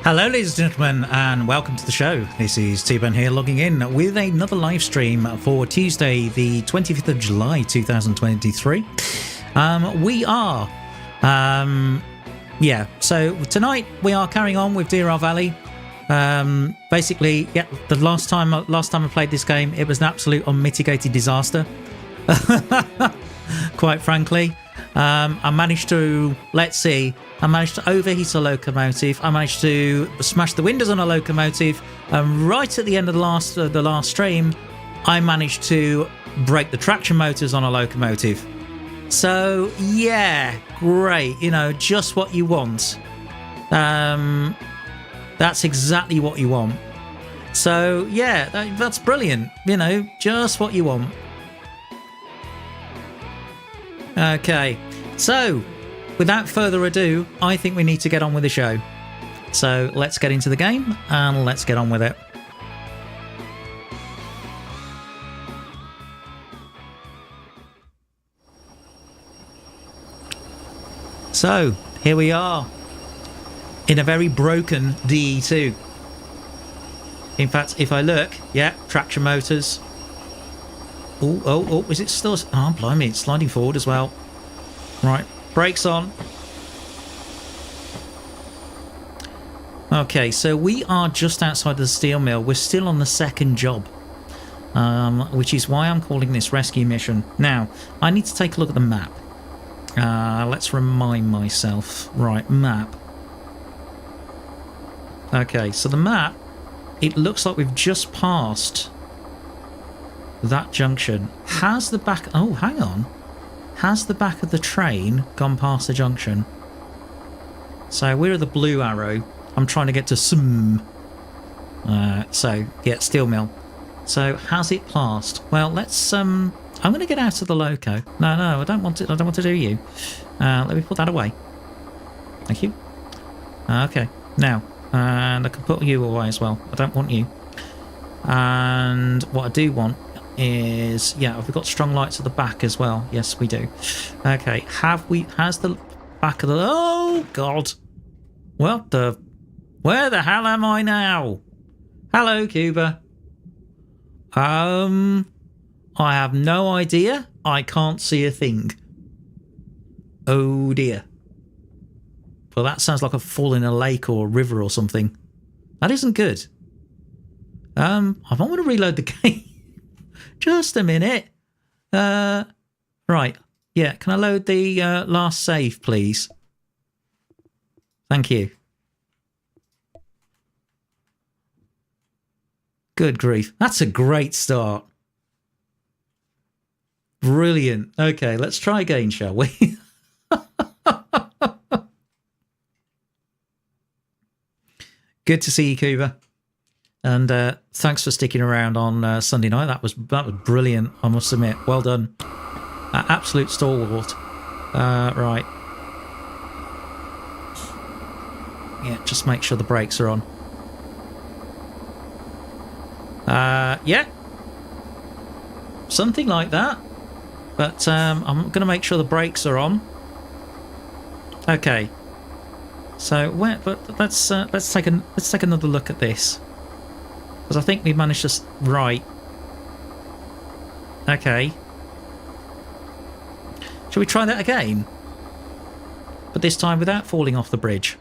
Hello ladies and gentlemen, and welcome to the show. This is T-Bone here, logging in with another live stream for Tuesday the 25th of July 2023. So tonight we are carrying on with Derail Valley. Basically, the last time I played this game, it was an absolute unmitigated disaster. Quite frankly. I managed to overheat a locomotive. I managed to smash the windows on a locomotive, and right at the end of the last stream, I managed to break the traction motors on a locomotive. So yeah, great, just what you want. That's exactly what you want. So yeah, that's brilliant. Just what you want. Okay, so without further ado, I think we need to get on with the show. So let's get into the game and let's get on with it. So here we are in a very broken DE2. In fact, if I look, traction motors. Oh, is it still? Oh, blimey, it's sliding forward as well. Right, brakes on. Okay, so we are just outside the steel mill. We're still on the second job, which is why I'm calling this rescue mission. Now, I need to take a look at the map. Let's remind myself. Right, map. Okay, so the map, it looks like we've just passed that junction. Has the back... Oh, hang on. Has the back of the train gone past the junction? So we're at the blue arrow. I'm trying to get to some... steel mill. So has it passed? Well, let's... I'm going to get out of the loco. No, I don't want to. I don't want to do you. Let me put that away. Thank you. Okay. Now, and I can put you away as well. I don't want you. And what I do want is, have we got strong lights at the back as well? Yes, we do. Okay, has the back of the... Oh, God. Where the hell am I now? Hello, Cuba. I have no idea. I can't see a thing. Oh, dear. Well, that sounds like a fall in a lake or a river or something. That isn't good. I want to reload the game. Just a minute. Right. Yeah, can I load the last save, please? Thank you. Good grief. That's a great start. Brilliant. Okay, let's try again, shall we? Good to see you, Cuba. And thanks for sticking around on Sunday night. That was brilliant, I must admit. Well done. Absolute stalwart. Right. Yeah, just make sure the brakes are on. Yeah. Something like that. But I'm going to make sure the brakes are on. Okay. So let's take another look at this. Because I think we managed to... Right. Okay. Shall we try that again? But this time without falling off the bridge.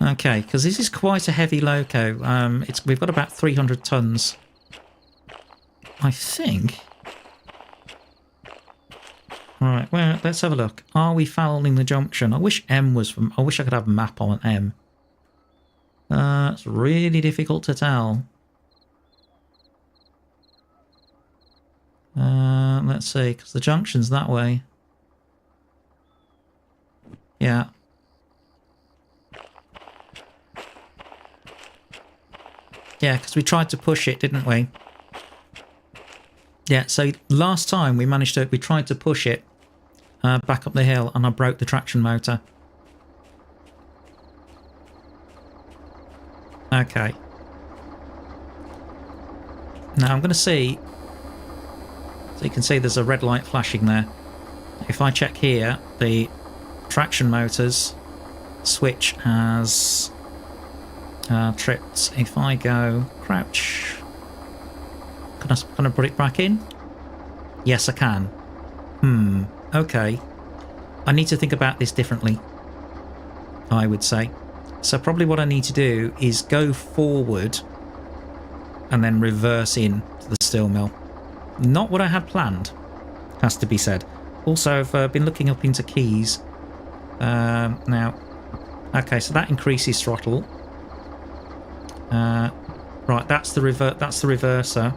Okay, because this is quite a heavy loco. We've got about 300 tons. I think... Right, well, let's have a look. Are we fouling the junction? I wish M was from... I wish I could have a map on M. It's really difficult to tell. Let's see, because the junction's that way. Yeah. Yeah, because we tried to push it, didn't we? Yeah, so last time we tried to push it back up the hill, and I broke the traction motor. Okay. Now I'm going to see So you can see there's a red light flashing there. If I check here, the traction motors switch has tripped. If I go crouch, can I put it back in? Yes, I can. Okay. I need to think about this differently, I would say. So probably what I need to do is go forward and then reverse in to the steel mill. Not what I had planned, has to be said. Also, I've been looking up into keys. Now, okay, so that increases throttle. Right, that's the reverser.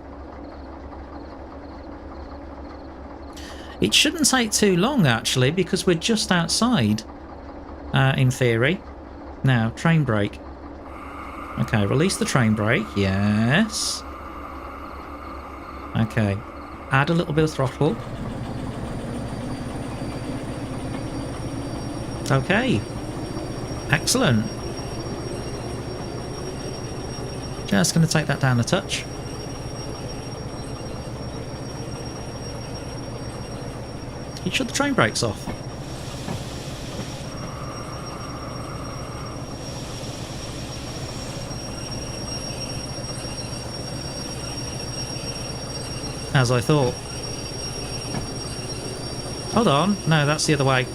It shouldn't take too long, actually, because we're just outside, in theory. Now, train brake. Okay, release the train brake. Yes. Okay. Add a little bit of throttle. Okay. Excellent. Just going to take that down a touch. You shut the train brakes off. As I thought. Hold on. No, that's the other way.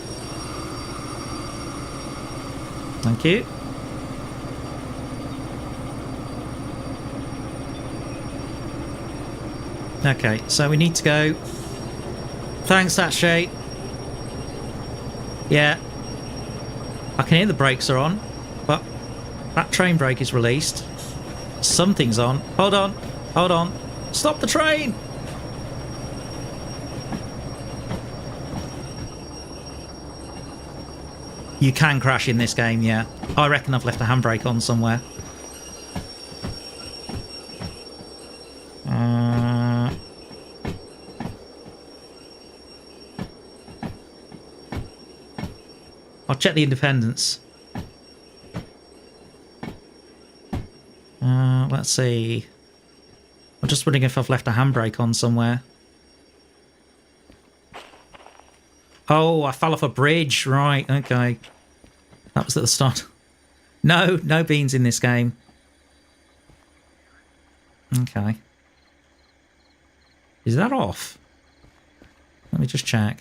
Thank you. Okay, so we need to go. Thanks, Akshay. Yeah. I can hear the brakes are on, but that train brake is released. Something's on. Hold on. Hold on. Stop the train! You can crash in this game, yeah. I reckon I've left a handbrake on somewhere. I'll check the independence. Let's see. I'm just wondering if I've left a handbrake on somewhere. Oh, I fell off a bridge. Right, okay. That was at the start. No beans in this game. Okay. Is that off? Let me just check.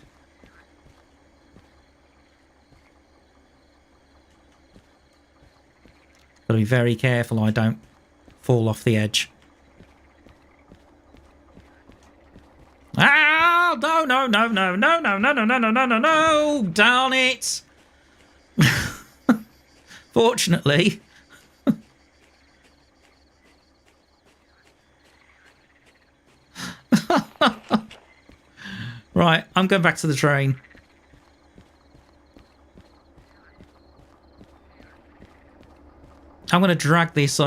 Got to be very careful I don't fall off the edge. Ah! No! Darn it! Fortunately. Right, I'm going back to the train. I'm going to drag this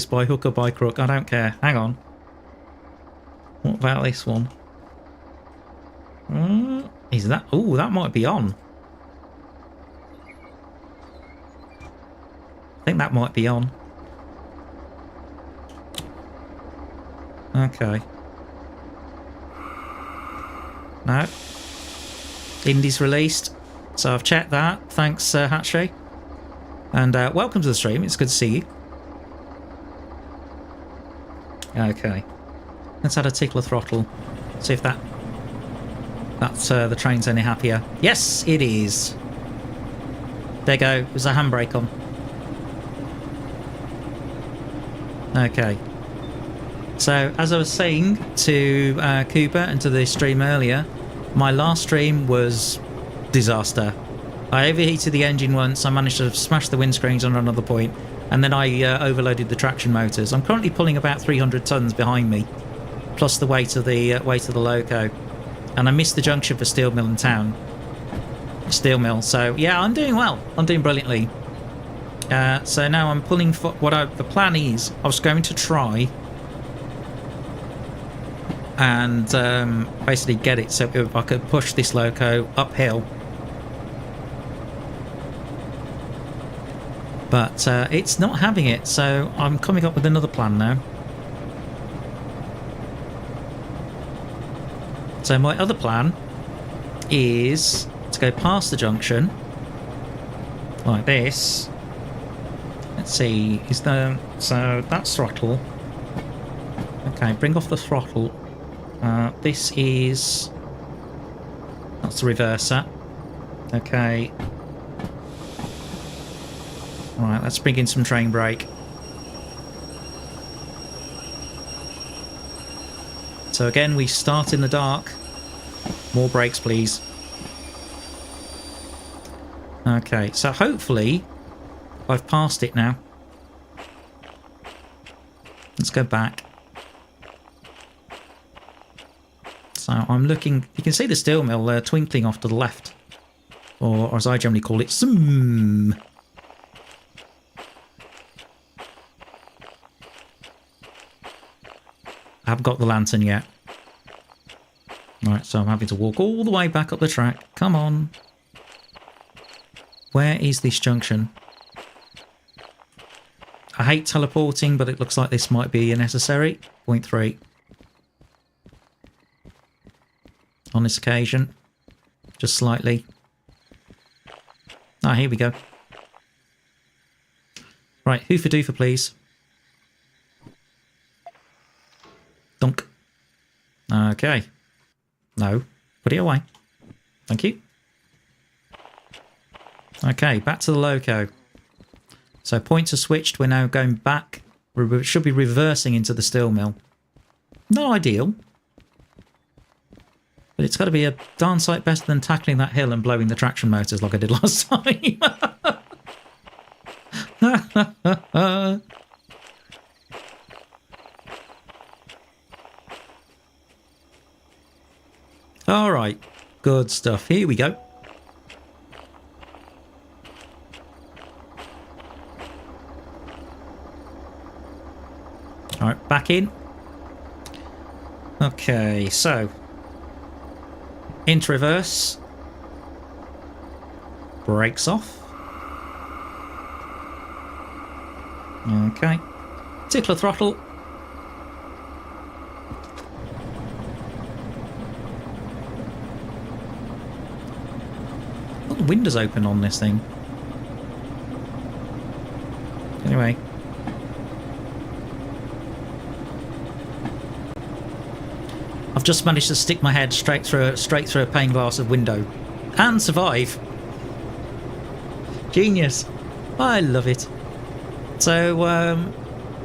by hook or by crook. I don't care. Hang on. What about this one? Is that... Oh, that might be on. I think that might be on. Okay. No. Indy's released. So I've checked that. Thanks, Hatchay. And welcome to the stream. It's good to see you. Okay. Let's add a tickle of throttle. See if that's the train's any happier. Yes, it is. There you go. There's a handbrake on. Okay. So, as I was saying to Cooper and to the stream earlier, my last stream was disaster. I overheated the engine once, I managed to smash the windscreens on another point, and then I overloaded the traction motors. I'm currently pulling about 300 tons behind me, plus the weight of the loco. And I missed the junction for steel mill and town. Steel mill. So, yeah, I'm doing well. I'm doing brilliantly. So now I'm pulling for the plan is I was going to try and basically get it so I could push this loco uphill, but it's not having it, so I'm coming up with another plan now. So my other plan is to go past the junction like this. Let's see, is there... So that's throttle. Okay, bring off the throttle. This is... That's the reverser. Okay. Alright, let's bring in some train brake. So again, we start in the dark. More brakes, please. Okay, so hopefully I've passed it now. Let's go back. So I'm looking... You can see the steel mill twinkling off to the left. Or as I generally call it, zoom. I haven't got the lantern yet. Right, so I'm having to walk all the way back up the track. Come on. Where is this junction? I hate teleporting, but it looks like this might be necessary. 0.3. On this occasion. Just slightly. Ah, here we go. Right, hoofer doofer, please. Dunk. Okay. No. Put it away. Thank you. Okay, back to the loco. So points are switched. We're now going back. We should be reversing into the steel mill. Not ideal. But it's got to be a darn sight better than tackling that hill and blowing the traction motors like I did last time. All right. Good stuff. Here we go. All right, back in. Okay, so into reverse, brakes off. Okay, tickler throttle. All the windows open on this thing. Anyway. I've just managed to stick my head straight through a pane glass of window and survive. Genius. I love it. So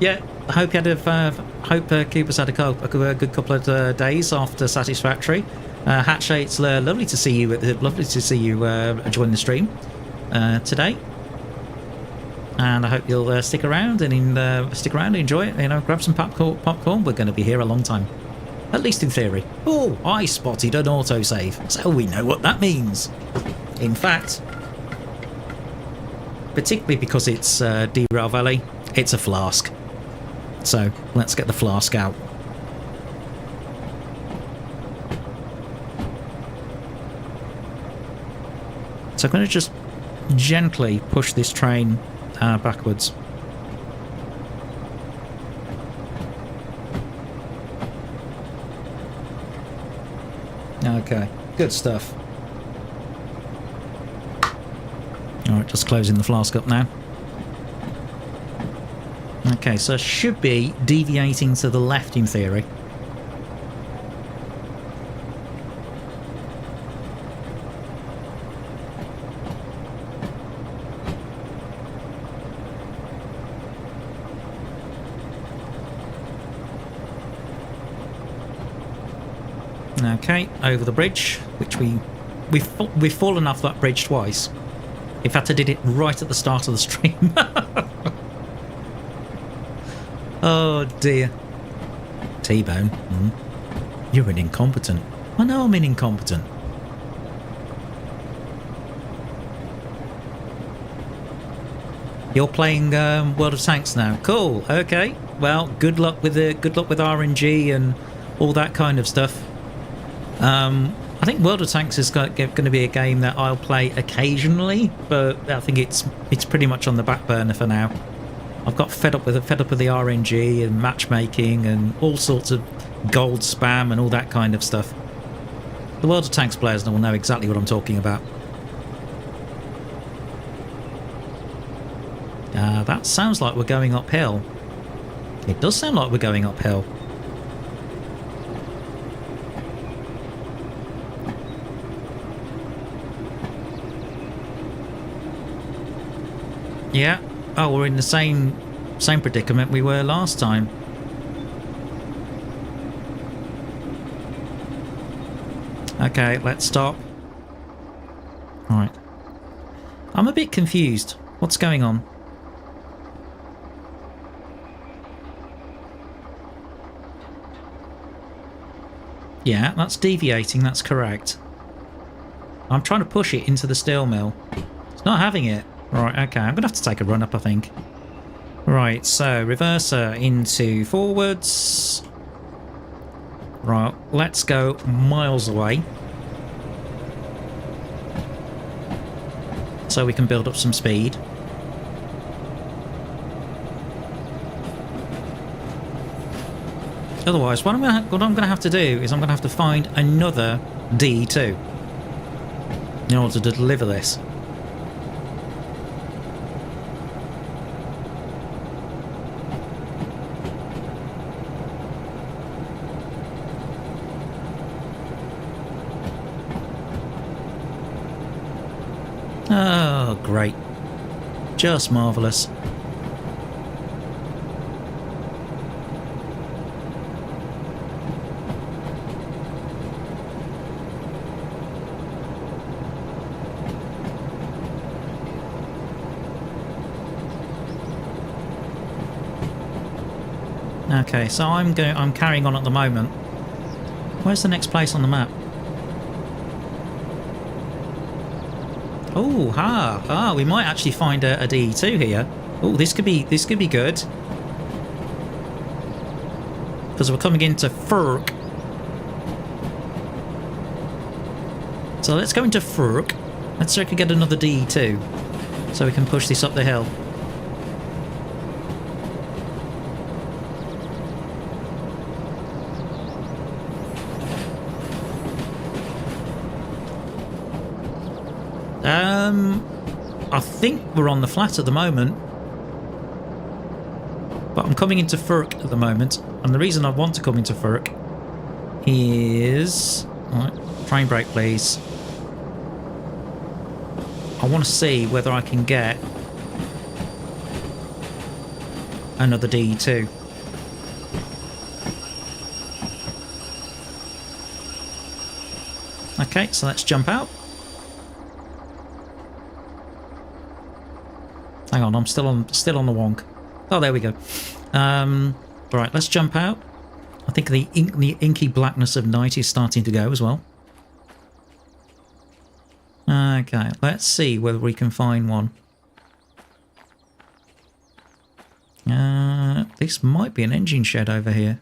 yeah, I hope you had Cooper's had a good couple of days after Satisfactory. Hatchet, it's lovely to see you. Join the stream today, and I hope you'll stick around and enjoy it. You know, grab some popcorn. We're going to be here a long time. At least in theory. Oh, I spotted an autosave, so we know what that means. In fact, particularly because it's Derail Valley, it's a flask. So, let's get the flask out. So I'm going to just gently push this train backwards. Okay, good stuff. Alright, just closing the flask up now. Okay, so should be deviating to the left in theory. Okay, over the bridge, which we've fallen off that bridge twice. In fact, I did it right at the start of the stream. Oh dear. T-Bone. You're an incompetent. I know I'm an incompetent. You're playing World of Tanks now. Cool. Okay. Well, good luck with RNG and all that kind of stuff. I think World of Tanks is going to be a game that I'll play occasionally, but I think it's pretty much on the back burner for now. I've got fed up with the RNG and matchmaking and all sorts of gold spam and all that kind of stuff. The World of Tanks players will know exactly what I'm talking about. That sounds like we're going uphill. It does sound like we're going uphill. Yeah. Oh, we're in the same predicament we were last time. Okay, let's stop. Alright. I'm a bit confused. What's going on? Yeah, that's deviating, that's correct. I'm trying to push it into the steel mill. It's not having it. Right, okay, I'm going to have to take a run up, I think. Right, so reverser into forwards. Right, let's go miles away. So we can build up some speed. Otherwise, what I'm going to have to do is I'm going to have to find another D2 in order to deliver this. Oh, great. Just marvellous. Okay, so I'm carrying on at the moment. Where's the next place on the map? Oh, we might actually find a DE2 here. Oh, this could be good. Because we're coming into Furk. So let's go into Furk. Let's see if we can get another DE2. So we can push this up the hill. I think we're on the flat at the moment. But I'm coming into Furk at the moment. And the reason I want to come into Furk is... Alright, train brake please. I want to see whether I can get another DE2. Okay, so let's jump out. Hang on, I'm still on the wonk. Oh, there we go. Right, let's jump out. I think the inky blackness of night is starting to go as well. Okay, let's see whether we can find one. This might be an engine shed over here.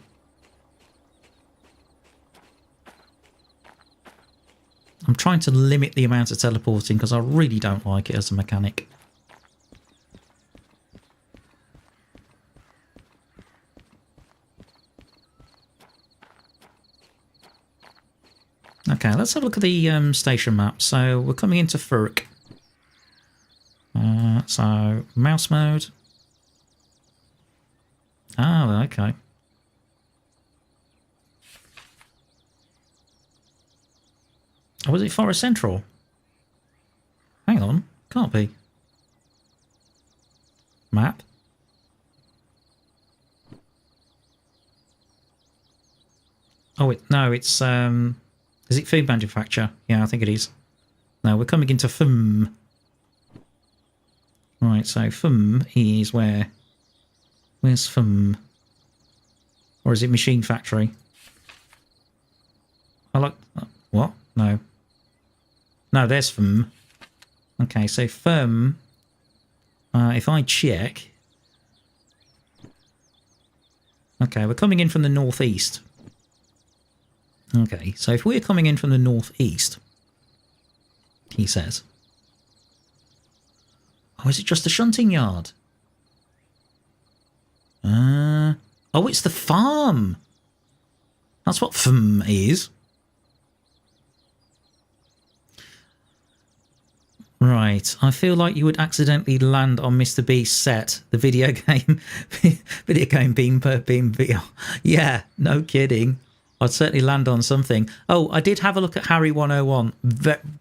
I'm trying to limit the amount of teleporting because I really don't like it as a mechanic. Okay, let's have a look at the station map. So we're coming into Furk. So mouse mode. Oh, okay. Oh, was it Forest Central? Hang on, can't be. Map. Oh, no, it's is it food manufacture? Yeah, I think it is. No, we're coming into FUM. Right, so FUM is where? Where's FUM? Or is it machine factory? I like... What? No. No, there's FUM. Okay, so FUM... if I check... Okay, we're coming in from the northeast. Okay, so if we're coming in from the northeast, he says... Oh, is it just the shunting yard? Oh, it's the farm! That's what FUM is. Right, I feel like you would accidentally land on Mr. Beast's set, the video game, video game beam VR. Yeah, no kidding. I'd certainly land on something. Oh, I did have a look at Harry 101.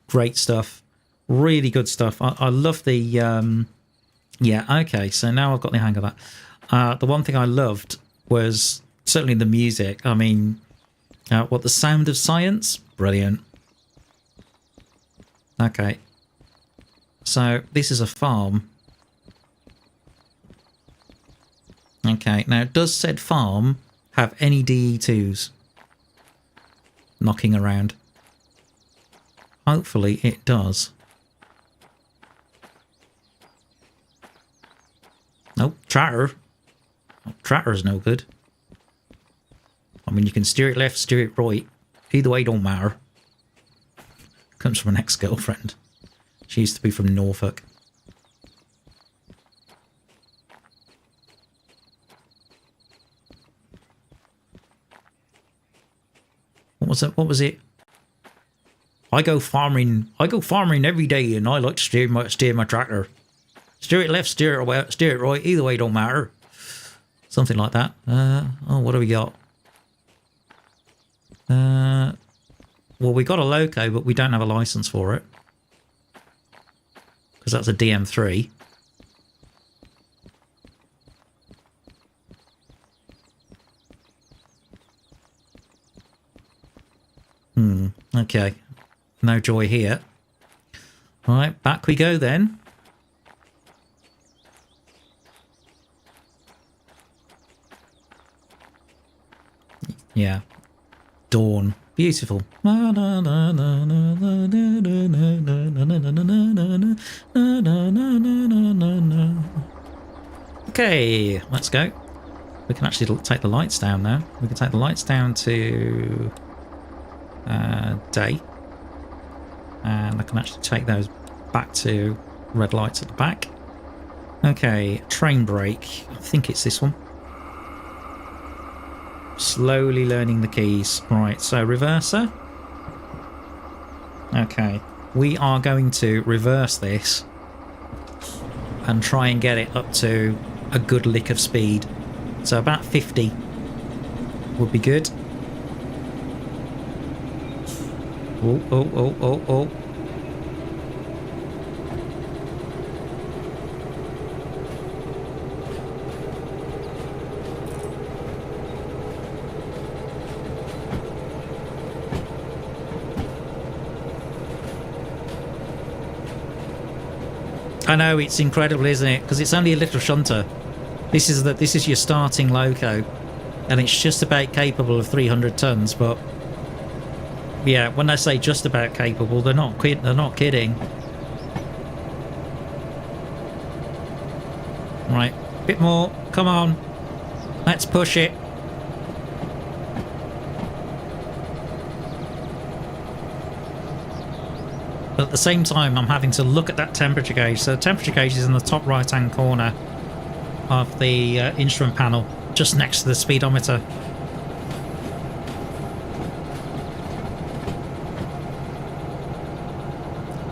Great stuff, really good stuff. I love the. Yeah, okay, so now I've got the hang of that. The one thing I loved was certainly the music. I mean, what, the Sound of Science? Brilliant. Okay. So, this is a farm. Okay, now does said farm have any DE2s knocking around? Hopefully it does. Nope, tractor. Tractor's no good. I mean, you can steer it left, steer it right. Either way, don't matter. Comes from an ex-girlfriend. She used to be from Norfolk. What was it? What was it? I go farming every day, and I like to steer my tractor. Steer it left, steer it right. Either way, don't matter. Something like that. Oh, what do we got? Well, we got a loco, but we don't have a license for it. Because that's a DM3. Okay. No joy here. Right, back we go then. Yeah. Dawn. Beautiful. Okay, let's go. We can actually take the lights down now. We can take the lights down to day. And I can actually take those back to red lights at the back. Okay, train brake. I think it's this one. Slowly learning the keys. Right, so reverser. Okay, we are going to reverse this and try and get it up to a good lick of speed. So about 50 would be good. Oh, oh, oh, oh, oh. I know, it's incredible, isn't it? Because it's only a little shunter. This is your starting loco, and it's just about capable of 300 tons. But yeah, when I say just about capable, they're not kidding. Right, bit more. Come on, let's push it. But at the same time, I'm having to look at that temperature gauge. So the temperature gauge is in the top right-hand corner of the instrument panel, just next to the speedometer.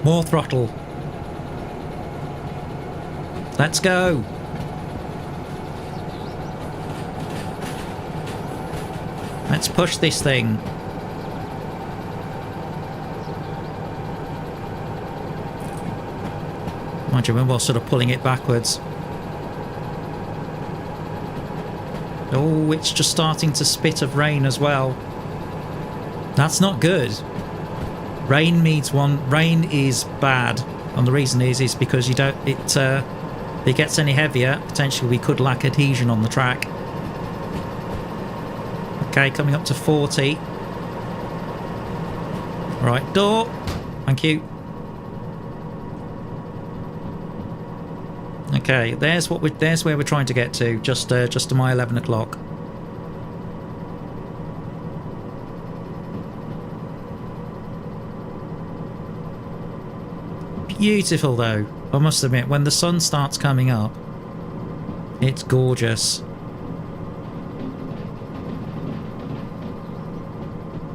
More throttle. Let's go. Let's push this thing. Mind you, we're sort of pulling it backwards. Oh, it's just starting to spit of rain as well. That's not good. Rain is bad, and the reason is because you don't. If it gets any heavier, potentially we could lack adhesion on the track. Okay, coming up to 40. Right, door. Thank you. Okay, there's where we're trying to get to. Just to my 11 o'clock. Beautiful though, I must admit, when the sun starts coming up, it's gorgeous.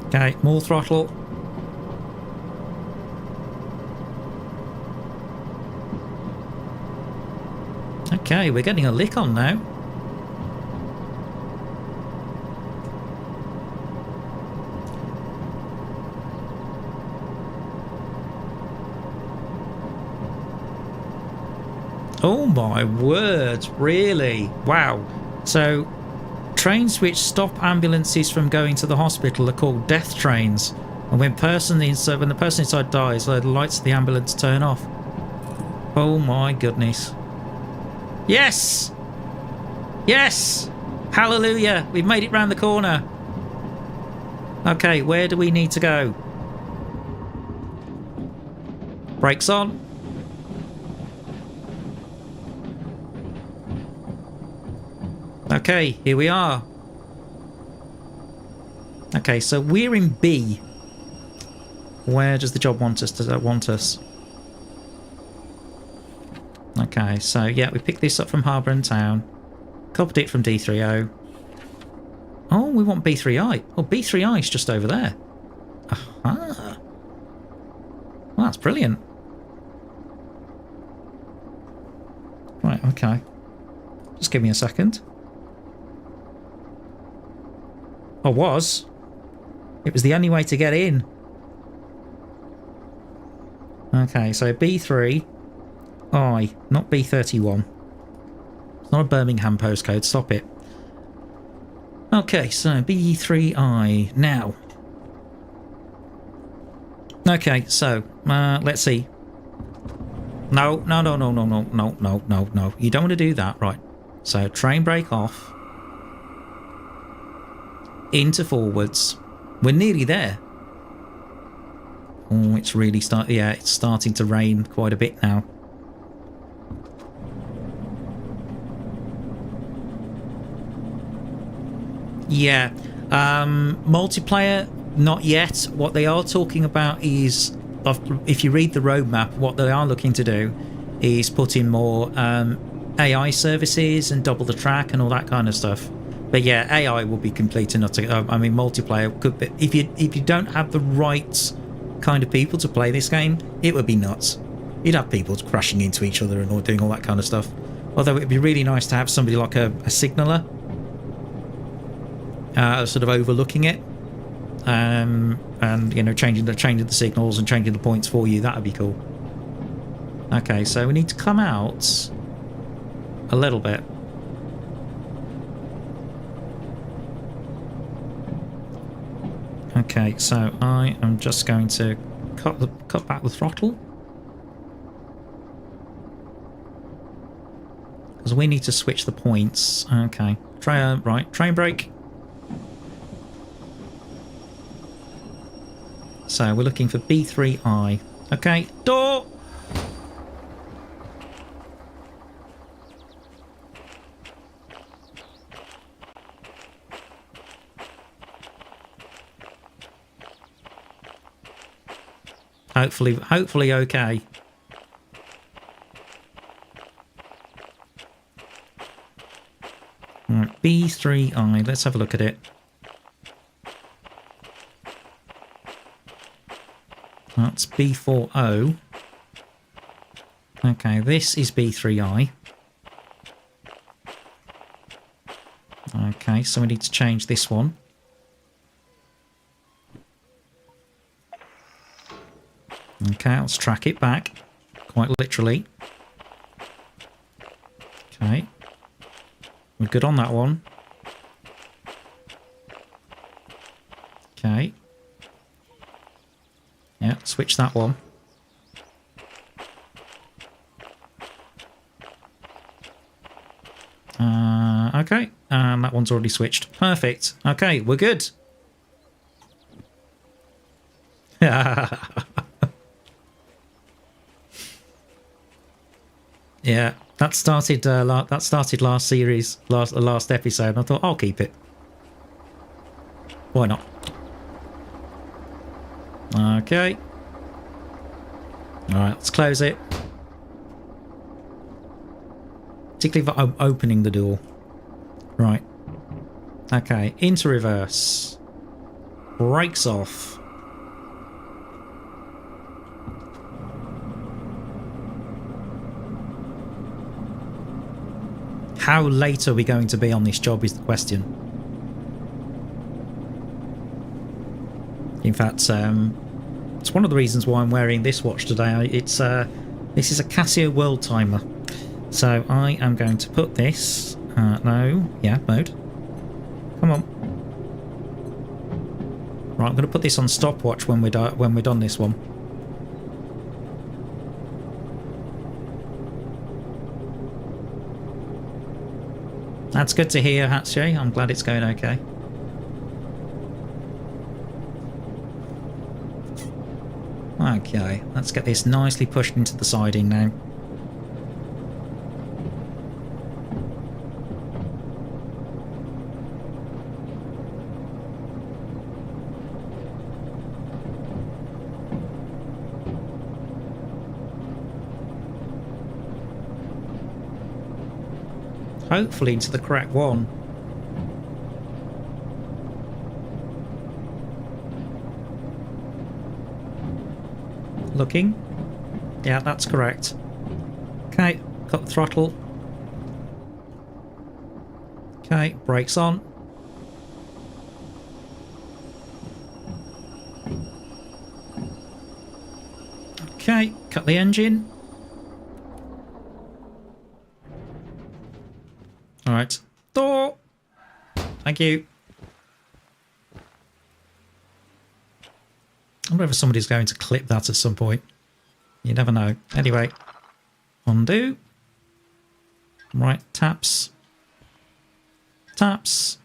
Okay, more throttle. Okay, we're getting a lick on now. Oh my word, really? Wow. So, trains which stop ambulances from going to the hospital are called death trains. And when the person inside dies, the lights of the ambulance turn off. Oh my goodness. Yes! Yes! Hallelujah! We've made it round the corner. Okay, where do we need to go? Brakes on. Okay, here we are. Okay, so we're in B. Where does the job want us? Does it want us? Okay, so yeah, we picked this up from Harbour and Town. Copied it from D3O. Oh, we want B3I. Oh, B3I is just over there. Aha. Well, that's brilliant. Right, okay. Just give me a second. Or was. It was the only way to get in. Okay, so B3I, not B31. It's not a Birmingham postcode, stop it. Okay, so B3I now. Okay, so let's see. No. You don't want to do that, right? So train brake off. Into forwards. We're nearly there. Oh, it's really it's starting to rain quite a bit now. Yeah. Multiplayer, not yet. What they are talking about is, if you read the roadmap, what they are looking to do is put in more AI services and double the track and all that kind of stuff. But yeah, AI will be complete and utter. I mean, multiplayer could be, if you don't have the right kind of people to play this game, it would be nuts. You'd have people crashing into each other and all doing all that kind of stuff. Although it'd be really nice to have somebody like a signaller, sort of overlooking it, and you know, changing the signals and changing the points for you. That would be cool. Okay, so we need to come out a little bit. Okay, so I am just going to cut back the throttle, because we need to switch the points. Okay, train brake. So we're looking for B3I. Okay, door. Hopefully okay. Right, B3I, let's have a look at it. That's B40. Okay, this is B3I. Okay, so we need to change this one. Okay, let's track it back, quite literally. Okay, we're good on that one. Okay. Yeah, switch that one. Okay, and that one's already switched. Perfect. Okay, we're good. Yeah, that started last episode, and I thought I'll keep it. Why not? Okay. Alright, let's close it. Particularly if I'm opening the door. Right. Okay, into reverse. Brakes off. How late are we going to be on this job is the question. In fact, it's one of the reasons why I'm wearing this watch today. This is a Casio World Timer. So I am going to put this... mode. Come on. Right, I'm going to put this on stopwatch when we're done this one. That's good to hear, Hatshay. I'm glad it's going okay. Okay, let's get this nicely pushed into the siding now. Hopefully into the correct one. Looking. Yeah, that's correct. Okay, cut the throttle. Okay, brakes on. Okay, cut the engine. Alright. Door! Thank you. I wonder if somebody's going to clip that at some point. You never know. Anyway. Undo. Right, taps. Taps.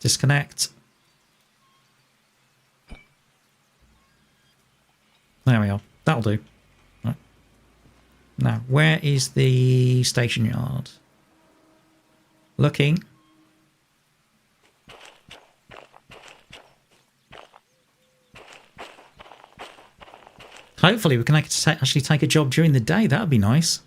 Disconnect. There we are. That'll do. Right. Now, where is the station yard? Looking. Hopefully we can actually take a job during the day. That would be nice.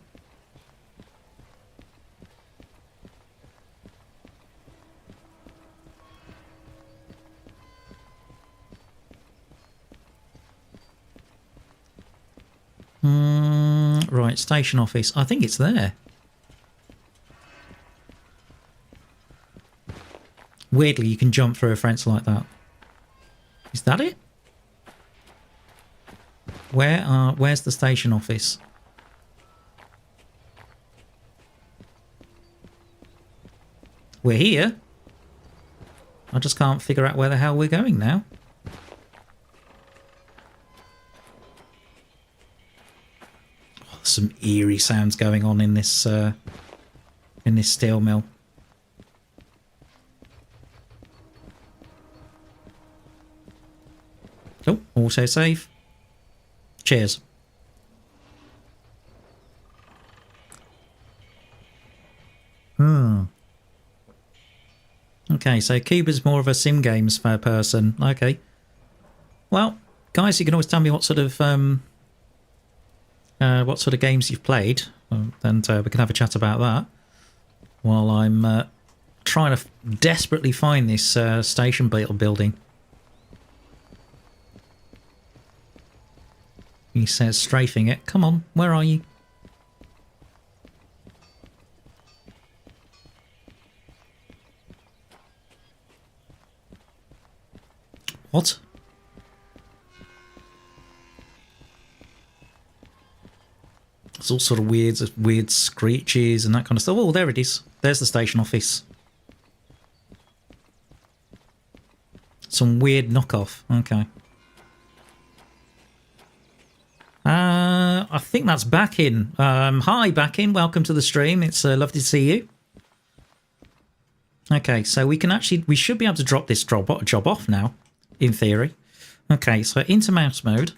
Right, station office. I think it's there. Weirdly, you can jump through a fence like that. Is that it? Where's the station office? We're here. I just can't figure out where the hell we're going now. Oh, there's some eerie sounds going on in this steel mill. Oh, autosave. Cheers. Okay, so Cuba's more of a sim games person. Okay. Well, guys, you can always tell me what sort of games you've played, and we can have a chat about that. While I'm trying to desperately find this station building. He says, strafing it. Come on, where are you? What? There's all sort of weird screeches and that kind of stuff. Oh, there it is. There's the station office. Some weird knockoff. Okay. I think that's Backin. Hi, Backin. Welcome to the stream. It's lovely to see you. Okay, so we should be able to drop this job off now, in theory. Okay, so into mouse mode.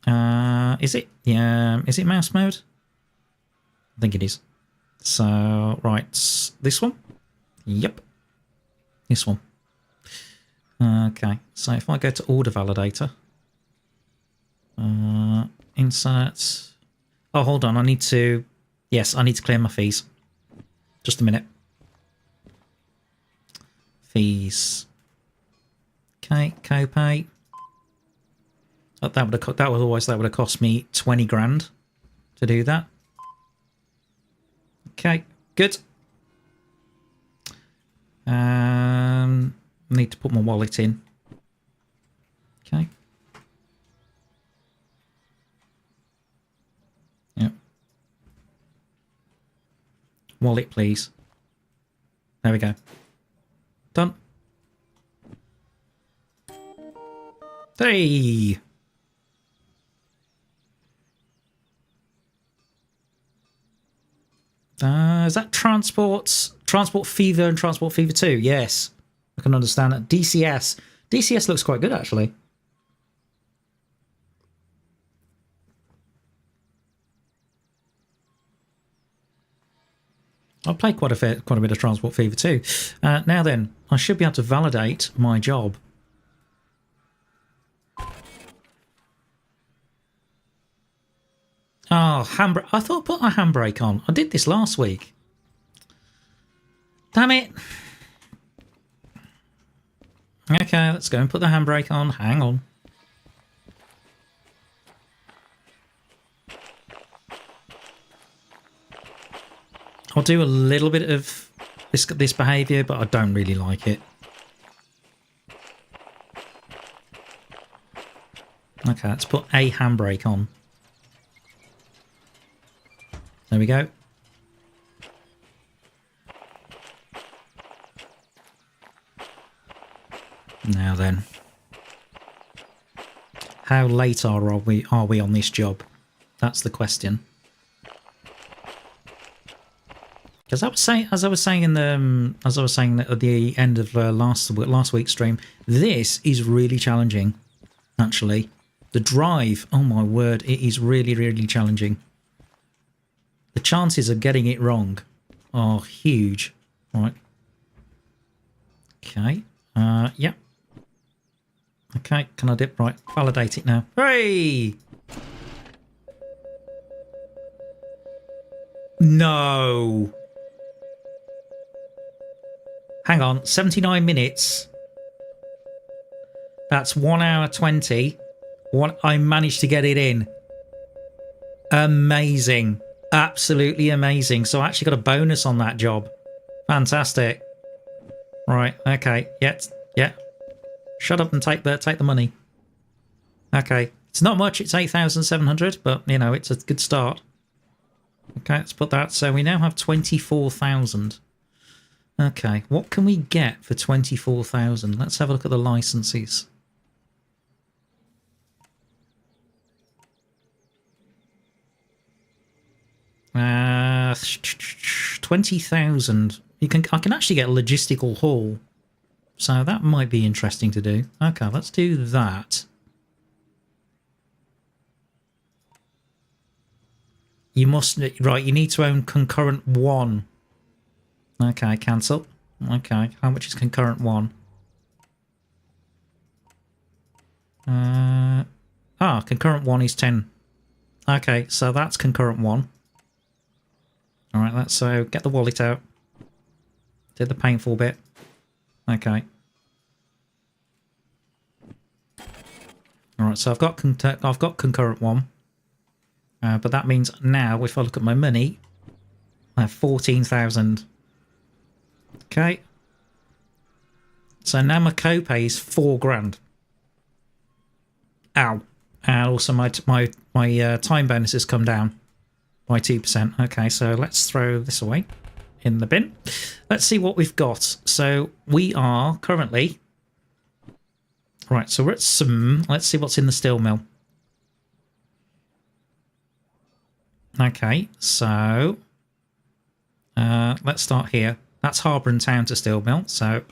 Is it? Yeah, is it mouse mode? I think it is. So, right, this one? Yep. This one. Okay, so if I go to order validator. Insert. Oh, hold on. I need to clear my fees. Just a minute. Fees. Okay, copay. That would have cost me 20 grand to do that. Okay, good. Need to put my wallet in. Okay. Yep. Wallet, please. There we go. Done. Hey! Is that Transport Fever and Transport Fever 2? Yes. I can understand that. DCS. DCS looks quite good, actually. I've played quite a bit of Transport Fever 2. Now then, I should be able to validate my job. Oh, handbrake. I thought I put my handbrake on. I did this last week. Damn it. Okay, let's go and put the handbrake on. Hang on. I'll do a little bit of this behaviour, but I don't really like it. Okay, let's put a handbrake on. There we go. Now then, how late are we on this job? That's the question. Because as I was saying at the end of last week's stream, this is really challenging. Actually, the drive. Oh my word, it is really, really challenging. The chances of getting it wrong are huge. Right. Okay. Yep. Okay, can I dip right? Validate it now. Hooray! No. Hang on, 79 minutes. That's 1 hour 20. I managed to get it in. Amazing. Absolutely amazing. So I actually got a bonus on that job. Fantastic. Right, okay. Yeah. Shut up and take the money. Okay. It's not much, it's 8,700, but you know, it's a good start. Okay, let's put that. So we now have 24,000. Okay, what can we get for 24,000? Let's have a look at the licenses. Uh, 20,000. I can actually get a logistical haul. So that might be interesting to do. Okay, let's do that. You must, right, you need to own concurrent 1. Okay, cancel. Okay, how much is concurrent 1? Concurrent 1 is 10. Okay, so that's concurrent 1. Alright, let's get the wallet out. Did the painful bit. Okay. Alright, so I've got concurrent 1. But that means now, if I look at my money, I have 14,000. Okay. So now my copay is 4 grand. Ow. And also my time bonus has come down by 2%. Okay, so let's throw this away in the bin. Let's see what we've got. So we are currently... Right, so we're at some... Let's see what's in the steel mill. Okay, so... let's start here. That's Harbour and Town to steel mill. So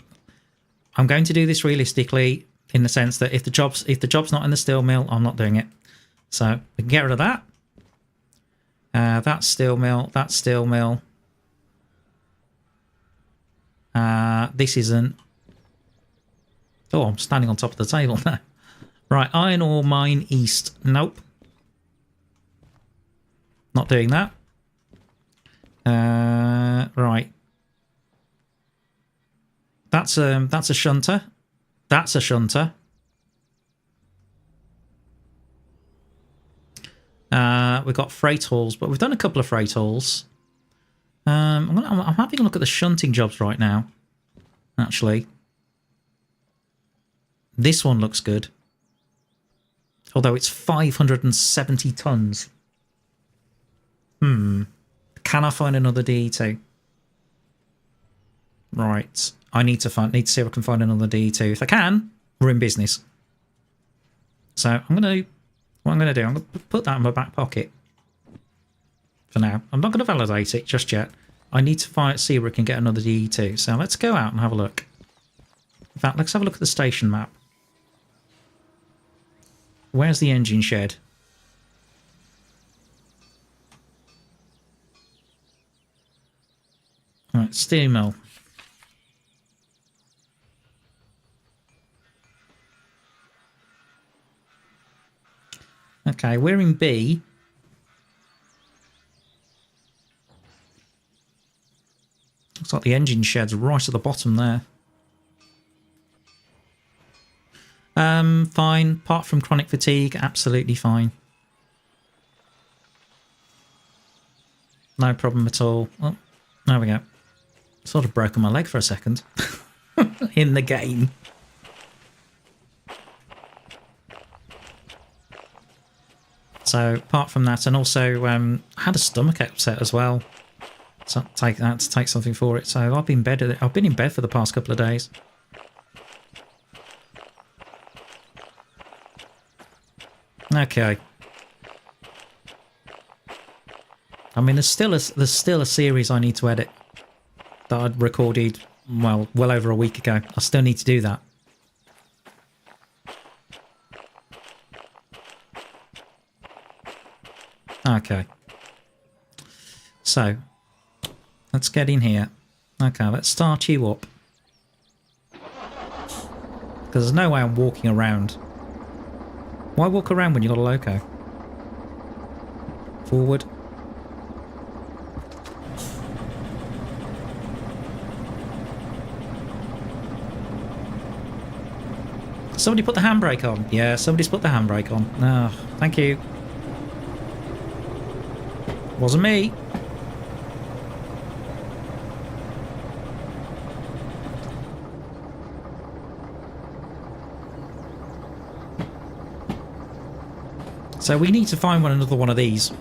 I'm going to do this realistically in the sense that if the job's not in the steel mill, I'm not doing it. So we can get rid of that. That's steel mill. That's steel mill. This isn't. Oh, I'm standing on top of the table now. Right, iron ore mine east. Nope. Not doing that. Right. That's a shunter. That's a shunter. We've got freight hauls, but we've done a couple of freight hauls. I'm having a look at the shunting jobs right now, actually. This one looks good. Although it's 570 tons. Can I find another DE2? Right. I need to see if I can find another DE2. If I can, we're in business. So what I'm gonna do, I'm gonna put that in my back pocket for now. I'm not gonna validate it just yet. I need to see where we can get another DE2. So let's go out and have a look. In fact, let's have a look at the station map. Where's the engine shed? Right, steel mill. Okay, we're in B. Looks like the engine shed's right at the bottom there. Fine. Apart from chronic fatigue, absolutely fine. No problem at all. Oh, there we go. Sort of broken my leg for a second. In the game. So apart from that, and also I had a stomach upset as well. So take something for it. So I've been in bed for the past couple of days. Okay. I mean, there's still a series I need to edit that I'd recorded well over a week ago. I still need to do that. Okay. So let's get in here. Okay, let's start you up. Because there's no way I'm walking around. Why walk around when you've got a loco? Forward. Somebody put the handbrake on. Yeah, somebody's put the handbrake on. Oh, thank you. Wasn't me. So we need to find another one of these.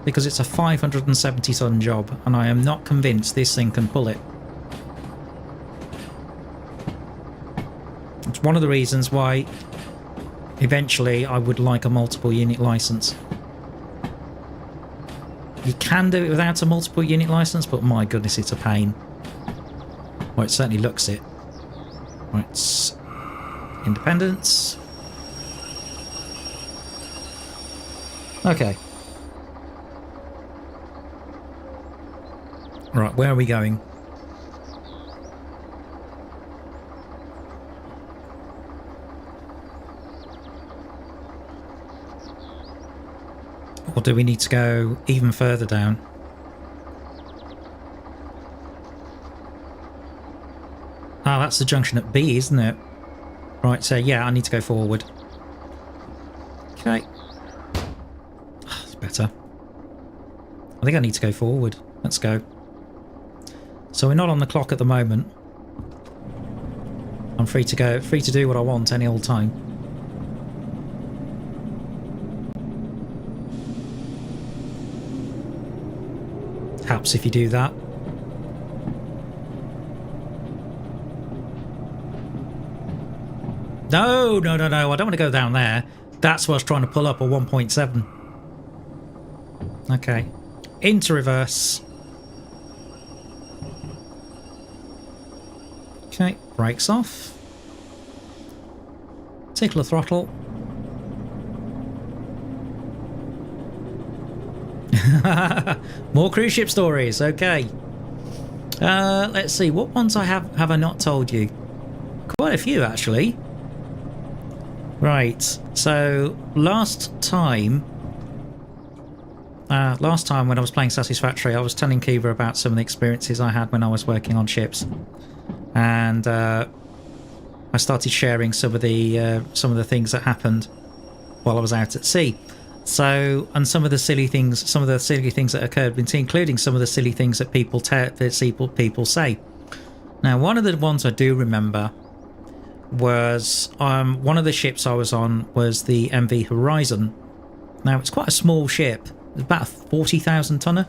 Because it's a 570 ton job and I am not convinced this thing can pull it. It's one of the reasons why eventually I would like a multiple unit license. You can do it without a multiple unit license, but my goodness, it's a pain. Well, it certainly looks it. Right, independence. Okay. Right, where are we going? Or do we need to go even further down? Ah, that's the junction at B, isn't it? Right, so yeah, I need to go forward. Okay. That's better. I think I need to go forward. Let's go. So we're not on the clock at the moment. I'm free to go, free to do what I want any old time. Helps if you do that. No, no, no, no, I don't want to go down there. That's what I was trying to pull up, a 1.7. Okay. Into reverse. Okay, brakes off. Tickle the throttle. More cruise ship stories, okay. Let's see, what ones have I not told you? Quite a few, actually. Right, so last time when I was playing Satisfactory, I was telling Kiva about some of the experiences I had when I was working on ships. And I started sharing some of the things that happened while I was out at sea. So, and some of the silly things that occurred, including some of the silly things that people say. Now, one of the ones I do remember was one of the ships I was on was the MV Horizon. Now, it's quite a small ship. It's about a 40,000 tonner,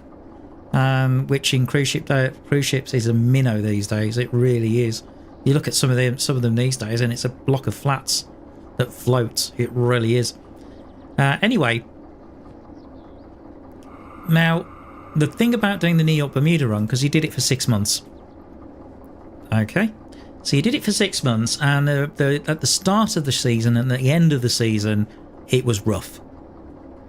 which in cruise ships is a minnow these days. It really is. You look at some of them these days, and it's a block of flats that floats. It really is. Anyway, now the thing about doing the New York Bermuda run, because you did it for 6 months. Okay, so you did it for 6 months, and at the start of the season and at the end of the season, it was rough.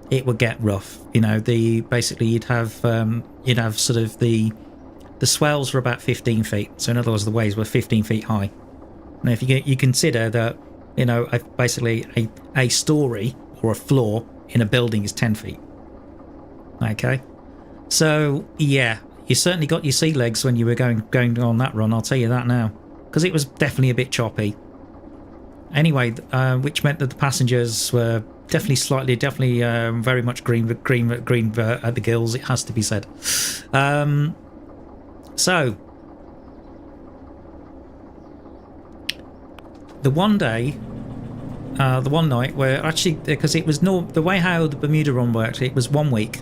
It would get rough. You know, basically you'd have sort of the swells were about 15 feet. So in other words, the waves were 15 feet high. Now, if you consider that, you know, basically a story or a floor in a building is 10 feet. Okay, so yeah, you certainly got your sea legs when you were going on that run. I'll tell you that now, because it was definitely a bit choppy. Anyway, which meant that the passengers were definitely very much green at the gills. It has to be said. So the one night where actually, because it was the way how the Bermuda run worked, it was 1 week,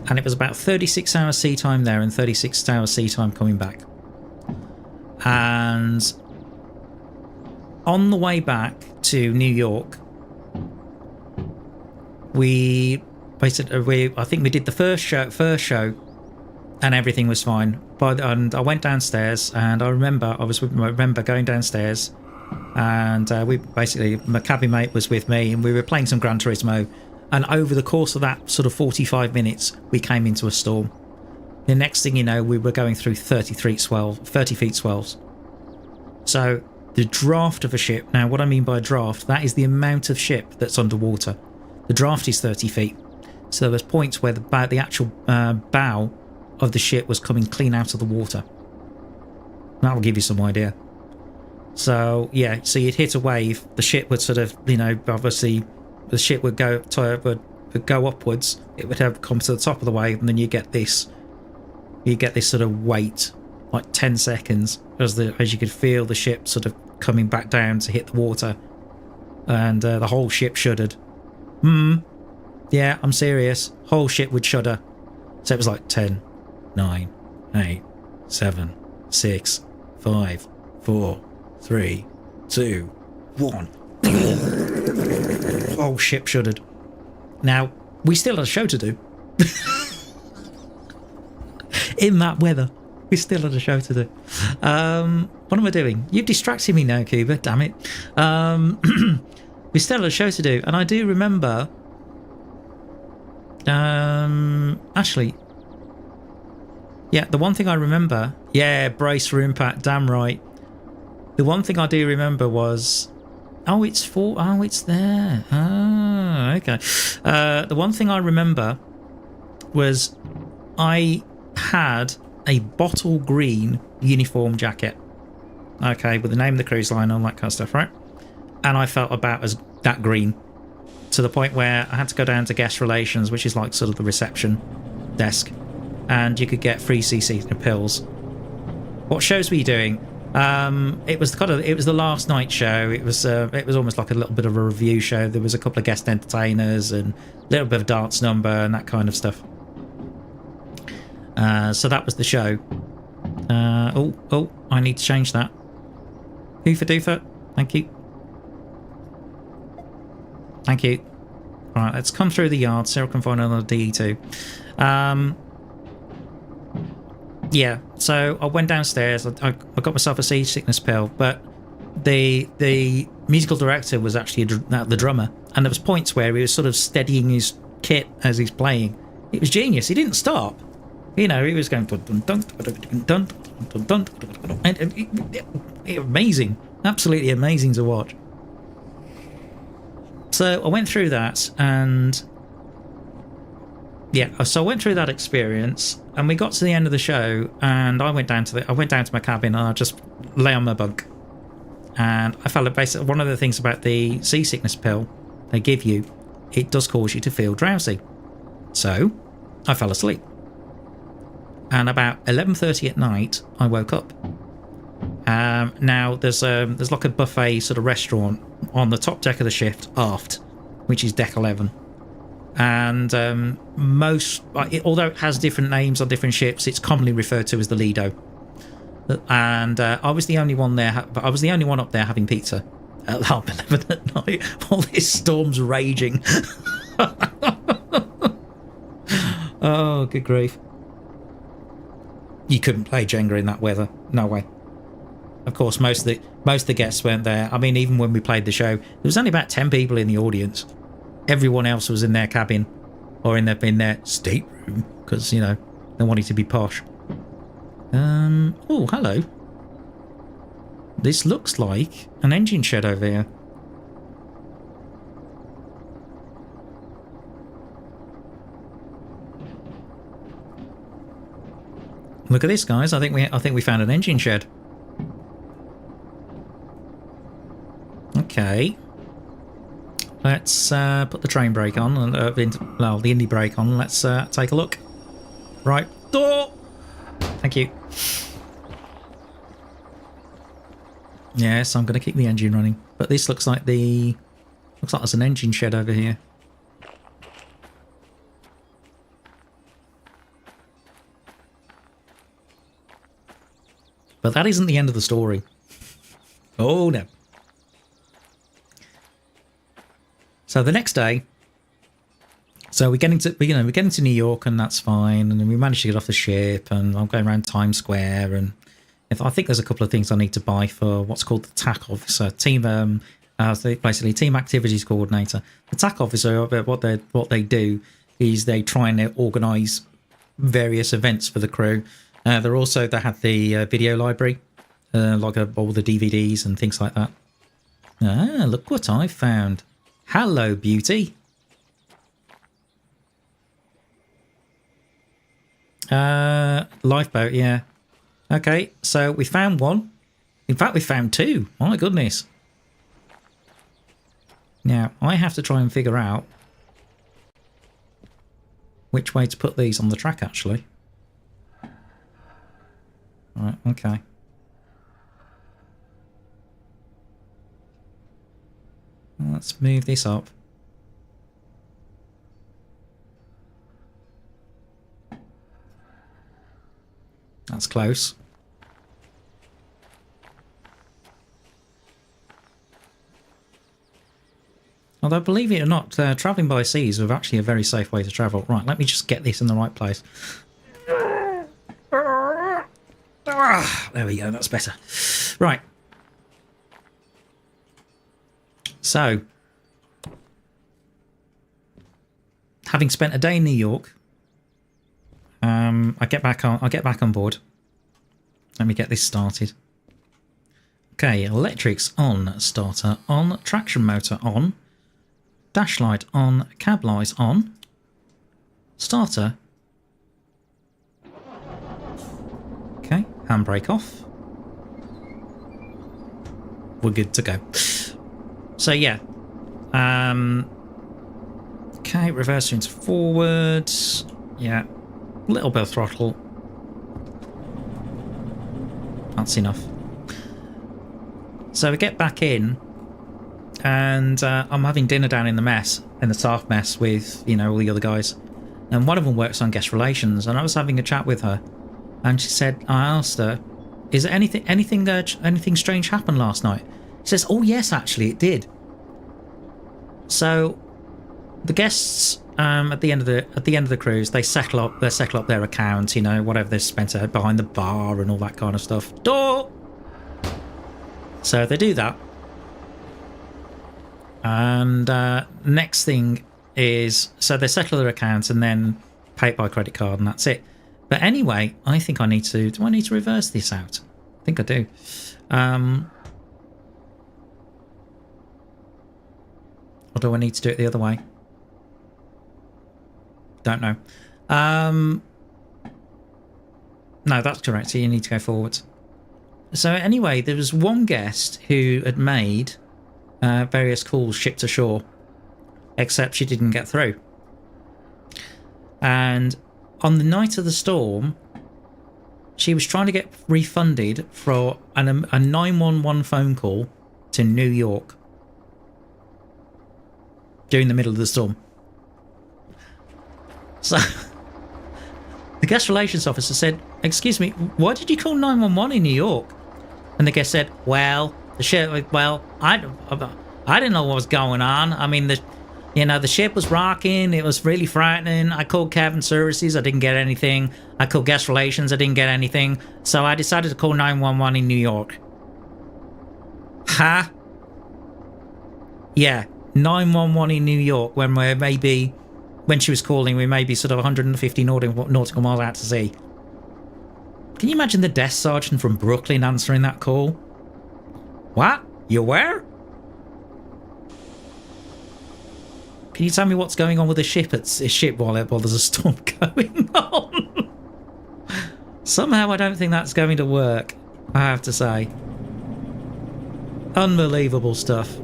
and it was about 36 hours sea time there and 36 hours sea time coming back. And on the way back to New York, I think we did the first show, and everything was fine. And I went downstairs, and I remember going downstairs, and my cabin mate was with me, and we were playing some Gran Turismo. And over the course of that sort of 45 minutes, we came into a storm. The next thing you know, we were going through 30 feet swells. So the draft of a ship, now what I mean by draft, that is the amount of ship that's underwater. The draft is 30 feet. So there was points where the actual bow of the ship was coming clean out of the water. That will give you some idea. So yeah, so you'd hit a wave, the ship would sort of, you know, obviously the ship would go upwards, it would have come to the top of the wave, and then you get this sort of wait, like 10 seconds, as you could feel the ship sort of coming back down to hit the water, and the whole ship shuddered. Yeah, I'm serious. Whole ship would shudder. So it was like 10, 9, 8, 7, 6, 5, 4, 3, 2, 1. Whole ship shuddered. Now, we still had a show to do. In that weather, we still had a show to do. What am I doing? You've distracted me now, Cuba. Damn it. We still had a show to do, and I do remember. Actually, yeah, the one thing I remember, yeah, brace for impact. Damn right. The one thing I do remember was, it's there. Ah, okay. The one thing I remember was I had a bottle green uniform jacket. Okay, with the name of the cruise line and all that kind of stuff, right? And I felt about as that green, to the point where I had to go down to guest relations, which is like sort of the reception desk, and you could get free seasickness pills. What shows were you doing? It was the last night show. It was almost like a little bit of a review show. There was a couple of guest entertainers and a little bit of dance number and that kind of stuff. So that was the show. I need to change that. Hoofer doofer. Thank you. Thank you. Alright, let's come through the yard. Sarah can find another DE2. Yeah, so I went downstairs. I got myself a seasickness pill, but the musical director was actually the drummer, and there was points where he was sort of steadying his kit as he's playing. It was genius. He didn't stop. You know, he was going dun dun dun dun dun dun dun, and amazing, absolutely amazing to watch. So I went through that, and yeah, so I went through that experience, and we got to the end of the show, and I went down to my cabin, and I just lay on my bunk, and I felt that basically one of the things about the seasickness pill they give you it does cause you to feel drowsy. So I fell asleep. And about 11:30 at night, I woke up. Now there's like a buffet sort of restaurant on the top deck of the ship, aft, which is deck 11. And although it has different names on different ships, it's commonly referred to as the Lido. And I was the only one there. I was the only one up there having pizza at 11 at night while this storm's raging. Oh, good grief! You couldn't play Jenga in that weather. No way. Of course, most of the guests weren't there. I mean, even when we played the show, there was only about 10 people in the audience. Everyone else was in their cabin or in their stateroom because, you know, they wanted to be posh. Oh, hello. This looks like an engine shed over here. Look at this, guys. I think we found an engine shed. Okay. Let's put the train brake on, the indie brake on. Let's take a look. Right. Door! Thank you. Yes, I'm going to keep the engine running. But this looks like there's an engine shed over here. But that isn't the end of the story. Oh no. So the next day, so we get into New York, and that's fine, and then we manage to get off the ship, and I'm going around Times Square, and I think there's a couple of things I need to buy for what's called the TAC officer, basically team activities coordinator. The TAC officer, what they do is they try and organise various events for the crew. They have the video library, like all the DVDs and things like that. Ah, look what I found. Hello, beauty. Lifeboat, yeah. Okay, so we found one. In fact, we found two. My goodness. Now, I have to try and figure out which way to put these on the track, actually. Right, okay. Let's move this up. That's close. Although, believe it or not, travelling by sea is actually a very safe way to travel. Right, let me just get this in the right place. There we go, that's better. Right. So, having spent a day in New York, I get back on board. Let me get this started. Okay, electrics on, starter on, traction motor on, dash light on, cab light on, starter. Okay, handbrake off. We're good to go. So yeah, okay, reverse into forward, yeah, little bit of throttle, that's enough. So we get back in, and I'm having dinner down in the staff mess with, you know, all the other guys, and one of them works on guest relations, and I was having a chat with her, and she said, I asked her, is there anything strange happened last night? She says, oh yes, actually it did. So the guests at the end of the cruise, they settle up their accounts, you know, whatever they've spent behind the bar and all that kind of stuff. Door. So they do that, and next thing is, so they settle their accounts and then pay it by credit card, and that's it. But anyway, I think I need to. Do I need to reverse this out? I think I do. Or do I need to do it the other way? Don't know. No, that's correct. So you need to go forwards. So anyway, there was one guest who had made various calls ship to shore, except she didn't get through. And on the night of the storm, she was trying to get refunded for a 911 phone call to New York during the middle of the storm. So the guest relations officer said, "Excuse me, why did you call 911 in New York?" And the guest said, "Well, the ship. Well, I didn't know what was going on. I mean, the ship was rocking. It was really frightening. I called cabin services. I didn't get anything. I called guest relations. I didn't get anything. So I decided to call 911 in New York." Huh? Yeah, 911 in New York when she was calling, we may be sort of 150 nautical miles out to sea. Can you imagine the desk sergeant from Brooklyn answering that call? What? You where? Can you tell me what's going on with the ship while there's a storm going on? Somehow I don't think that's going to work, I have to say. Unbelievable stuff.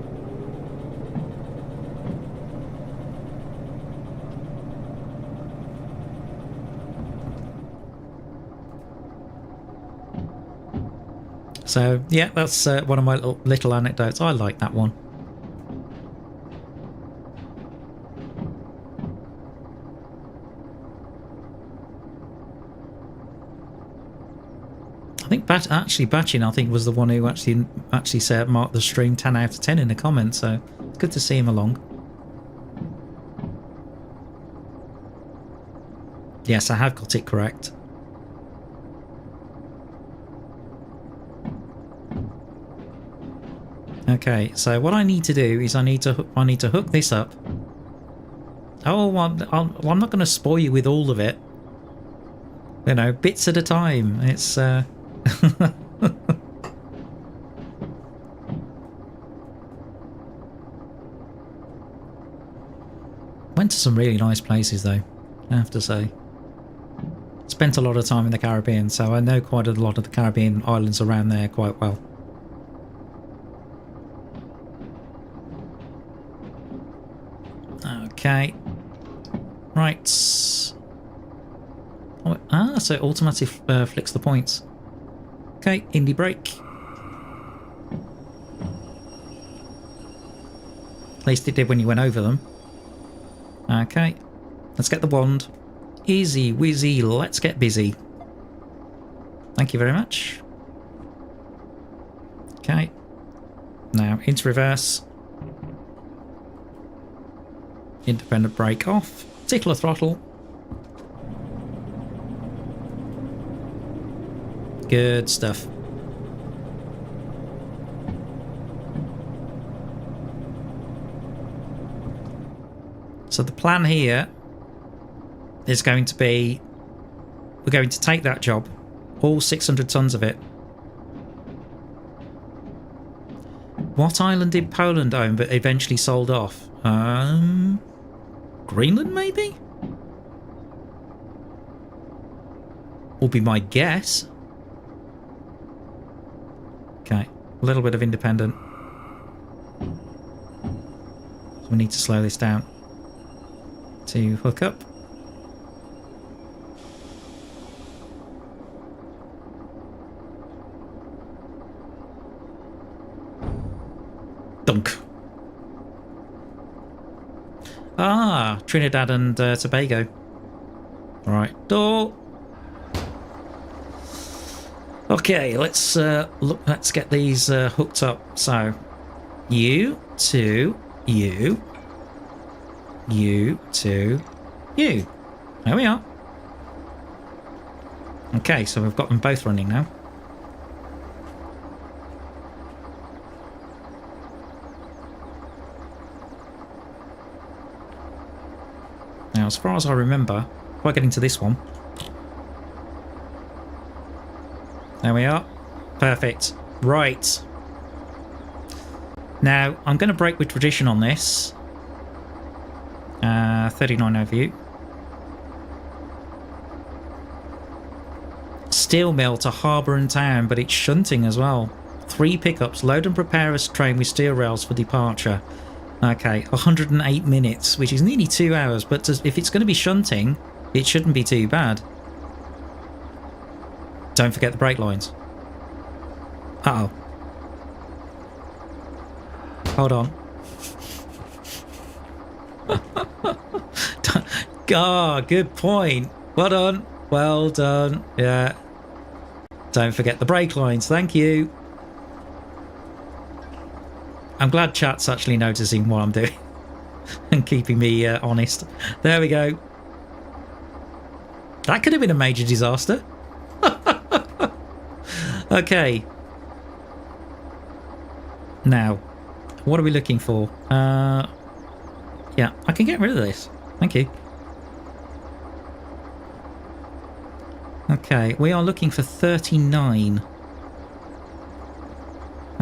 So, yeah, that's one of my little anecdotes. I like that one. I think Batchin, I think, was the one who actually said marked the stream 10 out of 10 in the comments. So, it's good to see him along. Yes, I have got it correct. Okay, so what I need to do is I need to hook this up. Oh, I'm not going to spoil you with all of it. You know, bits at a time. It's went to some really nice places though, I have to say. Spent a lot of time in the Caribbean, so I know quite a lot of the Caribbean islands around there quite well. Okay. Right. Oh, so it automatically flicks the points. Okay, indie brake. At least it did when you went over them. Okay. Let's get the wand. Easy wheezy, let's get busy. Thank you very much. Okay. Now into reverse. Independent brake off. Tickler throttle. Good stuff. So the plan here is going to be, we're going to take that job, all 600 tons of it. What island did Poland own but eventually sold off? Greenland, maybe? Will be my guess. Okay, a little bit of independent. So we need to slow this down to hook up. Dunk. Ah, Trinidad and Tobago. Right, door. Okay, let's look. Let's get these hooked up. So, you to you, you to you. There we are. Okay, so we've got them both running now. Now, as far as I remember, if I get into this one. There we are. Perfect. Right. Now, I'm going to break with tradition on this. 39 overview. Steel mill to Harbour and Town, but it's shunting as well. 3 pickups. Load and prepare us train with steel rails for departure. Okay, 108 minutes, which is nearly 2 hours, but if it's going to be shunting, it shouldn't be too bad. Don't forget the brake lines. Uh-oh. Hold on. Ah, good point. Well done. Well done. Yeah. Don't forget the brake lines. Thank you. I'm glad chat's actually noticing what I'm doing and keeping me honest. There we go. That could have been a major disaster. Okay. Now, what are we looking for? Yeah, I can get rid of this. Thank you. Okay, we are looking for 39.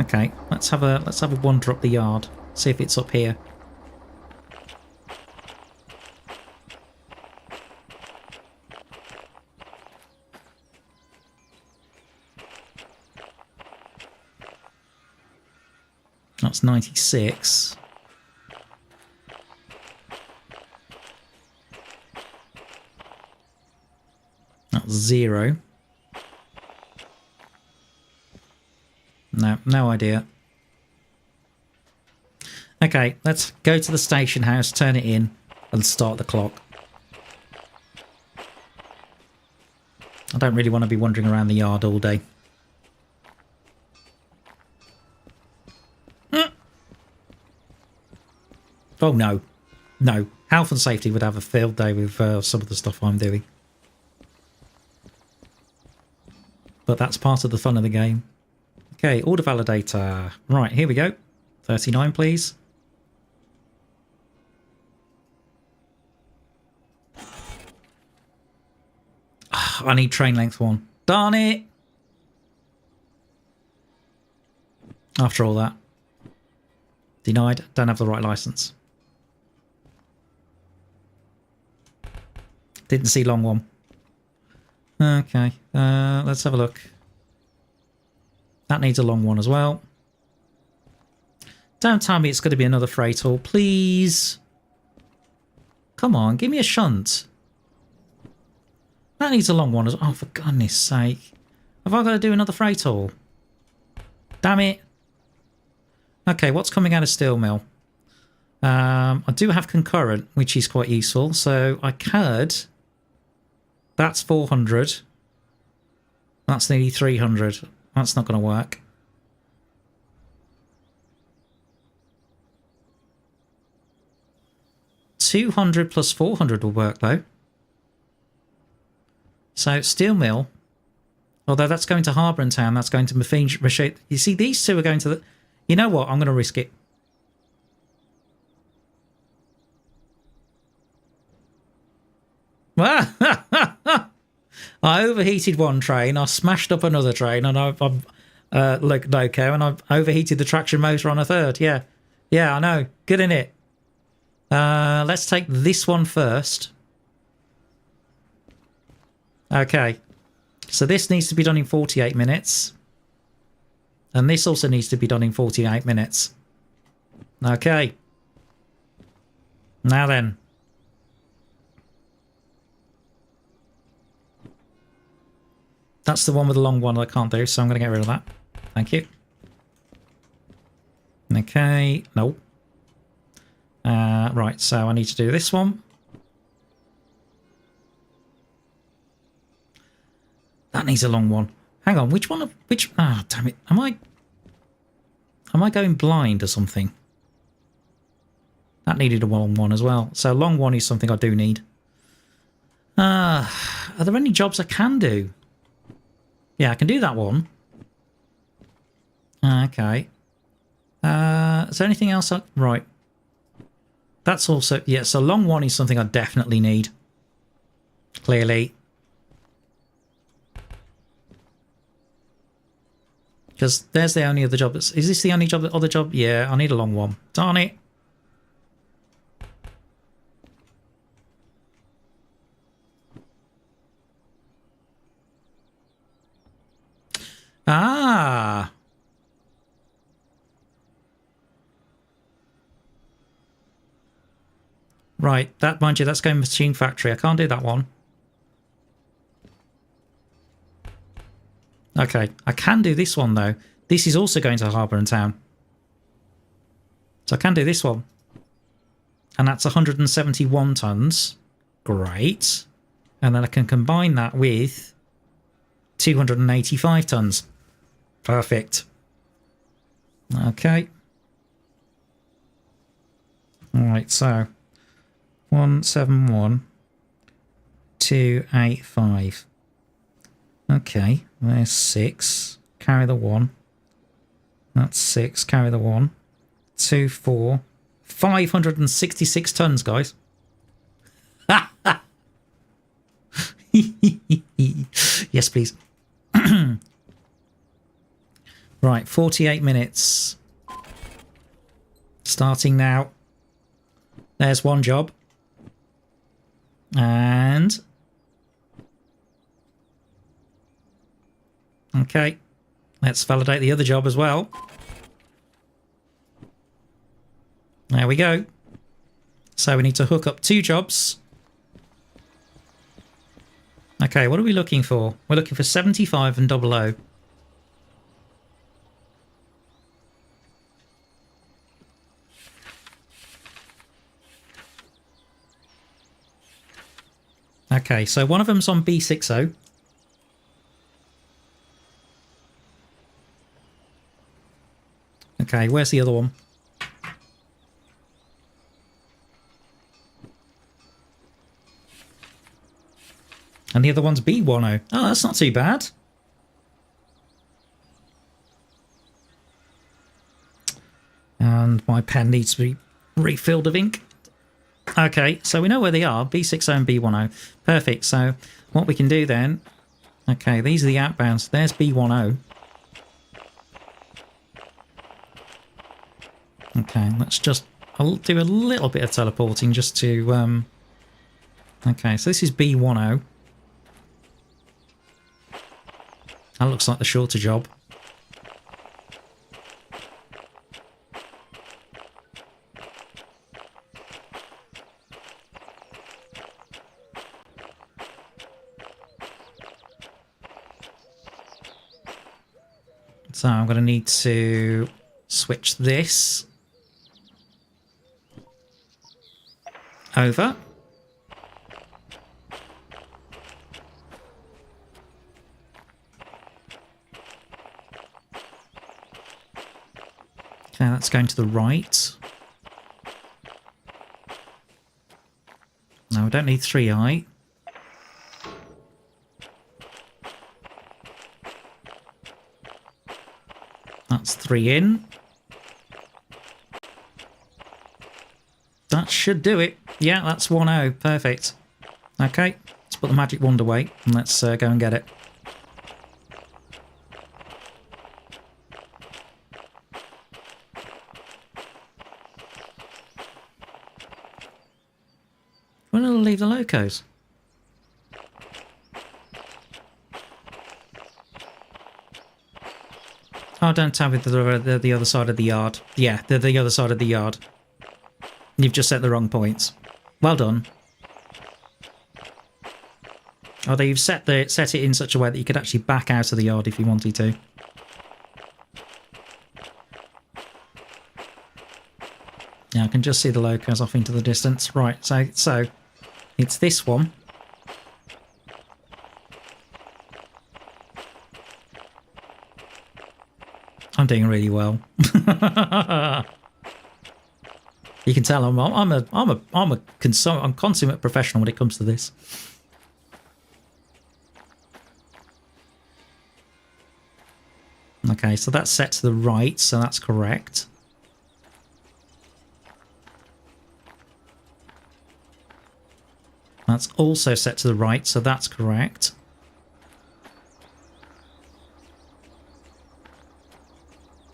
Okay, let's have a wander up the yard. See if it's up here. That's 96. That's 0. No idea. Okay, let's go to the station house, turn it in, and start the clock. I don't really want to be wandering around the yard all day. Oh no. No. Health and safety would have a field day with some of the stuff I'm doing. But that's part of the fun of the game. Okay, order validator. Right, here we go. 39, please. I need train length 1. Darn it! After all that. Denied. Don't have the right license. Didn't see long one. Okay, let's have a look. That needs a long one as well. Don't tell me it's going to be another freight haul, please. Come on, give me a shunt. That needs a long one as well. Oh, for goodness sake. Have I got to do another freight haul? Damn it. Okay, what's coming out of steel mill? I do have concurrent, which is quite useful. So I could... That's 400. That's nearly 300. That's not going to work. $200 plus 400 will work though. So steel mill, although that's going to Harbour and Town, that's going to machine. You see, these two are going to the. You know what? I'm going to risk it. I overheated one train, I smashed up another train, and I've loco, and I've overheated the traction motor on a third. Yeah, I know. Good in it. Let's take this one first. Okay, so this needs to be done in 48 minutes, and this also needs to be done in 48 minutes. Okay. Now then. That's the one with the long one I can't do, so I'm going to get rid of that. Thank you. Okay, no. Right, so I need to do this one. That needs a long one. Hang on, which one? Ah, damn it! Am I going blind or something? That needed a long one as well. So long one is something I do need. Are there any jobs I can do? Yeah, I can do that one. Okay. Is there anything else? Right. That's also... Yeah, so long one is something I definitely need. Clearly. Because there's the only other job. Is this the only other job? Yeah, I need a long one. Darn it. Ah. Right, that, mind you, that's going machine factory. I can't do that one. Okay, I can do this one though. This is also going to Harbour and Town. So I can do this one. And that's 171 tonnes. Great. And then I can combine that with 285 tonnes. Perfect. Okay. Alright, so 171, 285. Okay, there's 6. Carry the 1. That's 6. Carry the 1. 2, 4. 566 tonnes, guys. Yes, please. Right, 48 minutes. Starting now. There's one job. And... okay. Let's validate the other job as well. There we go. So we need to hook up 2 jobs. Okay, what are we looking for? We're looking for 75 and 00. Okay, so one of them's on B60. Okay, where's the other one? And the other one's B10. Oh, that's not too bad. And my pen needs to be refilled of ink. Okay, so we know where they are. B60 and B10. Perfect. So what we can do then... okay, these are the outbounds. There's B10. Okay, let's just... I'll do a little bit of teleporting just to... okay, so this is B10. That looks like the shorter job. So I'm going to need to switch this over. Okay, that's going to the right. No, we don't need 3i. That's 3 in. That should do it. Yeah, that's 1-0. Perfect. Okay, let's put the magic wand away and let's go and get it. When will I leave the locos? Oh, don't tell me they're the other side of the yard. Yeah, they're the other side of the yard. You've just set the wrong points. Well done. Although you've set it in such a way that you could actually back out of the yard if you wanted to. Yeah, I can just see the locos off into the distance. Right, so it's this one. I'm doing really well. You can tell I'm a consummate professional when it comes to this. Okay, so that's set to the right, so that's correct. That's also set to the right, so that's correct.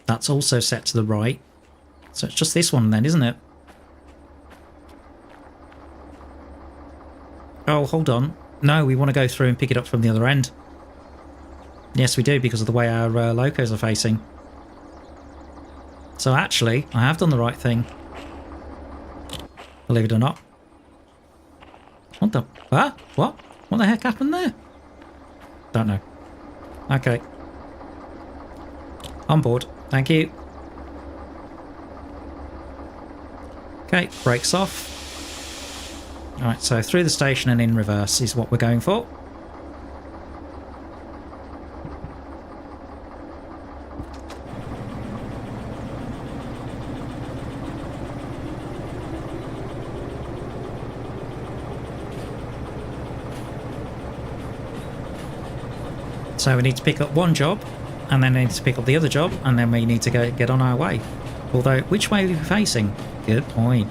That's also set to the right. So it's just this one then, isn't it? Oh, hold on. No, we want to go through and pick it up from the other end. Yes, we do, because of the way our locos are facing. So actually, I have done the right thing. Believe it or not. What the? Huh? What? What the heck happened there? Don't know. Okay. On board. Thank you. Okay, brakes off. Alright, so through the station and in reverse is what we're going for. So we need to pick up one job, and then we need to pick up the other job, and then we need to get on our way. Although, which way are we facing? Good point.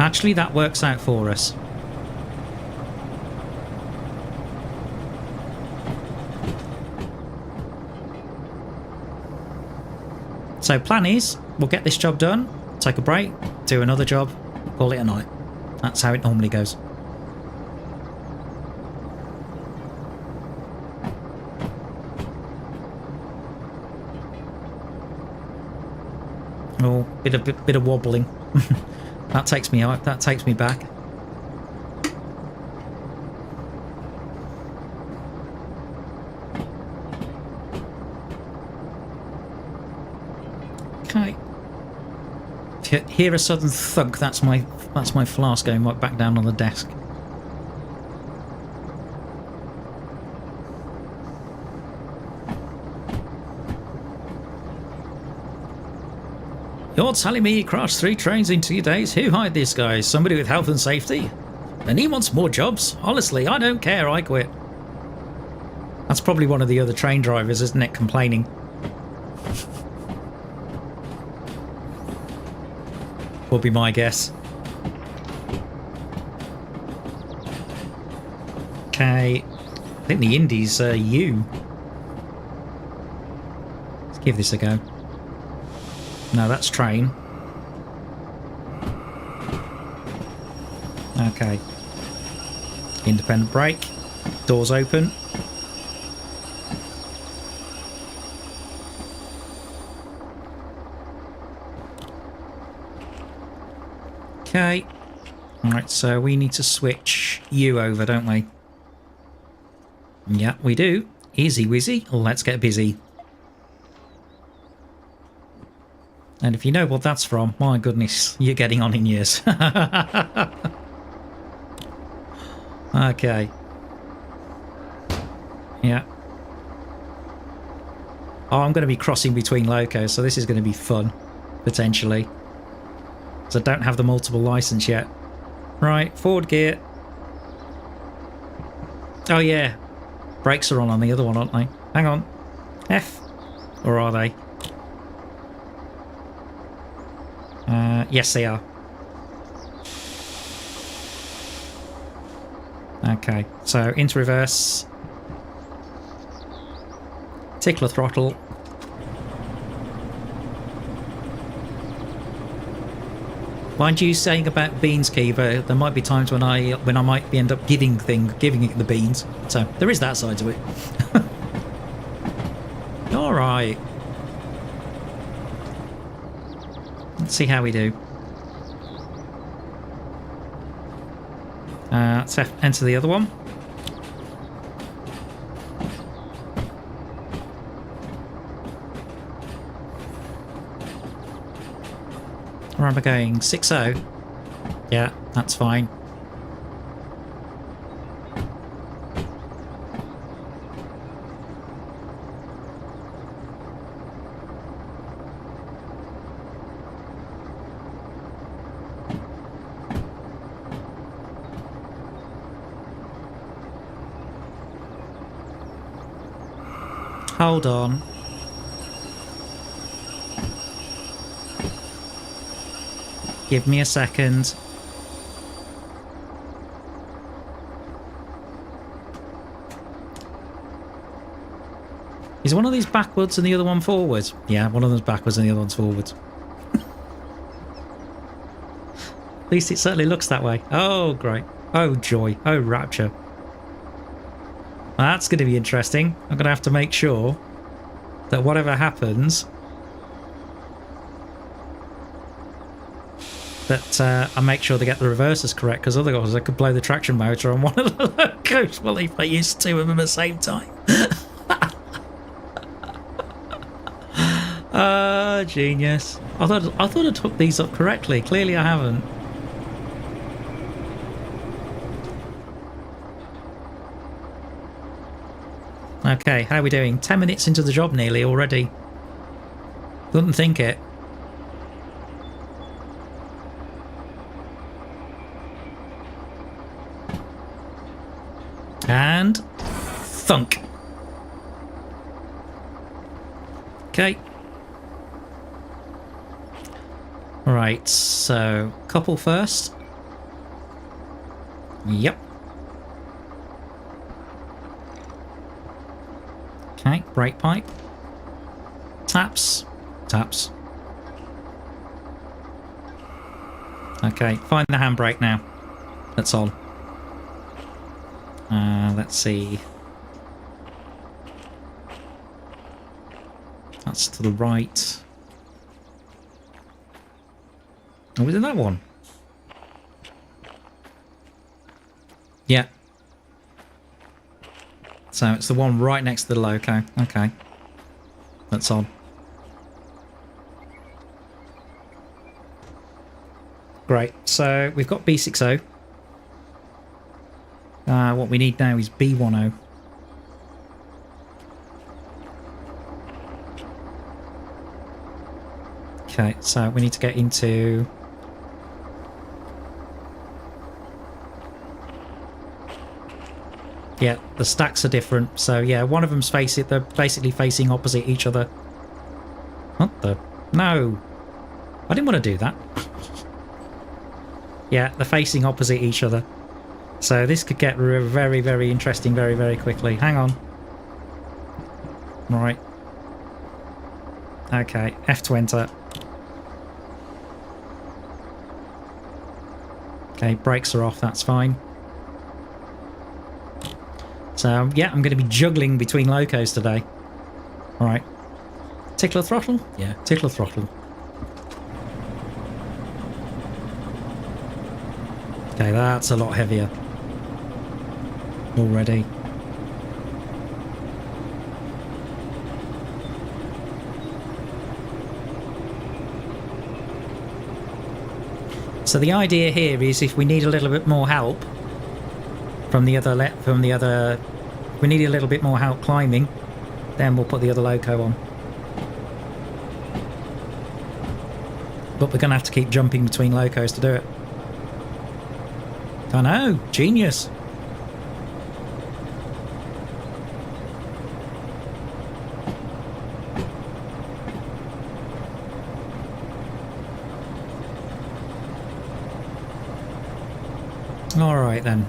Actually, that works out for us. So plan is, we'll get this job done, take a break, do another job, call it a night. That's how it normally goes. Oh, bit of wobbling. That takes me out. That takes me back. Okay. Hear a sudden thunk. That's my flask going right back down on the desk. You're telling me you crashed 3 trains in 2 days? Who hired this guy? Somebody with health and safety? And he wants more jobs? Honestly, I don't care. I quit. That's probably one of the other train drivers, isn't it? Complaining. Would be my guess. Okay. I think the Indies are you. Let's give this a go. No, that's train. Okay. Independent brake. Doors open. Okay. Alright, so we need to switch you over, don't we? Yeah, we do. Easy wizzy. Let's get busy. And if you know what that's from, my goodness, you're getting on in years. Okay. Yeah. Oh, I'm going to be crossing between locos, so this is going to be fun, potentially. So I don't have the multiple license yet. Right, forward gear. Oh yeah, brakes are on the other one, aren't they? Hang on. F. Or are they? Yes, they are. Okay, so into reverse. Tickler throttle. Mind you saying about beans, Kiva, there might be times when I might end up giving it the beans. So there is that side to it. All right. Let's see how we do. Let's enter the other one. Where am I going? 6-0? Yeah, that's fine. Hold on. Give me a second. Is one of these backwards and the other one forwards? Yeah, one of them's backwards and the other one's forwards. At least it certainly looks that way. Oh, great. Oh, joy. Oh, rapture. That's going to be interesting. I'm going to have to make sure that whatever happens, that I make sure they get the reversers correct, because otherwise I could blow the traction motor on one of the locos. Well, if I use two of them at the same time. Genius. I thought I took these up correctly. Clearly I haven't. Okay, how are we doing? 10 minutes into the job nearly already. Couldn't think it. And thunk. Okay. Right, so couple first. Yep. Okay, brake pipe. Taps. Taps. Okay, find the handbrake now. That's on. Let's see. That's to the right. Oh, was it that one? Yeah. So it's the one right next to the loco. Okay. That's on. Great. So we've got B60. What we need now is B10. Okay, so we need to get into... Yeah, the stacks are different. So yeah, one of them's facing... They're basically facing opposite each other. What the... No! I didn't want to do that. Yeah, they're facing opposite each other. So this could get very, very interesting very, very quickly. Hang on. Right. Okay, F to enter. Okay, brakes are off, that's fine. So, yeah, I'm going to be juggling between locos today. Alright. Tickler throttle? Yeah, tickler throttle. Okay, that's a lot heavier. Already. So the idea here is if we need a little bit more help from the other we need a little bit more help climbing, then we'll put the other loco on. But we're going to have to keep jumping between locos to do it. I know, genius. All right then.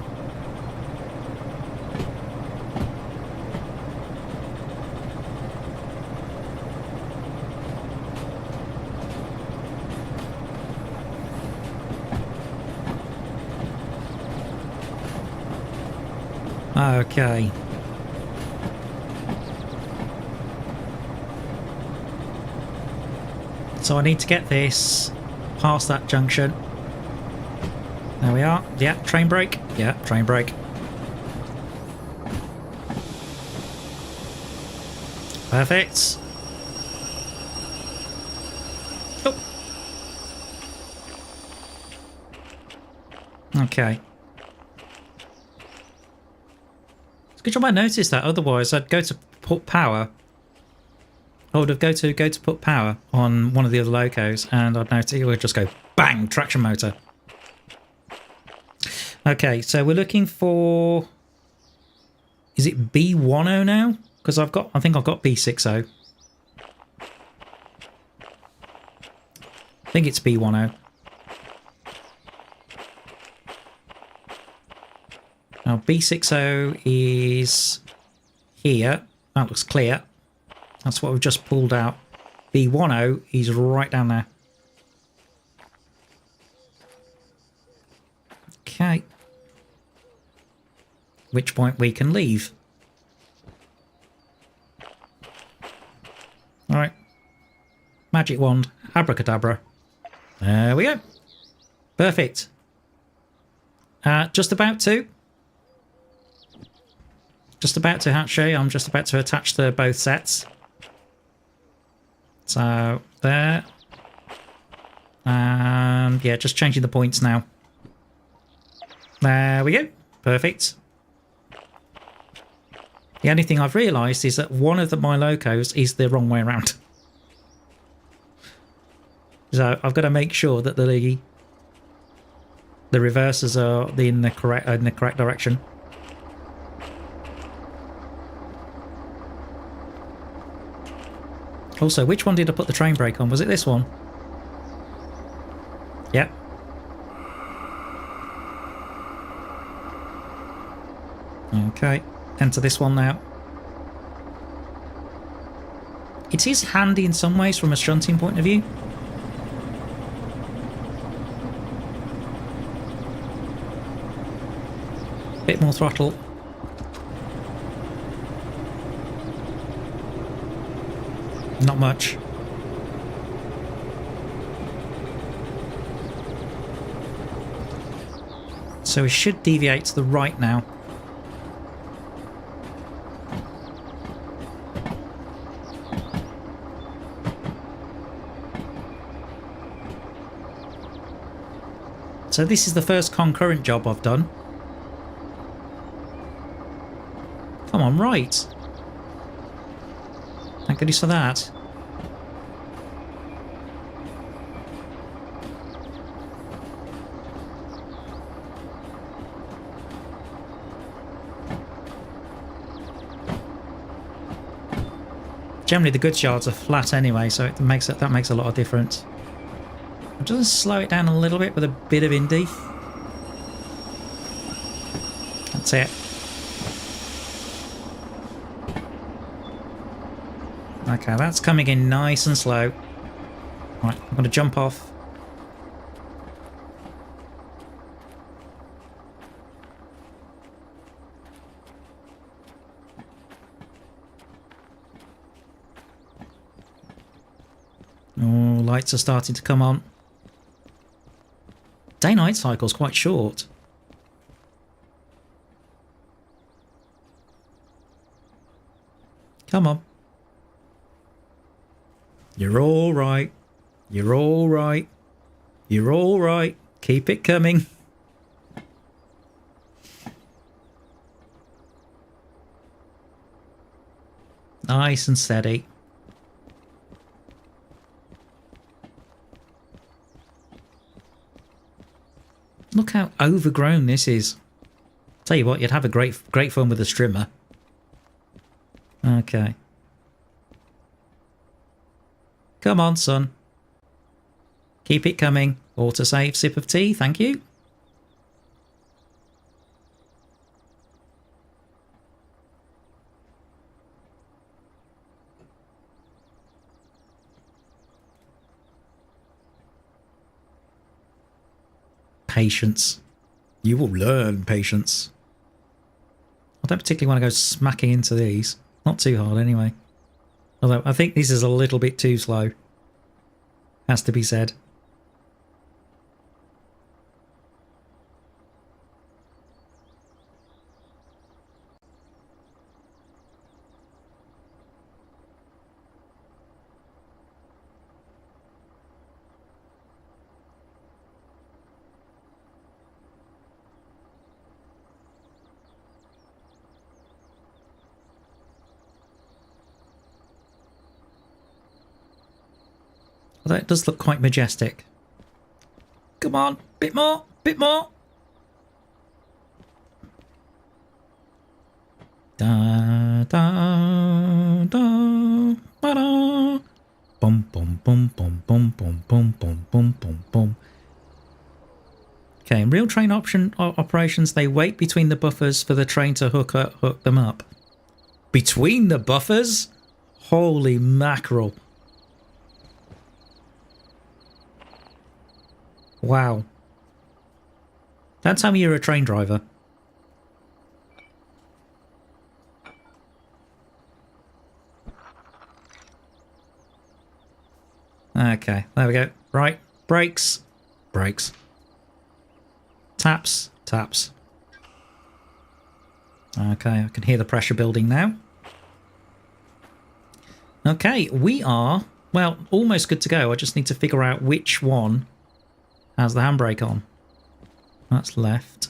Okay. So I need to get this past that junction. There we are. Yeah, train brake. Yeah, train brake. Perfect. Oh. Okay. It's a good job I noticed that. Otherwise, I'd go to put power. I would have go to put power on one of the other locos, and I'd notice it would just go bang, traction motor. Okay, so we're looking for... Is it B10 now? Because I think I've got B60. I think it's B10. Now B60 is here. That looks clear. That's what we've just pulled out. B10 is right down there. Okay. Which point we can leave. Alright. Magic wand. Abracadabra. There we go. Perfect. Just about to. Just about to, actually. I'm just about to attach to both sets. So, there. And, yeah, just changing the points now. There we go. Perfect. The only thing I've realised is that one of my locos is the wrong way around. So I've got to make sure that the reversers are in the correct direction. Also, which one did I put the train brake on? Was it this one? Yep. Okay, enter this one now. It is handy in some ways from a shunting point of view. Bit more throttle. Not much. So we should deviate to the right now. So this is the first concurrent job I've done. Come on, right. Thank goodness for that. Generally the goods yards are flat anyway, so that makes a lot of difference. I'll just slow it down a little bit with a bit of indie. That's it. Okay, that's coming in nice and slow. Right, I'm going to jump off. Oh, lights are starting to come on. Day-night cycle's quite short. Come on. You're all right. You're all right. You're all right. Keep it coming. Nice and steady. Look how overgrown this is. Tell you what, you'd have a great fun with a strimmer. Okay. Come on, son. Keep it coming. Autosave, sip of tea, thank you. Patience. You will learn patience. I don't particularly want to go smacking into these. Not too hard anyway. Although I think this is a little bit too slow. Has to be said. Although it does look quite majestic. Come on, bit more, bit more. Da da da ba da. Bum bum bum bum bum bum bum bum bum bum bum. Okay, in real train operations, they wait between the buffers for the train to hook them up. Between the buffers? Holy mackerel. Wow. Don't tell me you're a train driver. Okay, there we go. Right, brakes. Brakes. Taps, taps. Okay, I can hear the pressure building now. Okay, we are, well, almost good to go. I just need to figure out which one has the handbrake on. That's left.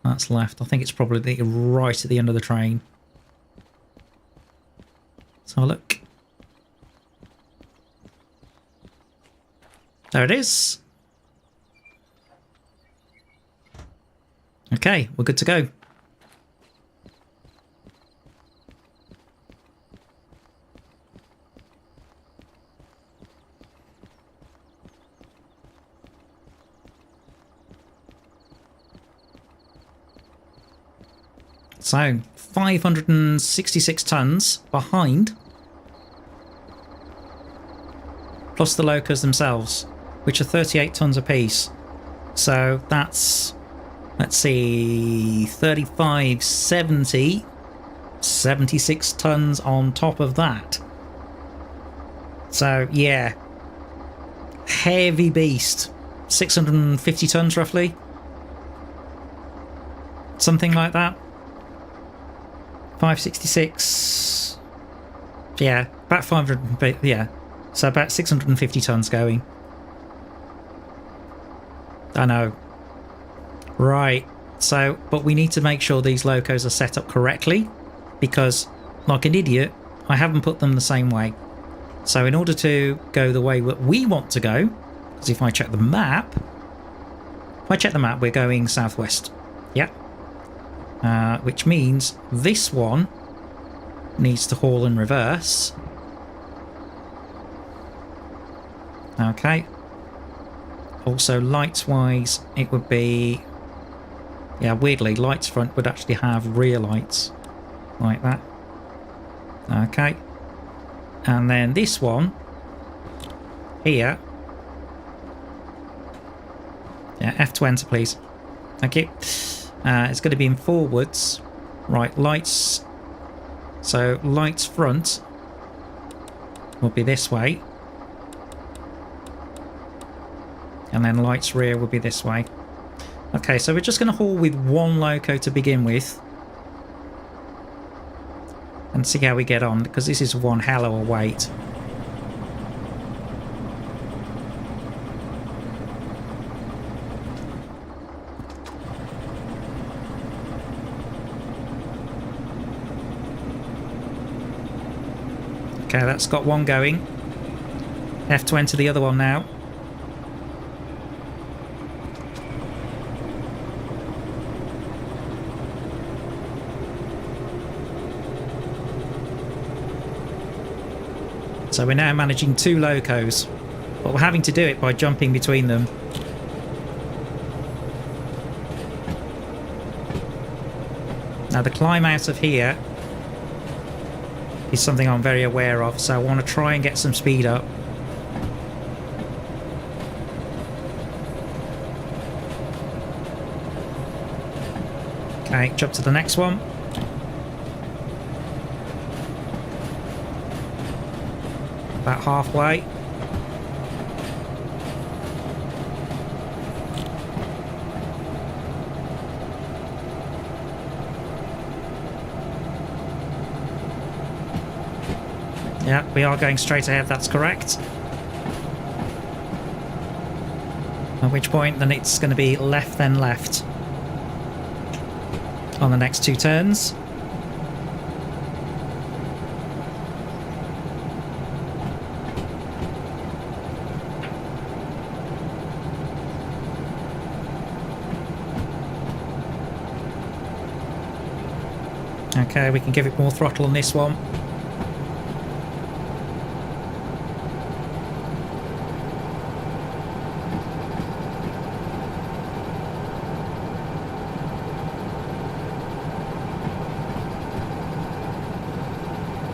That's left. I think it's probably right at the end of the train. Let's have a look. There it is. Okay, we're good to go. So, 566 tonnes behind, plus the locos themselves, which are 38 tonnes apiece. So that's, let's see, 35, 70, 76 tonnes on top of that. So, yeah, heavy beast. 650 tonnes roughly. Something like that. 566. Yeah, about 500. Yeah, so about 650 tonnes going. I know. Right. So, but we need to make sure these locos are set up correctly, because, like an idiot, I haven't put them the same way. So, in order to go the way that we want to go, because if I check the map, we're going southwest. Yeah. Which means this one needs to haul in reverse. Okay. Also, lights-wise, it would be... Yeah, weirdly, lights front would actually have rear lights. Like that. Okay. And then this one here. Yeah, F20, please. Thank you. It's going to be in forwards. Right, lights. So, lights front will be this way. And then lights rear will be this way. Okay, so we're just going to haul with one loco to begin with. And see how we get on, because this is one hell of a weight. Okay, that's got one going. F20 the other one now. So we're now managing two locos, but we're having to do it by jumping between them. Now the climb out of here is something I'm very aware of, so I want to try and get some speed up. Okay, jump to the next one. About halfway. Yeah, we are going straight ahead, that's correct. At which point then it's going to be left then left on the next two turns. Okay, we can give it more throttle on this one.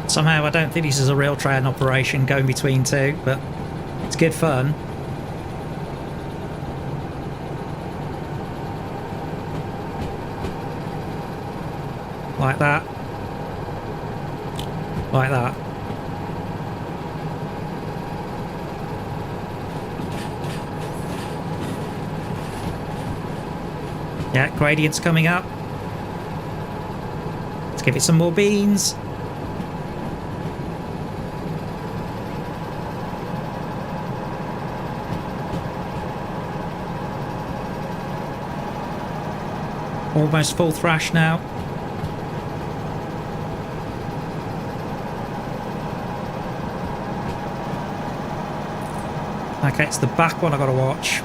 Somehow I don't think this is a real train operation going between two, but it's good fun. Like that. Like that. Yeah, gradient's coming up. Let's give it some more beans. Almost full thrash now. Okay, it's the back one I gotta watch.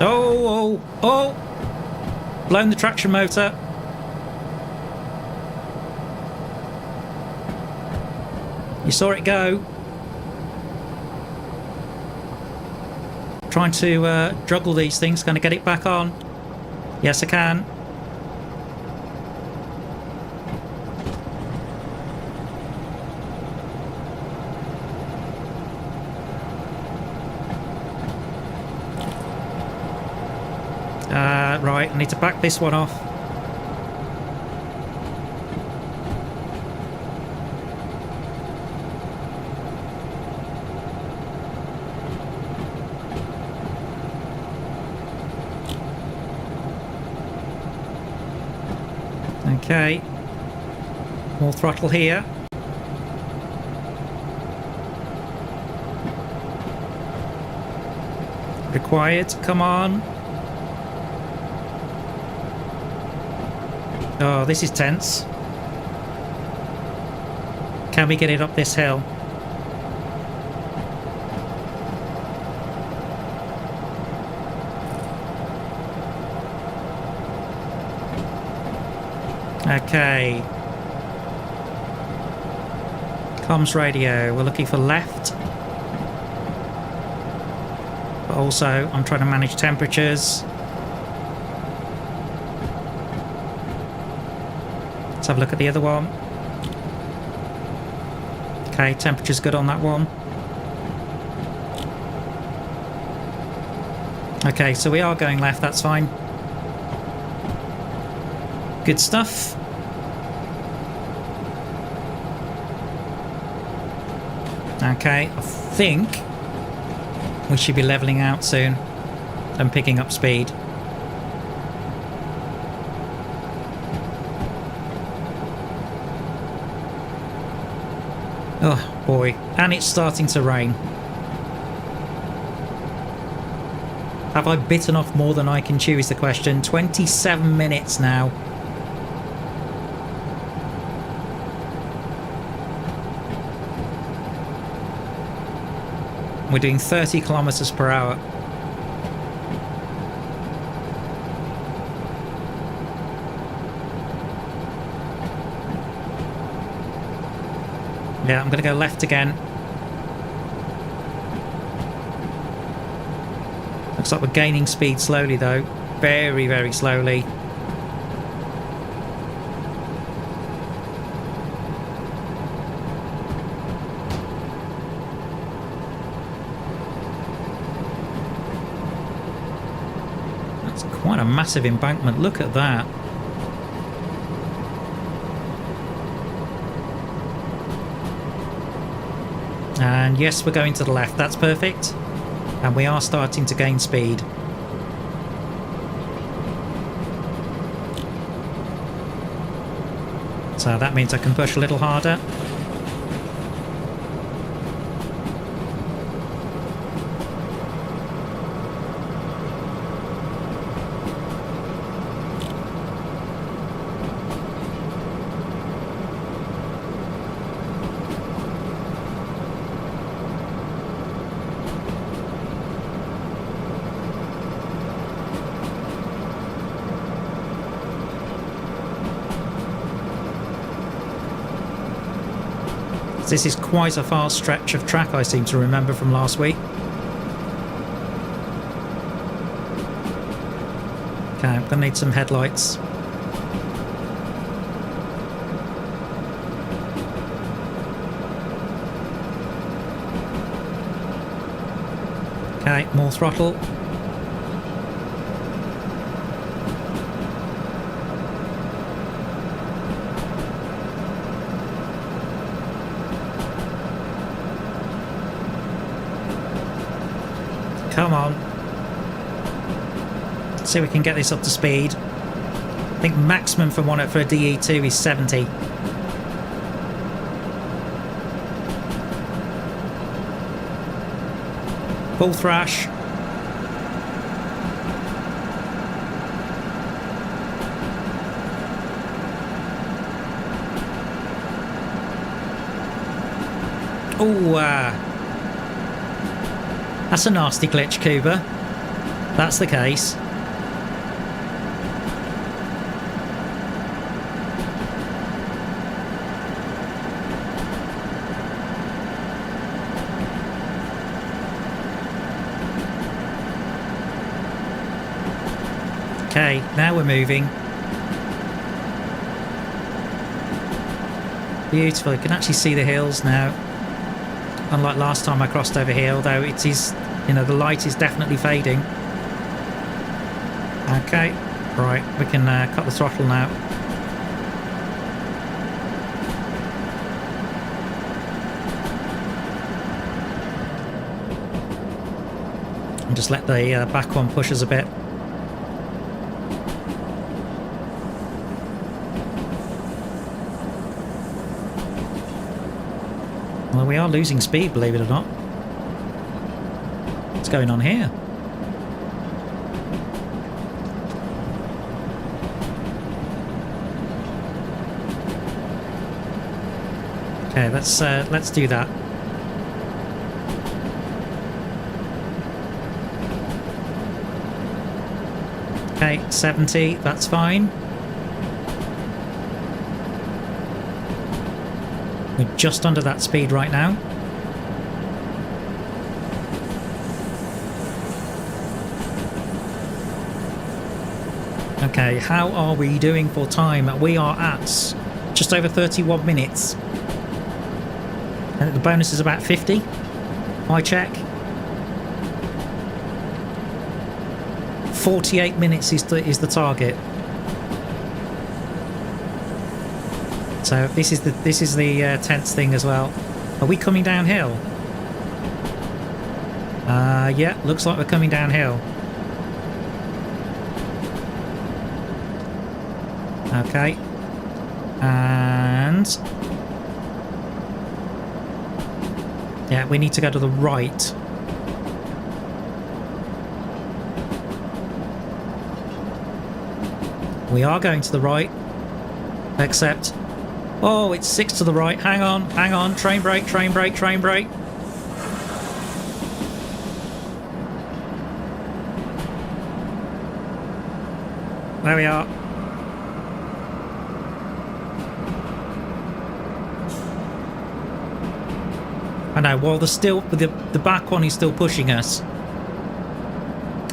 Oh, oh, oh! Blown the traction motor. You saw it go. Trying to juggle these things. Going to get it back on. Yes, I can. Right, I need to back this one off. Okay. More throttle here. Required, come on. Oh, this is tense. Can we get it up this hill? Okay. Comms radio, we're looking for left. But also, I'm trying to manage temperatures. Let's have a look at the other one. Okay, temperature's good on that one. Okay, so we are going left, that's fine. Good stuff. Okay, I think we should be levelling out soon and picking up speed. Oh boy, and it's starting to rain. Have I bitten off more than I can chew is the question. 27 minutes now. We're doing 30 kilometers per hour. Yeah, I'm going to go left again. Looks like we're gaining speed slowly though. Very, very slowly. That's quite a massive embankment. Look at that. And yes, we're going to the left, that's perfect. And we are starting to gain speed. So that means I can push a little harder. This is quite a fast stretch of track I seem to remember from last week. Okay, I'm going to need some headlights. Okay, more throttle. Come on. Let's see if we can get this up to speed. I think maximum for a DE2 is 70. Full thrash. Oh, that's a nasty glitch, Cuba. That's the case. Okay, now we're moving. Beautiful. You can actually see the hills now. Unlike last time I crossed over here, although it is, you know, the light is definitely fading. Okay, right, we can cut the throttle now. And just let the back one push us a bit. Well, we are losing speed, believe it or not. What's going on here? Okay, let's do that. Okay, 70, that's fine. We're just under that speed right now. Okay, how are we doing for time? We are at just over 31 minutes. And the bonus is about 50. I check. 48 minutes is the target. So this is the tense thing as well. Are we coming downhill? Yeah, looks like we're coming downhill. Okay. And yeah, we need to go to the right. We are going to the right, except oh, it's 6 to the right. Hang on. Train brake, train brake, train brake. There we are. I know, well, the back one is still pushing us.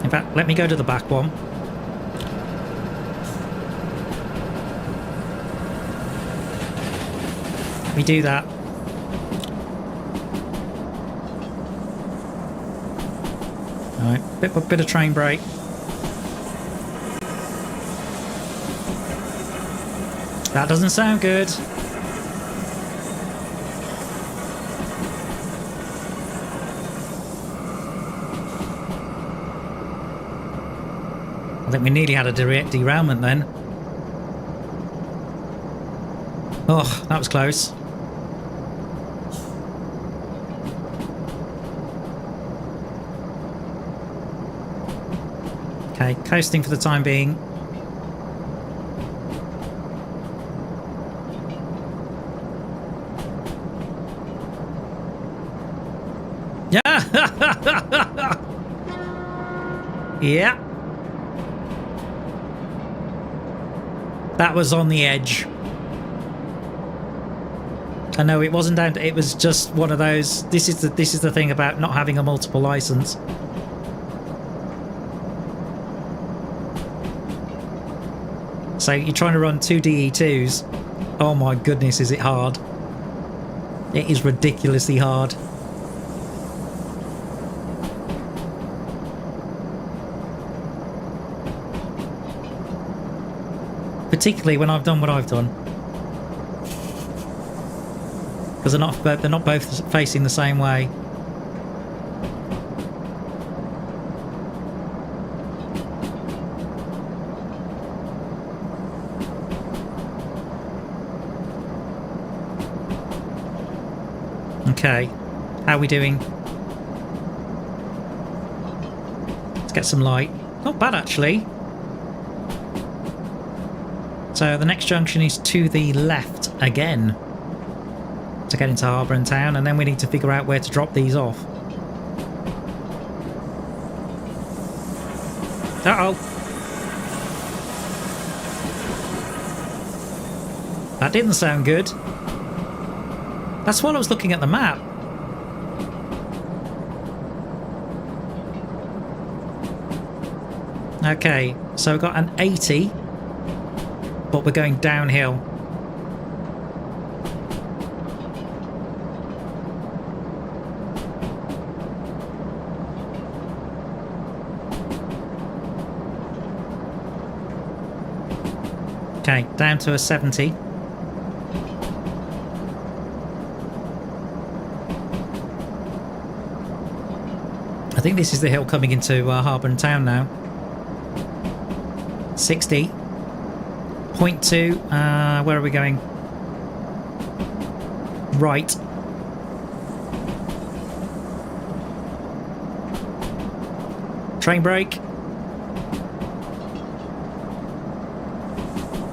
In fact, let me go to the back one. We do that. Alright, bit of train brake. That doesn't sound good. I think we nearly had a derailment then. Oh, that was close. Okay, coasting for the time being. Yeah. Yeah. That was on the edge. I know it wasn't down to, it was just one of those. This is the thing about not having a multiple license. So you're trying to run 2 DE2s. Oh my goodness, is it hard? It is ridiculously hard. Particularly when I've done what I've done. Because they're not both facing the same way. Okay. How are we doing? Let's get some light. Not bad, actually. So the next junction is to the left again to get into Harbour and Town, and then we need to figure out where to drop these off. Uh-oh. That didn't sound good. That's while I was looking at the map. Okay, so we've got an 80, but we're going downhill. Okay, down to a 70. I think this is the hill coming into Harbour and Town now. 60. 0.2. Where are we going? Right. Train brake.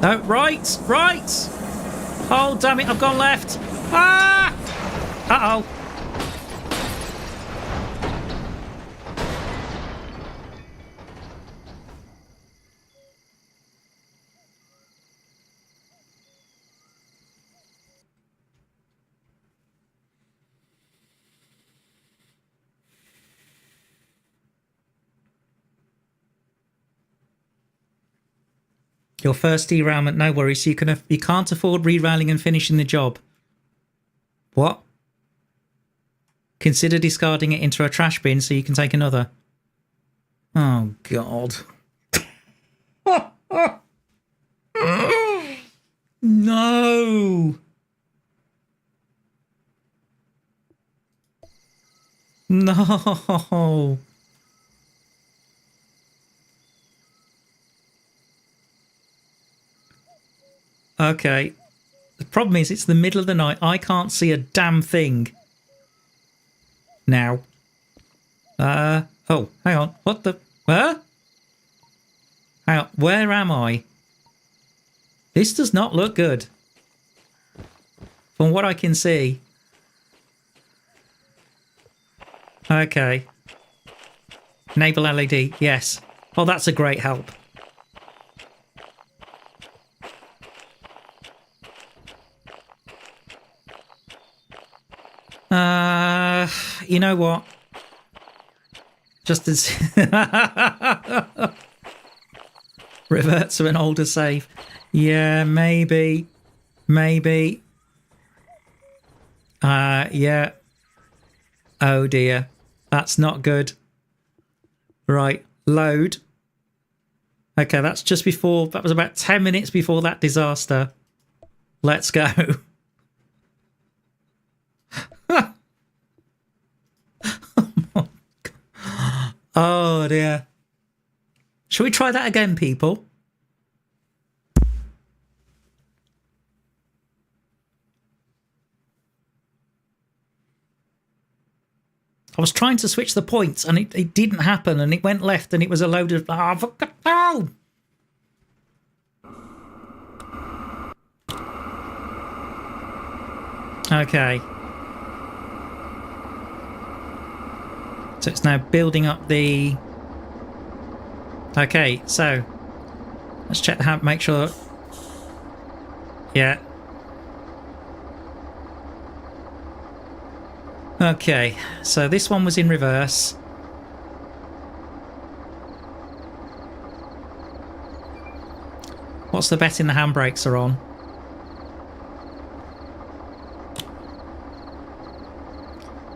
No, right! Right! Oh, damn it, I've gone left. Ah! Uh-oh. Your first derailment, no worries. You can't afford rerailing and finishing the job. What? Consider discarding it into a trash bin so you can take another. Oh, God. No. No. Okay. The problem is it's the middle of the night. I can't see a damn thing. Now. Oh, hang on. What the... Where? Hang on. Where am I? This does not look good. From what I can see. Okay. Enable LED. Yes. Oh, that's a great help. You know what? Just as revert to an older save. Yeah, maybe. Yeah. Oh dear. That's not good. Right, load. Okay, that's just before, that was about 10 minutes before that disaster. Let's go. Oh dear. Shall we try that again, people? I was trying to switch the points and it didn't happen, and it went left and it was a load of... Oh! Okay. So it's now building up the... Okay, so let's check the hamp, make sure... Yeah. Okay, so this one was in reverse. What's the betting the handbrakes are on?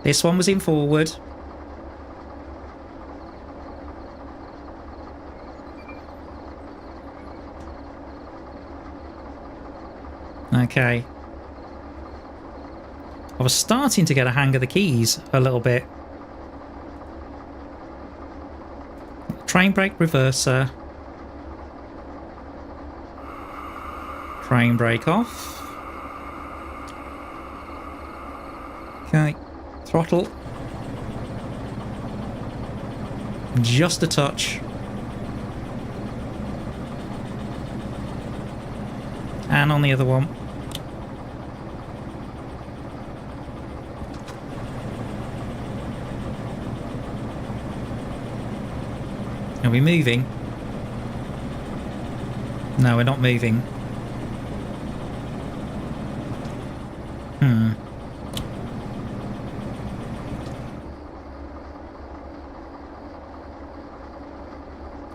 This one was in forward. Okay. I was starting to get a hang of the keys a little bit. Train brake reverser. Train brake off. Okay. Throttle. Just a touch. And on the other one. Are we moving? No, we're not moving.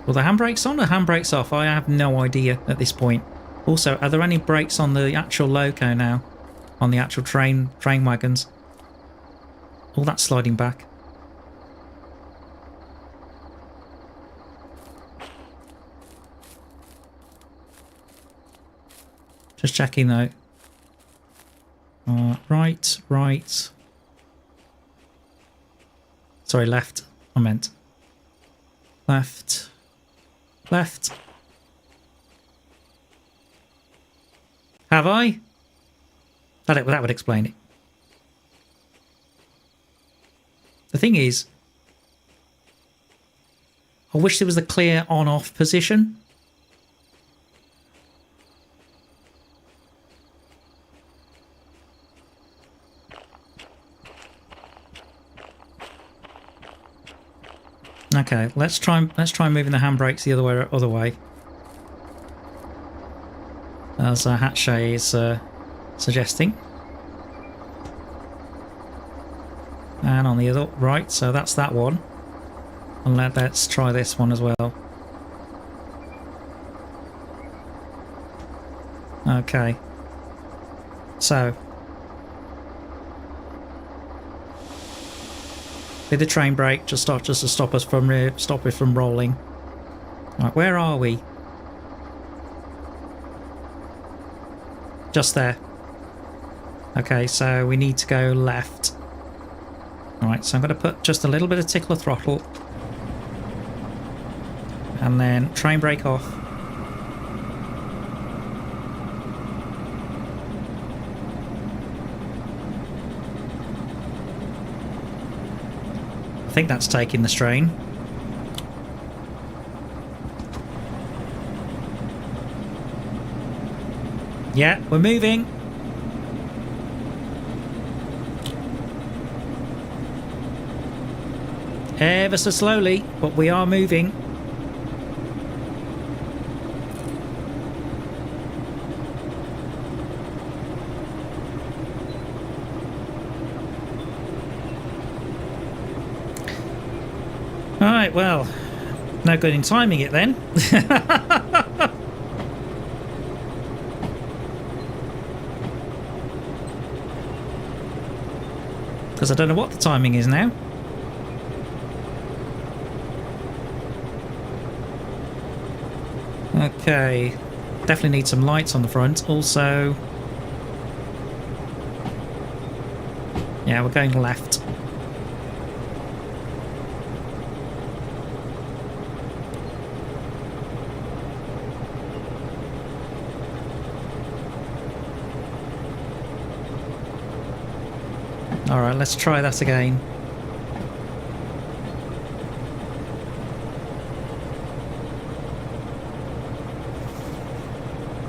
Well, the handbrake's on or handbrake's off? I have no idea at this point. Also, are there any brakes on the actual loco now? On the actual train wagons? All that sliding back. Just checking though. Right. Sorry, left. I meant. Left. Have I? That would explain it. The thing is, I wish there was a clear on-off position. Okay, let's try moving the handbrakes the other way. As Hatshay is suggesting. And on the other right, so that's that one. And let's try this one as well. Okay. So with the train brake, just to stop us from rolling. Right, where are we? Just there. Okay, so we need to go left. Alright, so I'm going to put just a little bit of tickler throttle. And then train brake off. I think that's taking the strain. Yeah, we're moving. Ever so slowly, but we are moving. Alright, well, no good in timing it then. Because I don't know what the timing is now. Okay, definitely need some lights on the front. Also, yeah, we're going left. Alright, let's try that again.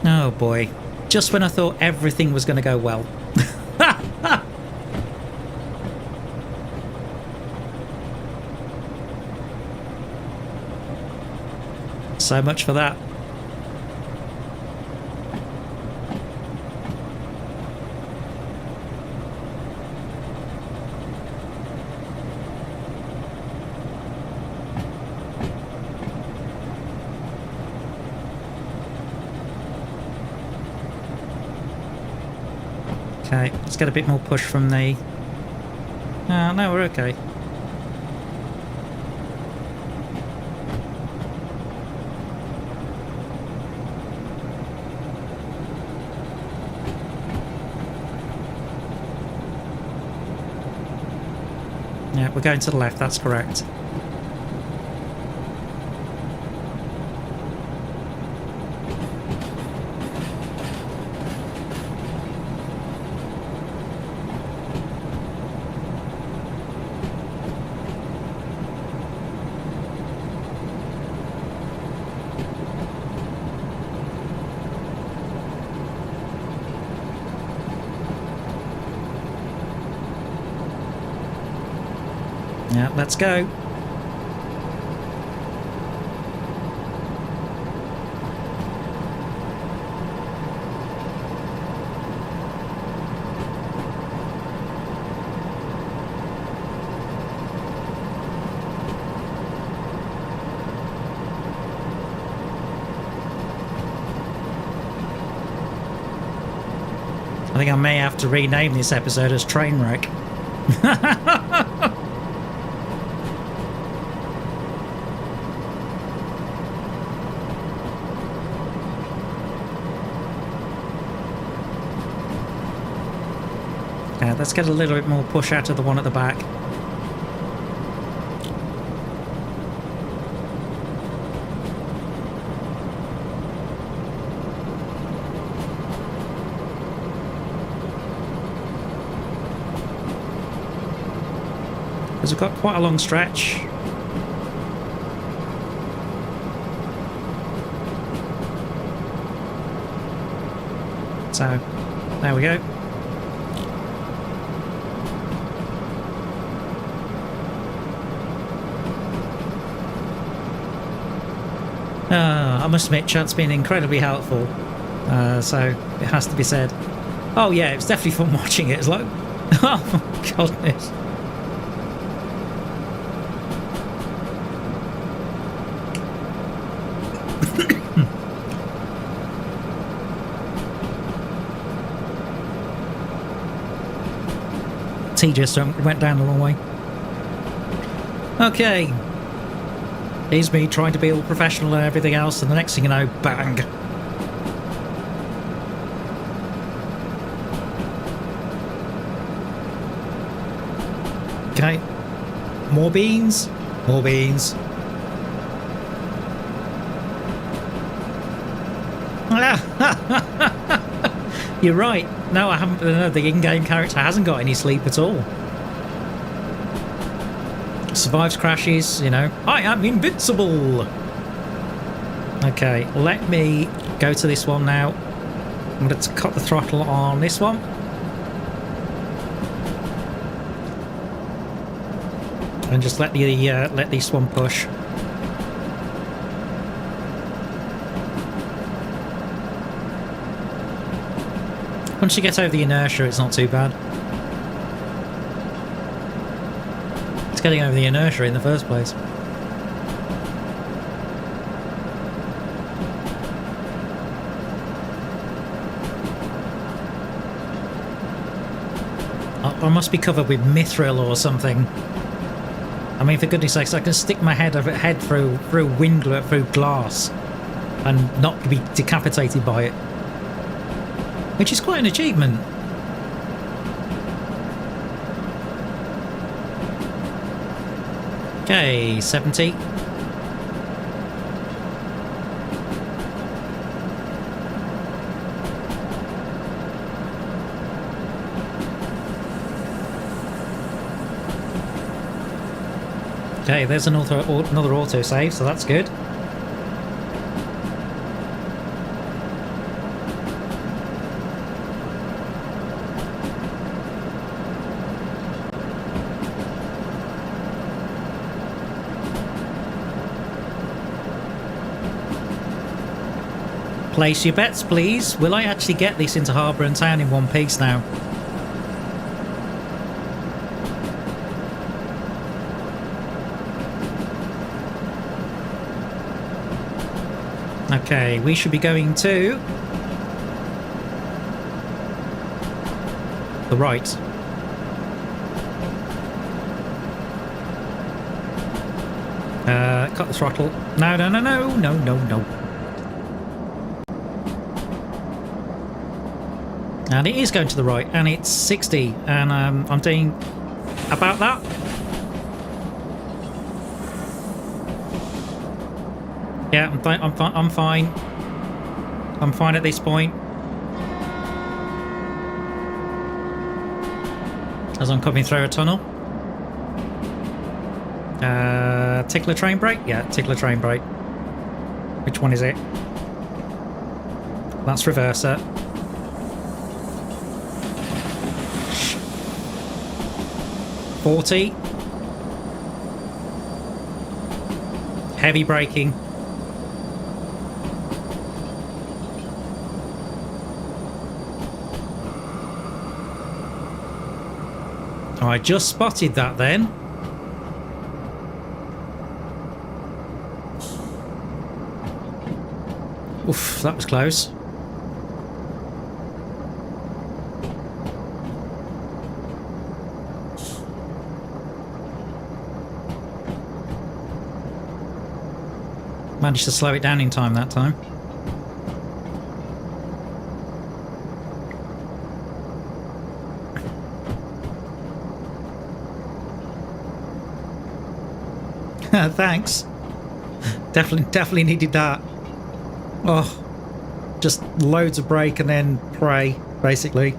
Oh boy. Just when I thought everything was going to go well. So much for that. Okay, let's get a bit more push from the... no, we're okay. Yeah, we're going to the left, that's correct. Yeah, let's go. I think I may have to rename this episode as Trainwreck. Let's get a little bit more push out of the one at the back. Because we've got quite a long stretch. So, there we go. I must admit, chat's been incredibly helpful, so it has to be said. Oh yeah, it's definitely fun watching it. It's like, oh my goodness. Tedious, went down the wrong way. Okay. Here's me trying to be all professional and everything else, and the next thing you know, bang. Okay. More beans? More beans. You're right. No, I haven't. No, the in-game character hasn't got any sleep at all. Survives crashes, you know. I am invincible. Okay, let me go to this one now. I'm going to cut the throttle on this one. And just let this one push. Once you get over the inertia, it's not too bad. It's getting over the inertia in the first place. I must be covered with mithril or something. I mean, for goodness sakes, I can stick my head through through glass and not be decapitated by it. Which is quite an achievement. Okay, 70. Okay, there's another auto save, so that's good. Place your bets, please. Will I actually get this into Harbour and Town in one piece now? Okay, we should be going to the right. Cut the throttle. No, no, no, no, no, no, no. And it is going to the right, and it's 60, and I'm doing about that. Yeah, I'm fine. I'm fine at this point. As I'm coming through a tunnel. Tickler train brake? Yeah, tickler train brake. Which one is it? That's reverser. Heavy braking. Oh, I just spotted that then. Oof, that was close. Managed to slow it down in time that time. Thanks. Definitely needed that. Oh, just loads of brake and then pray, basically.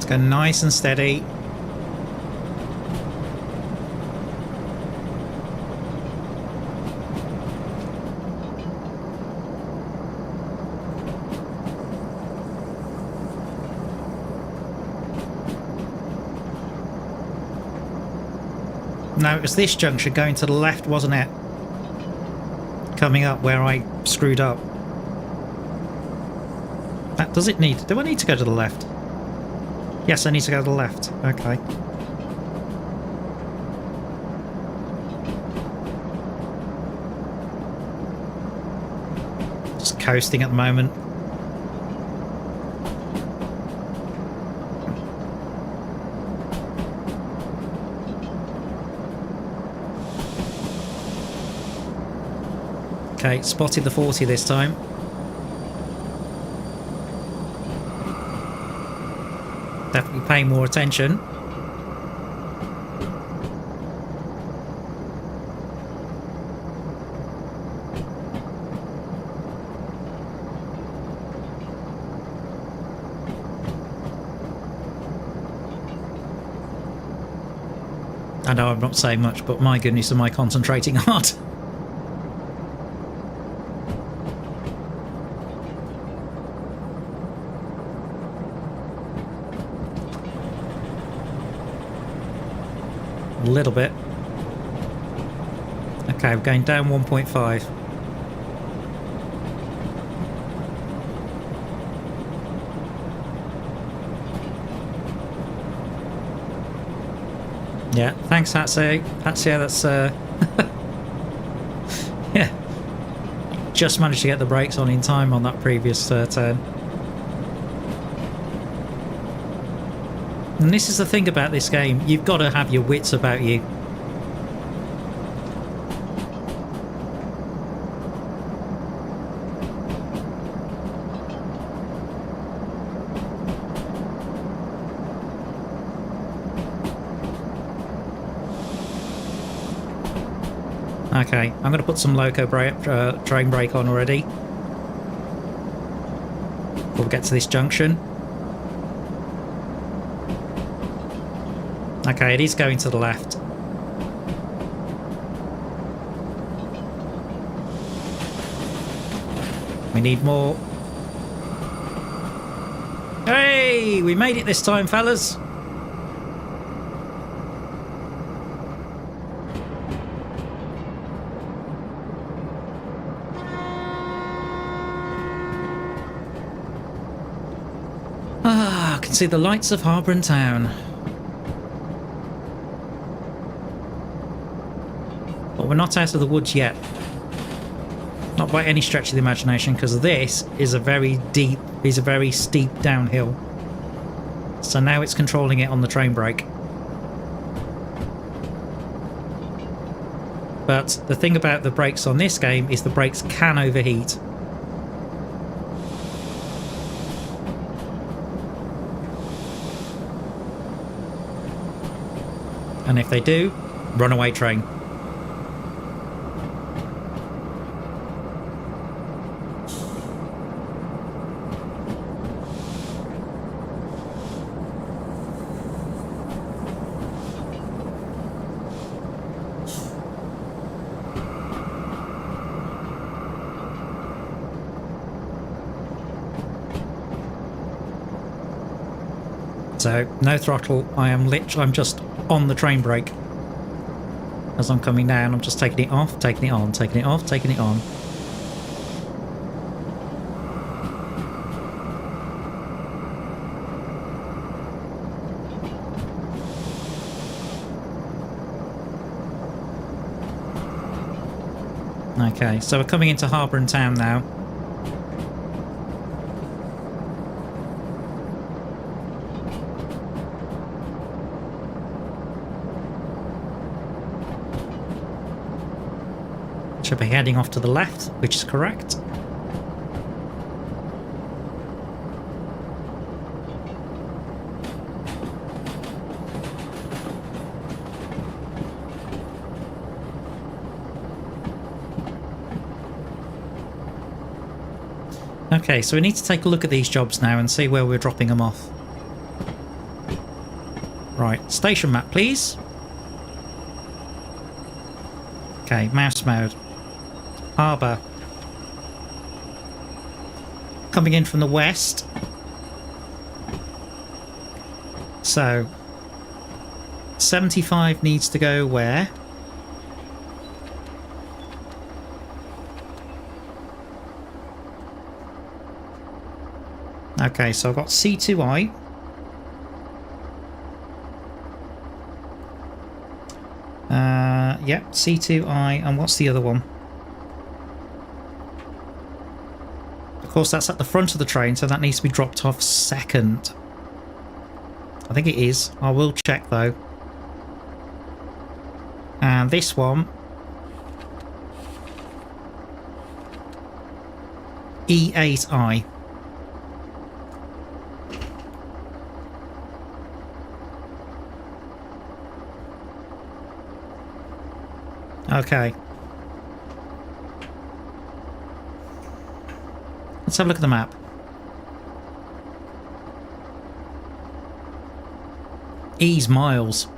Go nice and steady. No, it was this junction going to the left, wasn't it? Coming up where I screwed up. That does it need? Do I need to go to the left? Yes, I need to go to the left. Okay. Just coasting at the moment. Okay, spotted the 40 this time. Definitely paying more attention. I know I'm not saying much, but my goodness, am I concentrating hard. A little bit. Okay, we're going down 1.5. Yeah, thanks, Hatsu. Hatsu, that's yeah. Just managed to get the brakes on in time on that previous turn. And this is the thing about this game, you've got to have your wits about you. Okay, I'm going to put some loco train brake on already. Before we get to this junction. Okay, it is going to the left. We need more. Hey, we made it this time, fellas. Ah, I can see the lights of Harbour and Town. But we're not out of the woods yet. Not by any stretch of the imagination, because this is a very steep downhill. So now it's controlling it on the train brake. But the thing about the brakes on this game is the brakes can overheat. And if they do, runaway train. So no throttle. I'm just on the train brake. As I'm coming down, I'm just taking it off, taking it on, taking it off, taking it on. Okay, so we're coming into Harbour and Town now. Should be heading off to the left, which is correct. Okay, so we need to take a look at these jobs now and see where we're dropping them off. Right, station map, please. Okay, mouse mode. Harbour. Coming in from the west. So 75 needs to go where? Okay, so I've got C2I. Yep, C2I, and what's the other one? Of course, that's at the front of the train, so that needs to be dropped off second. I think it is. I will check, though. And this one... E8I. Okay. Let's have a look at the map. E's miles.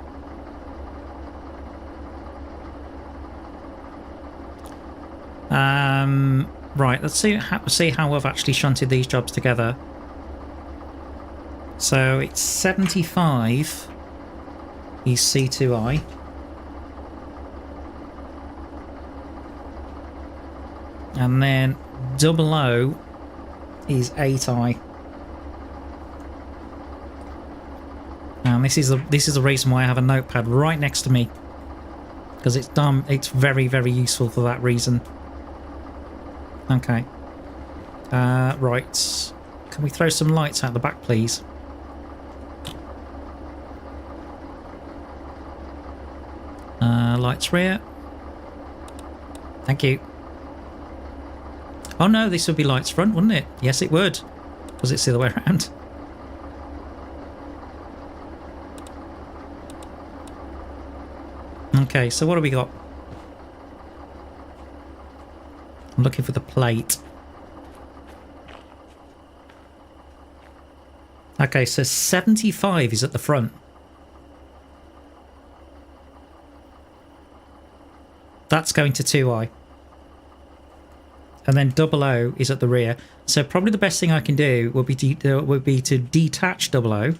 Right, let's see how we've actually shunted these jobs together. So it's 75 is C2I. And then 00 is 8I. And this is the reason why I have a notepad right next to me, because it's dumb. It's very, very useful for that reason. Okay. Right. Can we throw some lights out the back, please? Lights rear. Thank you. Oh no, this would be lights front, wouldn't it? Yes, it would, because it's the other way around. Okay, so what do we got? I'm looking for the plate. Okay, so 75 is at the front. That's going to 2I. And then 00 is at the rear. So probably the best thing I can do would be to detach 00.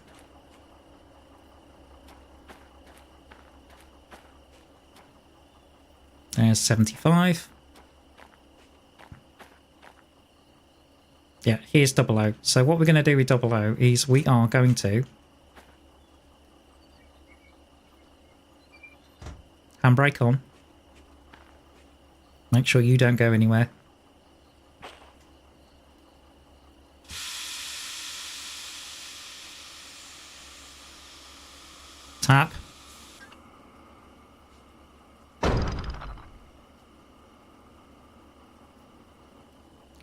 There's 75. Yeah, here's 00. So what we're going to do with 00 is we are going to handbrake on. Make sure you don't go anywhere. Tap.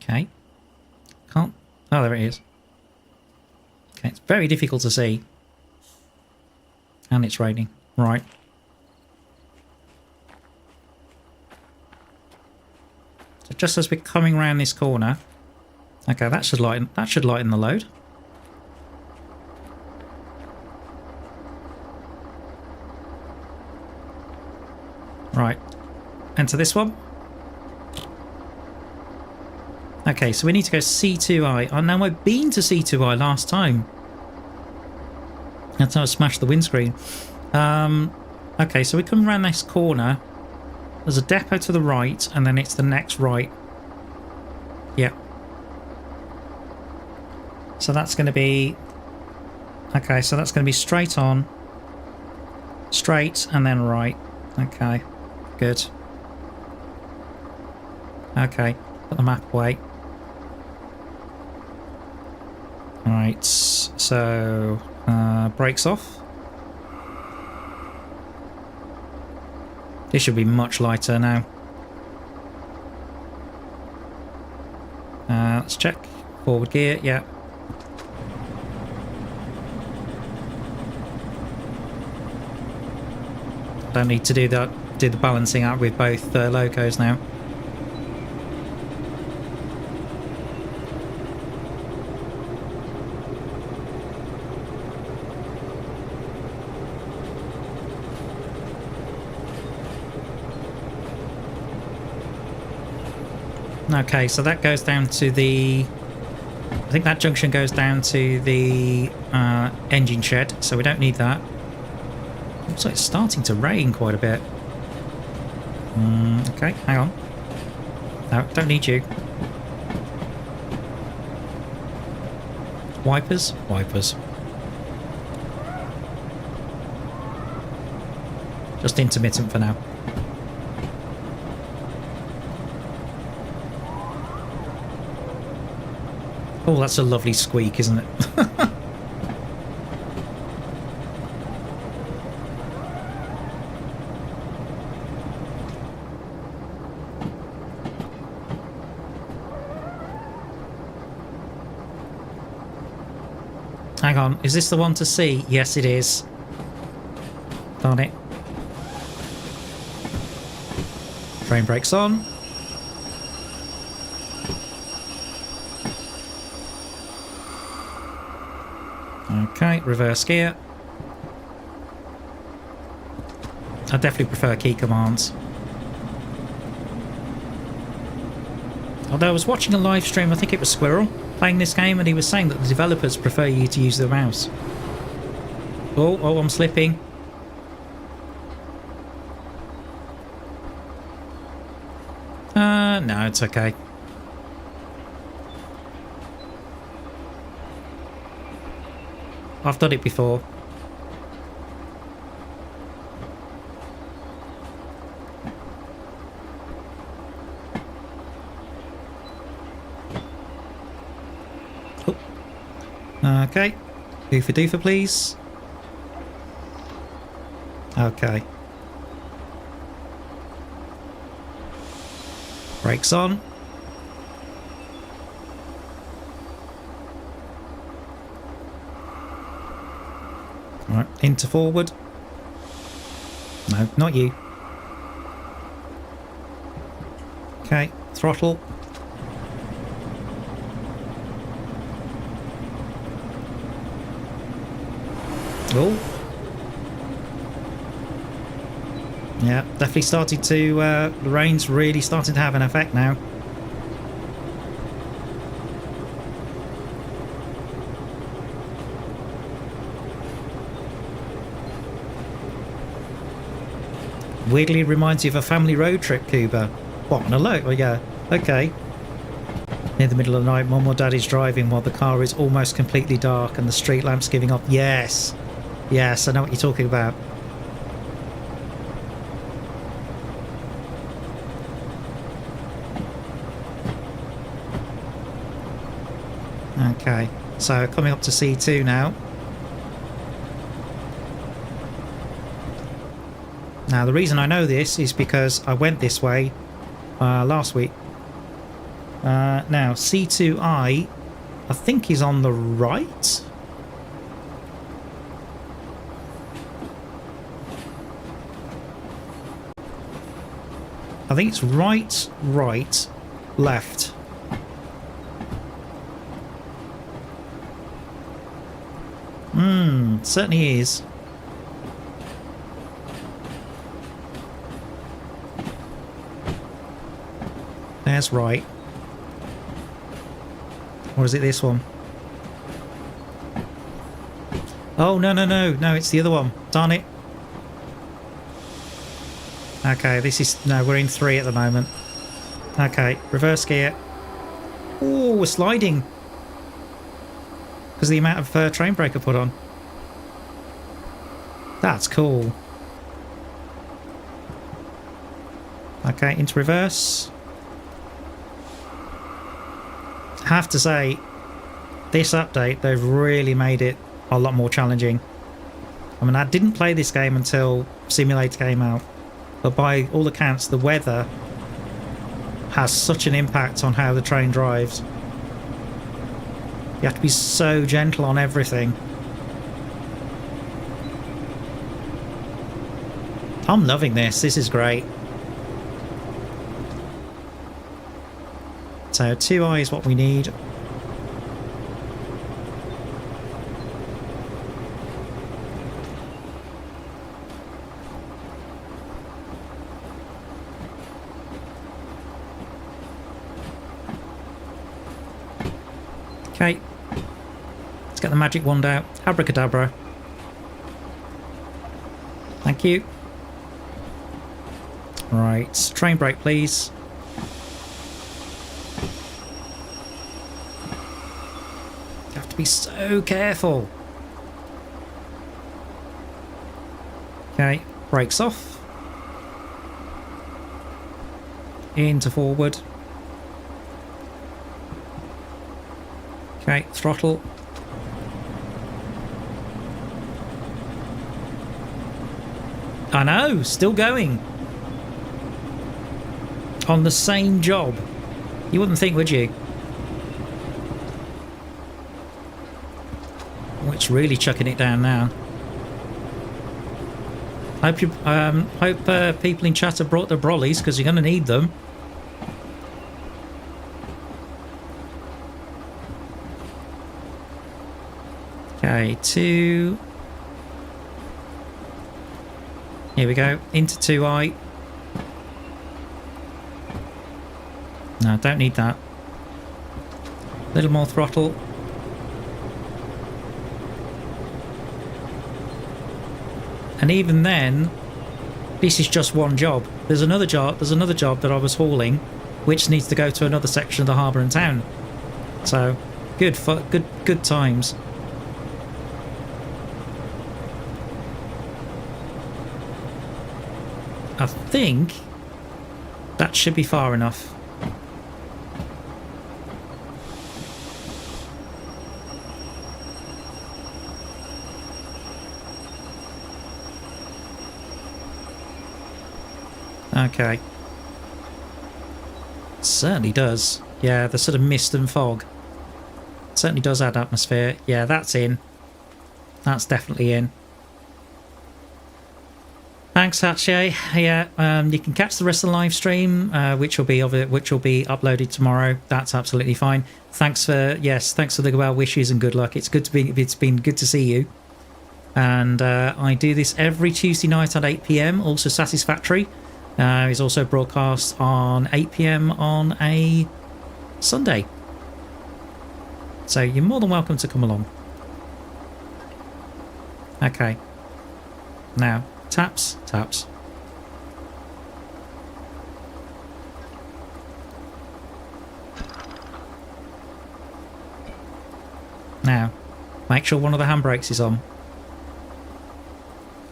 Okay. Can't. Oh, there it is. Okay, it's very difficult to see. And it's raining. Right. So just as we're coming around this corner. Okay, that should lighten the load. Right, enter this one. Okay, so we need to go C2I. Oh, now I've been to C2I last time. That's how I smashed the windscreen. Okay, so we come around this corner. There's a depot to the right, and then it's the next right. Yeah. So that's going to be... Okay, so that's going to be straight on. Straight, and then right. Okay, good. Okay, put the map away. Right, so... brakes off. This should be much lighter now. Let's check. Forward gear, yeah. Don't need to do that. Do the balancing out with both locos now. Okay, so that goes down to the... I think that junction goes down to the engine shed, so we don't need that. Looks like it's starting to rain quite a bit. Okay, hang on. No, don't need you. Wipers? Wipers. Just intermittent for now. Oh, that's a lovely squeak, isn't it? Hang on, is this the one to see? Yes, it is. Darn it. Frame brakes on. Okay, reverse gear. I definitely prefer key commands. Although I was watching a live stream, I think it was Squirrel, playing this game, and he was saying that the developers prefer you to use the mouse. Oh, I'm slipping. No, it's okay. I've done it before. Oh. Okay. Doofa doofa, please. Okay. Brakes on. Right, into forward. No, not you. Okay, throttle. Oh. Yeah, definitely started to, the rain's really starting to have an effect now. Weirdly reminds you of a family road trip, Cuba. What, no, look, oh yeah, okay. Near the middle of the night, Mum or Dad is driving while the car is almost completely dark and the street lamp's giving off. Yes, yes, I know what you're talking about. Okay, so coming up to C2 now. Now the reason I know this is because I went this way last week. Now C2I, I think is on the right. I think it's right, right, left. Certainly is. There's right. Or is it this one? Oh, no, no, no. No, it's the other one. Darn it. Okay, this is... No, we're in 3 at the moment. Okay, reverse gear. Oh, we're sliding. Because of the amount of train brake I put on. That's cool. Okay, into reverse. I have to say, this update, they've really made it a lot more challenging. I mean, I didn't play this game until Simulator came out. But by all accounts, the weather has such an impact on how the train drives. You have to be so gentle on everything. I'm loving this. This is great. So 2i is what we need. Okay, let's get the magic wand out. Abracadabra. Thank you. Right, train brake please. You have to be so careful. Okay, brakes off. Into forward. Okay, throttle. I know, still going. On the same job. You wouldn't think, would you? Oh, it's really chucking it down now. Hope people in chat have brought their brollies, because you're going to need them. Okay, 2. Here we go, into 2i. No, don't need that. A little more throttle. And even then, this is just one job. There's another job that I was hauling, which needs to go to another section of the Harbour and Town. So, good times. I think that should be far enough. Okay. Certainly does. Yeah, the sort of mist and fog. Certainly does add atmosphere. Yeah, that's in. That's definitely in. Thanks, Hache. Yeah, you can catch the rest of the live stream, which will be uploaded tomorrow. That's absolutely fine. Thanks for the well wishes and good luck. It's been good to see you. And I do this every Tuesday night at 8 PM. Also Satisfactory is also broadcast on 8 PM on a Sunday. So you're more than welcome to come along. Okay. Now. Taps, taps. Now, make sure one of the handbrakes is on.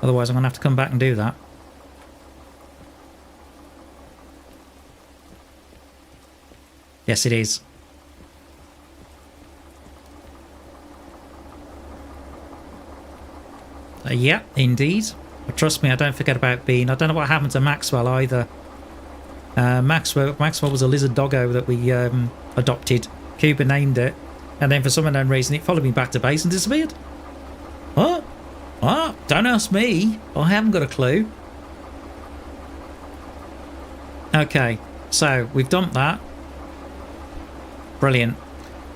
Otherwise I'm going to have to come back and do that. Yes, it is. Yeah, indeed. But trust me, I don't forget about Bean. I don't know what happened to Maxwell either. Maxwell was a lizard doggo that we adopted. Cuba named it. And then for some unknown reason, it followed me back to base and disappeared. What? What? Don't ask me. I haven't got a clue. Okay, so we've dumped that. Brilliant.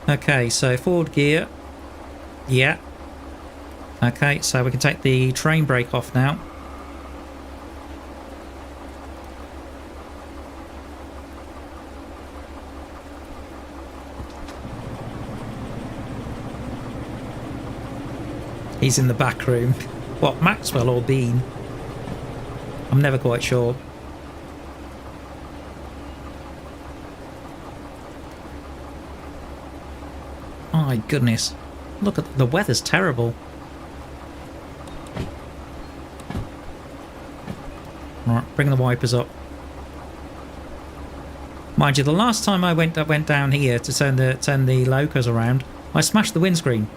Okay, so forward gear. Yeah. Okay, so we can take the train brake off now. He's in the back room. What, Maxwell or Bean? I'm never quite sure. My goodness. Look at the weather's terrible. Right, bring the wipers up. Mind you, the last time I went down here to turn the locos around, I smashed the windscreen.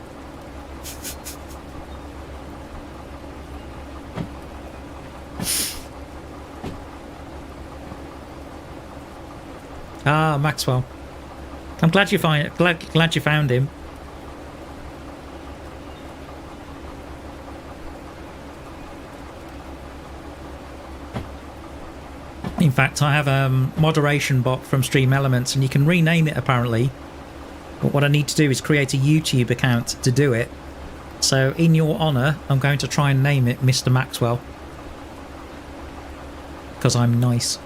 Ah, Maxwell. I'm glad you glad you found him. In fact, I have a moderation bot from Stream Elements, and you can rename it apparently. But what I need to do is create a YouTube account to do it. So, in your honour, I'm going to try and name it Mr. Maxwell. Because I'm nice.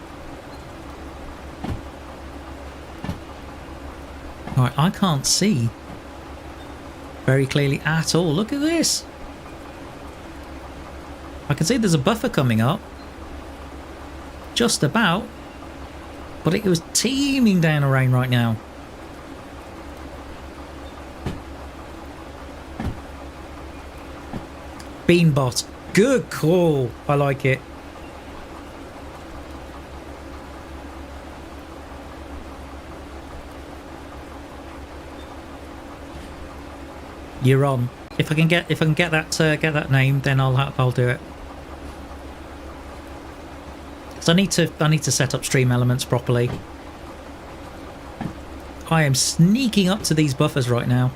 Right, I can't see very clearly at all. Look at this. I can see there's a buffer coming up. Just about. But it was teeming down of rain right now. Beanbot. Good call. I like it. You're on. If I can get that name, then I'll do it. So I need to set up Stream Elements properly. I am sneaking up to these buffers right now.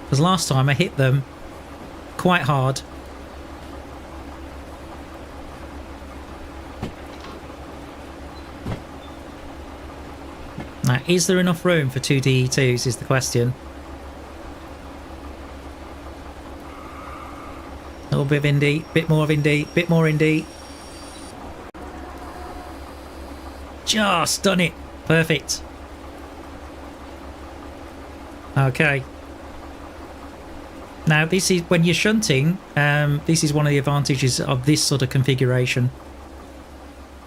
Because last time I hit them quite hard. Now, is there enough room for 2 DE2s is the question. A little bit of indie, bit more of indie, bit more indie. Just done it. Perfect. Okay. Now, this is when you're shunting, this is one of the advantages of this sort of configuration.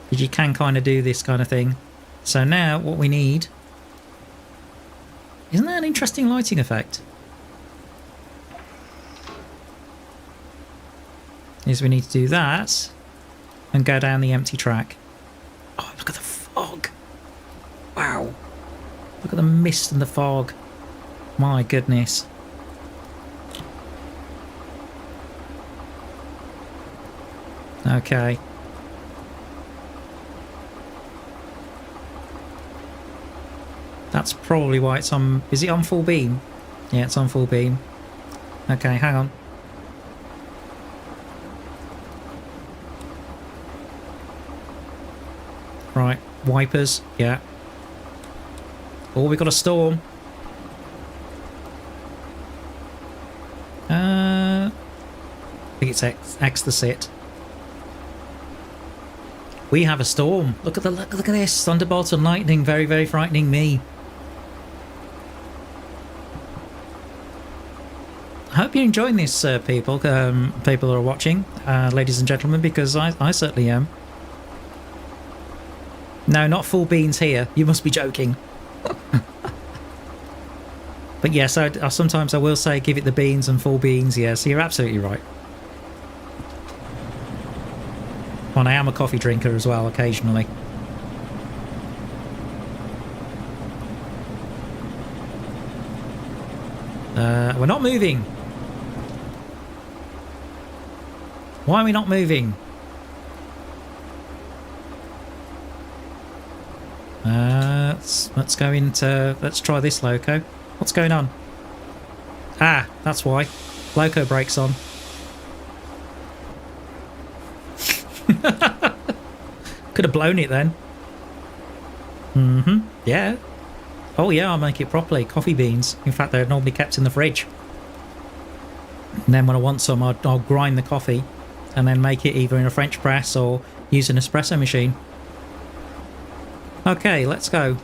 Because you can kind of do this kind of thing. So now what we need... Isn't that an interesting lighting effect? Is we need to do that and go down the empty track. Oh, look at the fog. Wow. Look at the mist and the fog. My goodness. Okay. That's probably why it's on... Is it on full beam? Yeah, it's on full beam. Okay, hang on. Right, wipers, yeah. Oh, we got a storm. I think it's X the sit. We have a storm. Look at this. Thunderbolt and lightning, very, very frightening me. I hope you're enjoying this, people who are watching, ladies and gentlemen, because I certainly am. No, not full beans here. You must be joking. But yes, sometimes I will say give it the beans and full beans. Yes, you're absolutely right. And I am a coffee drinker as well, occasionally. We're not moving. Why are we not moving? Let's go into... Let's try this loco. What's going on? Ah, that's why. Loco brakes on. Could have blown it then. Yeah. Oh yeah, I'll make it properly. Coffee beans. In fact, they're normally kept in the fridge. And then when I want some, I'll grind the coffee and then make it either in a French press or use an espresso machine. Okay, let's go.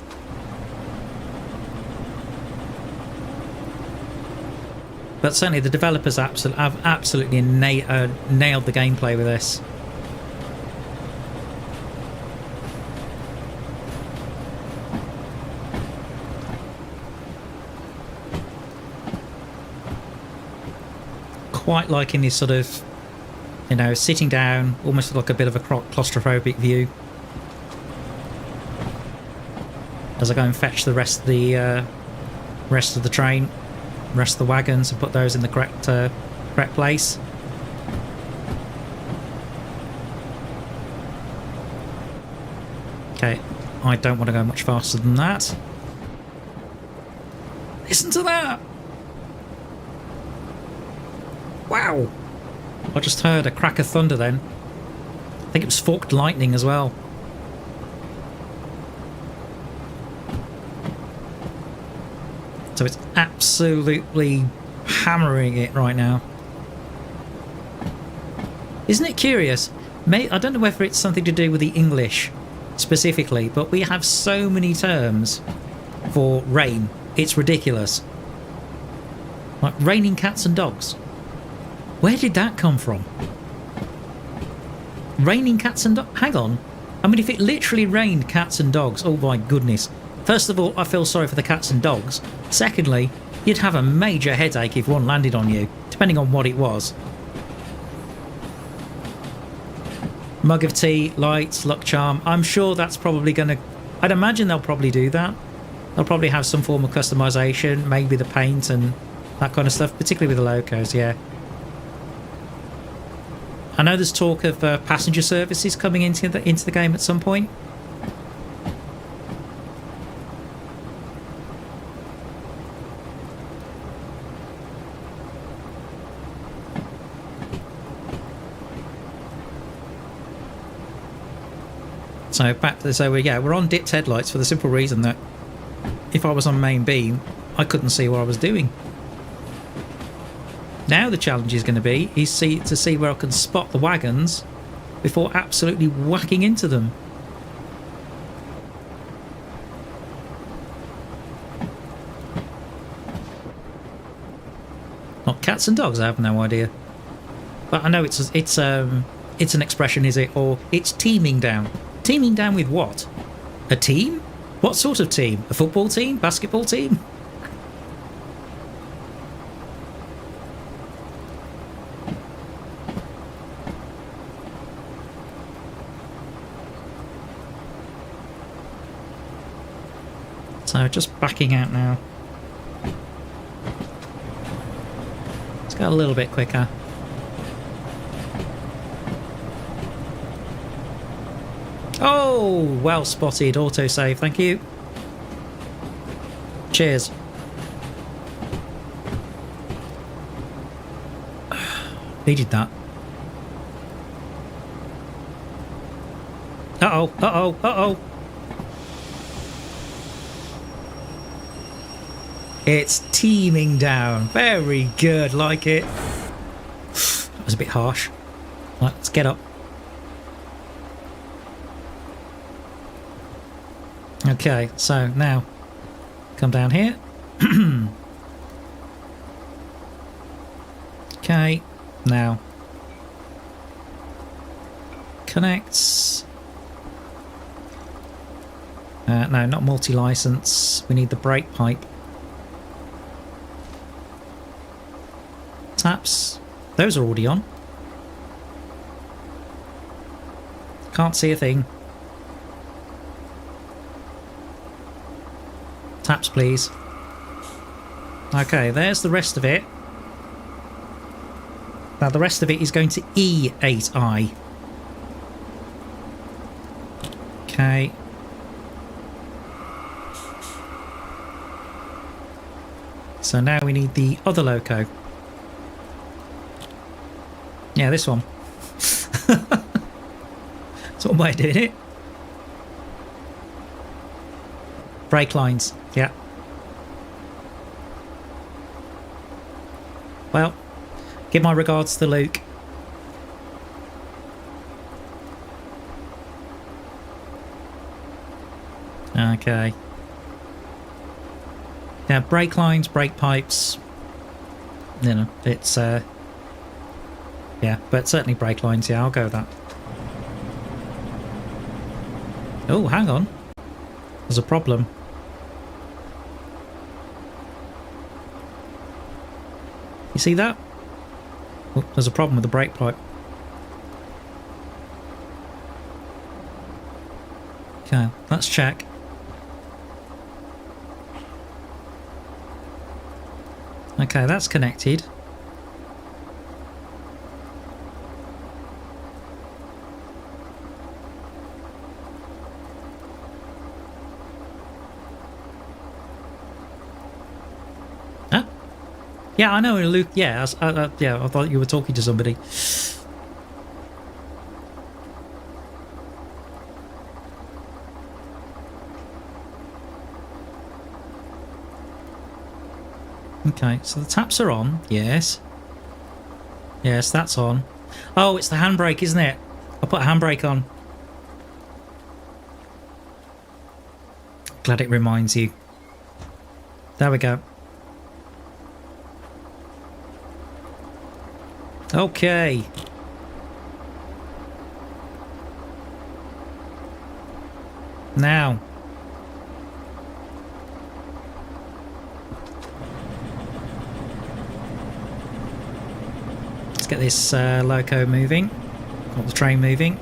But certainly the developers have absolutely nailed the gameplay with this. Quite liking this sort of, you know, sitting down, almost like a bit of a claustrophobic view. As I go and fetch the rest of the train, rest of the wagons, and put those in the correct place. Okay, I don't want to go much faster than that. Listen to that! Wow! I just heard a crack of thunder then. I think it was forked lightning as well. So it's absolutely hammering it right now. Isn't it curious? I don't know whether it's something to do with the English specifically, but we have so many terms for rain. It's ridiculous. Like raining cats and dogs. Where did that come from? Raining cats and dogs? Hang on. I mean, if it literally rained cats and dogs, oh my goodness. First of all, I feel sorry for the cats and dogs. Secondly, you'd have a major headache if one landed on you, depending on what it was. Mug of tea, lights, luck charm. I'm sure that's probably going to... I'd imagine they'll probably do that. They'll probably have some form of customization, maybe the paint and that kind of stuff, particularly with the locos, yeah. I know there's talk of passenger services coming into the game at some point. So we're on dipped headlights for the simple reason that if I was on main beam, I couldn't see what I was doing. Now the challenge is going to be to see where I can spot the wagons before absolutely whacking into them. Not cats and dogs, I have no idea. But I know it's an expression, is it? Or it's teaming down. Teaming down with what? A team? What sort of team? A football team? Basketball team? So just backing out now. Let's go a little bit quicker. Oh, well spotted. Autosave, thank you. Cheers. Needed that. Uh-oh, uh-oh, uh-oh. It's teaming down. Very good, like it. That was a bit harsh. Right, let's get up. Okay, so now come down here. Okay, now connects. No, not multi-license. We need the brake pipe. Taps. Those are already on. Can't see a thing. Taps, please. Okay, there's the rest of it. Now the rest of it is going to E8I. Okay. So now we need the other loco. Yeah, this one. That's one way of doing it. Brake lines, yeah. Well, give my regards to Luke. Okay. Yeah, brake lines, brake pipes. you know, it's yeah, but certainly brake lines. Yeah, I'll go with that. Oh, hang on. There's a problem. You see that? Oh, there's a problem with the brake pipe. Okay, let's check. Okay, that's connected. Huh? Yeah, I know, Luke. Yeah, yeah, I thought you were talking to somebody. Okay, so the taps are on. Yes. Yes, that's on. Oh, it's the handbrake, isn't it? I'll put a handbrake on. Glad it reminds you. There we go. Okay. Now. Let's get this loco moving, or the train moving.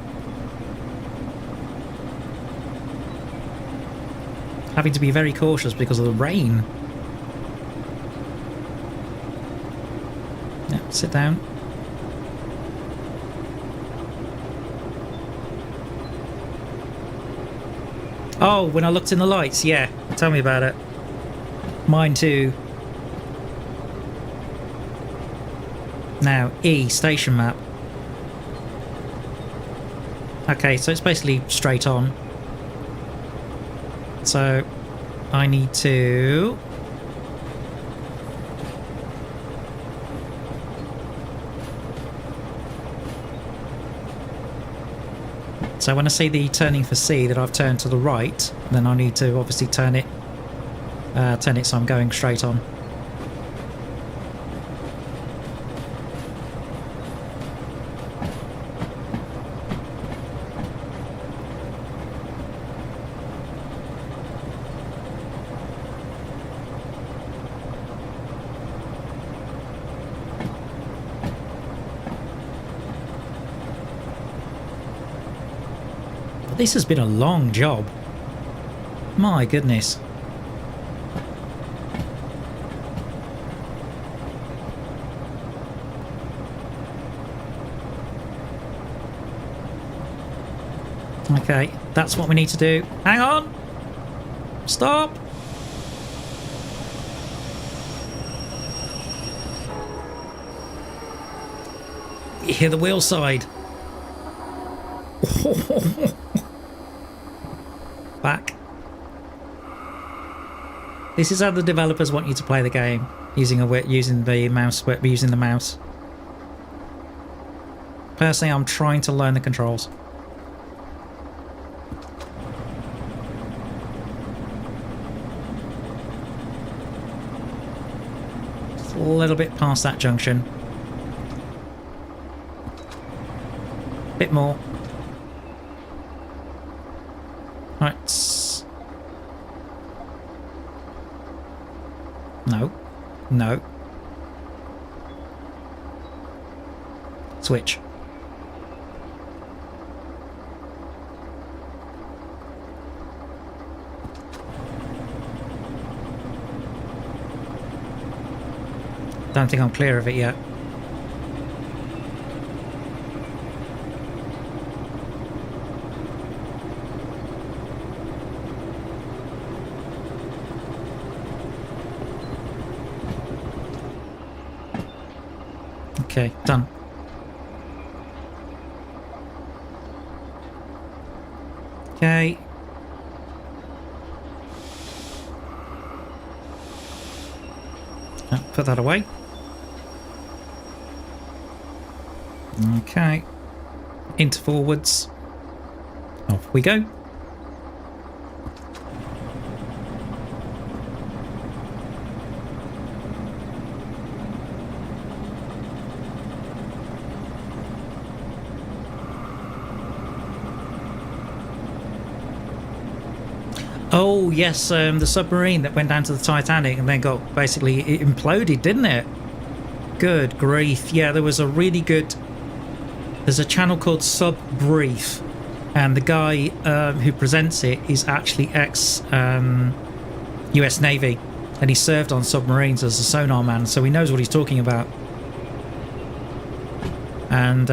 Having to be very cautious because of the rain. Yeah, sit down. Oh, when I looked in the lights, yeah. Tell me about it. Mine too. Now, E, station map. Okay, so it's basically straight on. So, I need to... So when I see the turning for C that I've turned to the right, then I need to obviously turn it so I'm going straight on. This has been a long job. My goodness. Okay, that's what we need to do. Hang on! Stop! You hear the wheel side. Back. This is how the developers want you to play the game, using the mouse. Personally, I'm trying to learn the controls. Just a little bit past that junction. Bit more. Right. No. No. Switch. Don't think I'm clear of it yet. Okay, done. Okay. Put that away. Okay. Into forwards. Off we go. Oh, yes, the submarine that went down to the Titanic and then got basically it imploded, didn't it? Good grief. Yeah, there was a really good... There's a channel called Sub Brief, and the guy who presents it is actually ex-US Navy, and he served on submarines as a sonar man, so he knows what he's talking about. And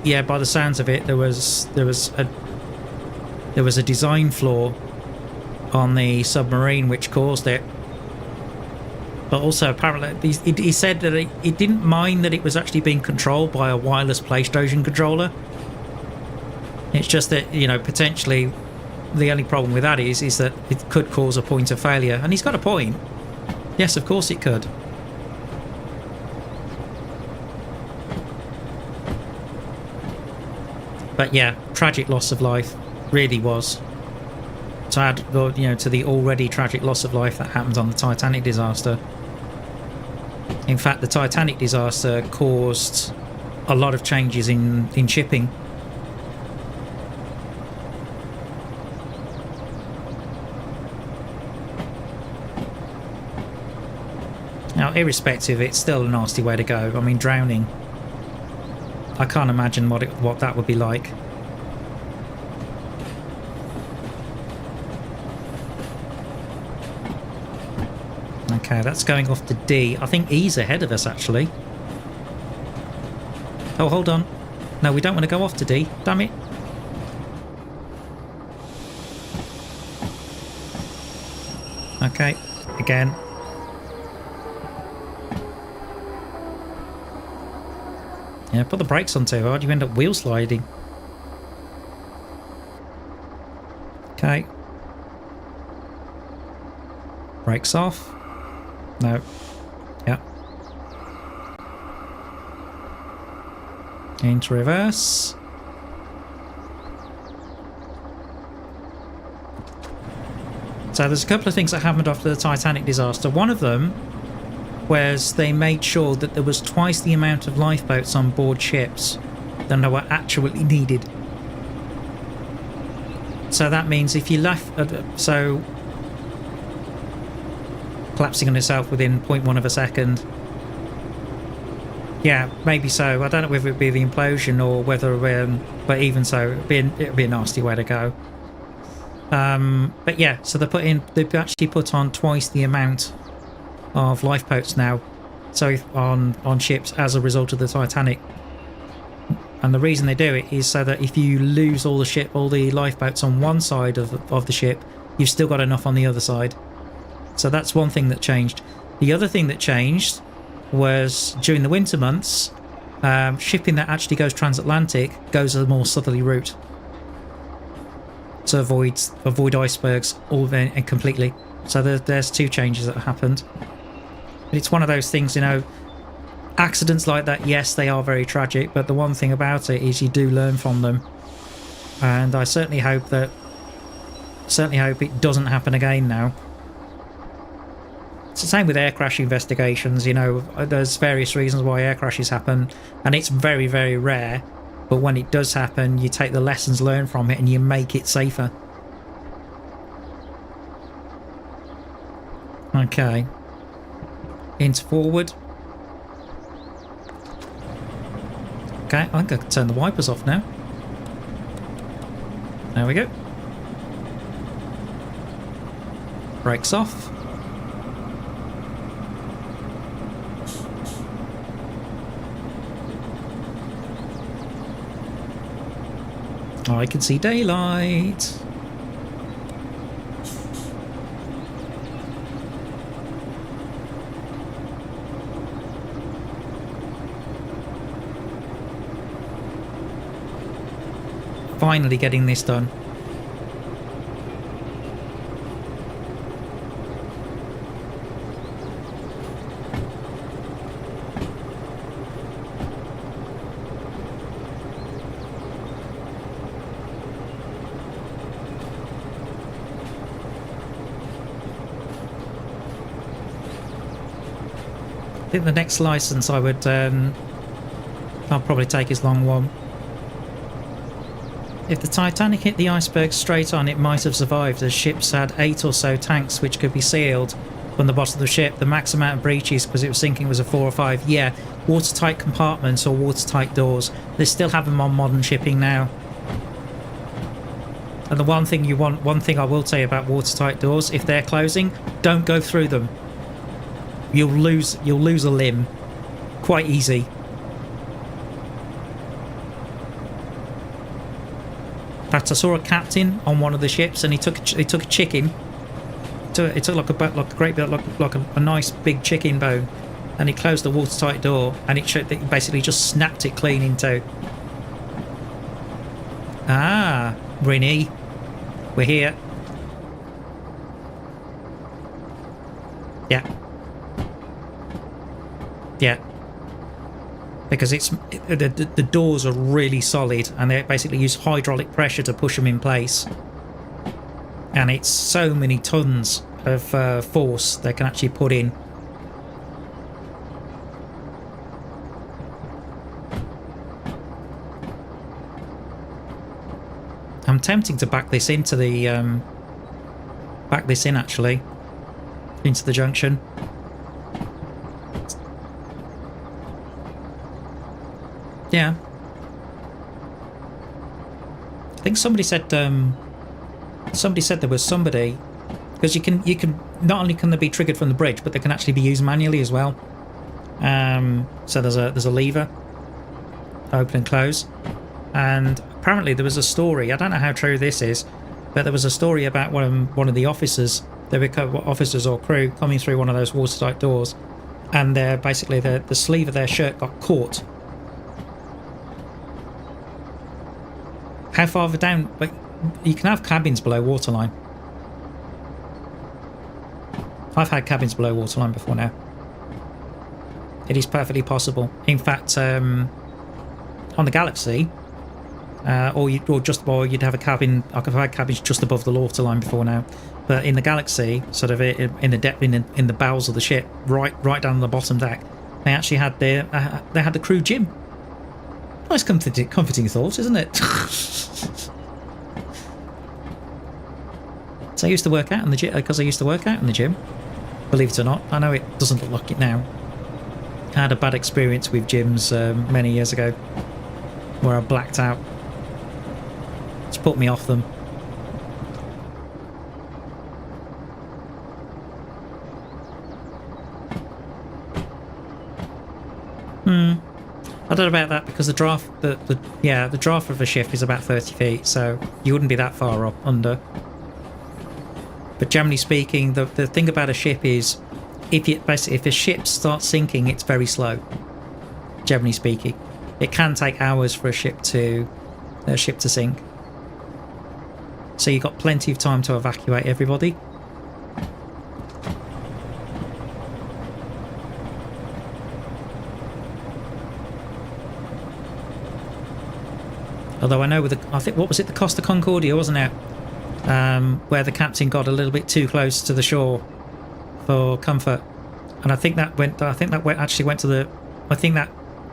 yeah, by the sounds of it, there was a design flaw on the submarine which caused it. But also apparently he said that he didn't mind that it was actually being controlled by a wireless PlayStation controller. It's just that, you know, potentially the only problem with that is that it could cause a point of failure. And he's got a point. Yes, of course it could. But yeah, tragic loss of life. Really was. To add, you know, to the already tragic loss of life that happened on the Titanic disaster. In fact, the Titanic disaster caused a lot of changes in shipping. Now, irrespective, it's still a nasty way to go. I mean, drowning. I can't imagine what that would be like. Okay, that's going off to D. I think E's ahead of us, actually. Oh, hold on. No, we don't want to go off to D. Damn it. Okay, again. Yeah, put the brakes on too hard, you end up wheel sliding. Okay. Brakes off. No. Yeah. Into reverse. So there's a couple of things that happened after the Titanic disaster. One of them was they made sure that there was twice the amount of lifeboats on board ships than there were actually needed. So that means if you left... so... collapsing on itself within 0.1 of a second. Yeah, maybe so. I don't know whether it'd be the implosion or whether... but even so, it'd be a nasty way to go. But yeah, so they've actually put on twice the amount of lifeboats now, so on ships as a result of the Titanic. And the reason they do it is so that if you lose all the lifeboats on one side of the ship, you've still got enough on the other side. So that's one thing that changed. The other thing that changed was during the winter months, shipping that actually goes transatlantic goes a more southerly route to avoid icebergs and completely. So there's two changes that happened. But it's one of those things, you know, accidents like that, yes, they are very tragic, but the one thing about it is you do learn from them. And I certainly hope it doesn't happen again now. It's the same with air crash investigations, you know, there's various reasons why air crashes happen, and it's very, very rare, but when it does happen, you take the lessons learned from it and you make it safer. Okay. Into forward. Okay, I think I can turn the wipers off now. There we go. Brakes off. I can see daylight. Finally getting this done. I think the next license I would I'll probably take his long one. If the Titanic hit the iceberg straight on, it might have survived, as ships had 8 or so tanks which could be sealed from the bottom of the ship. The max amount of breaches, because it was sinking, was a 4 or 5. Yeah, watertight compartments or watertight doors. They still have them on modern shipping now. And the one thing I will tell you about watertight doors, if they're closing, don't go through them. You'll lose a limb quite easy. In fact, I saw a captain on one of the ships, and he took a chicken. It took like a great bit, like a nice big chicken bone, and he closed the watertight door, and it basically just snapped it clean in two. Ah, Rinny, we're here. Yeah. Yeah. Because the doors are really solid, and they basically use hydraulic pressure to push them in place. And it's so many tons of force they can actually put in. I'm tempting to back this into the actually into the junction. Yeah, I think somebody said there was somebody, because you can not only can they be triggered from the bridge, but they can actually be used manually as well. So there's a lever, open and close, and apparently there was a story. I don't know how true this is, but there was a story about one of the officers. They were officers or crew coming through one of those watertight doors, and basically the sleeve of their shirt got caught. How far down? But you can have cabins below waterline. I've had cabins below waterline before now. It is perfectly possible. In fact, on the Galaxy, you'd have a cabin. I've had cabins just above the waterline before now. But in the Galaxy, sort of in the depth in the bowels of the ship, right down the bottom deck, they actually had the crew gym. Nice comforting thought, isn't it? So I used to work out in the gym, because I used to work out in the gym. Believe it or not, I know it doesn't look like it now. I had a bad experience with gyms many years ago, where I blacked out. It's put me off them. I don't know about that, because the draft of a ship is about 30 feet, so you wouldn't be that far up under. But generally speaking, the thing about a ship is, if a ship starts sinking, it's very slow. Generally speaking, it can take hours for a ship to sink. So you've got plenty of time to evacuate everybody. Although I know what was it, the Costa Concordia, wasn't it? Where the captain got a little bit too close to the shore for comfort, and I think that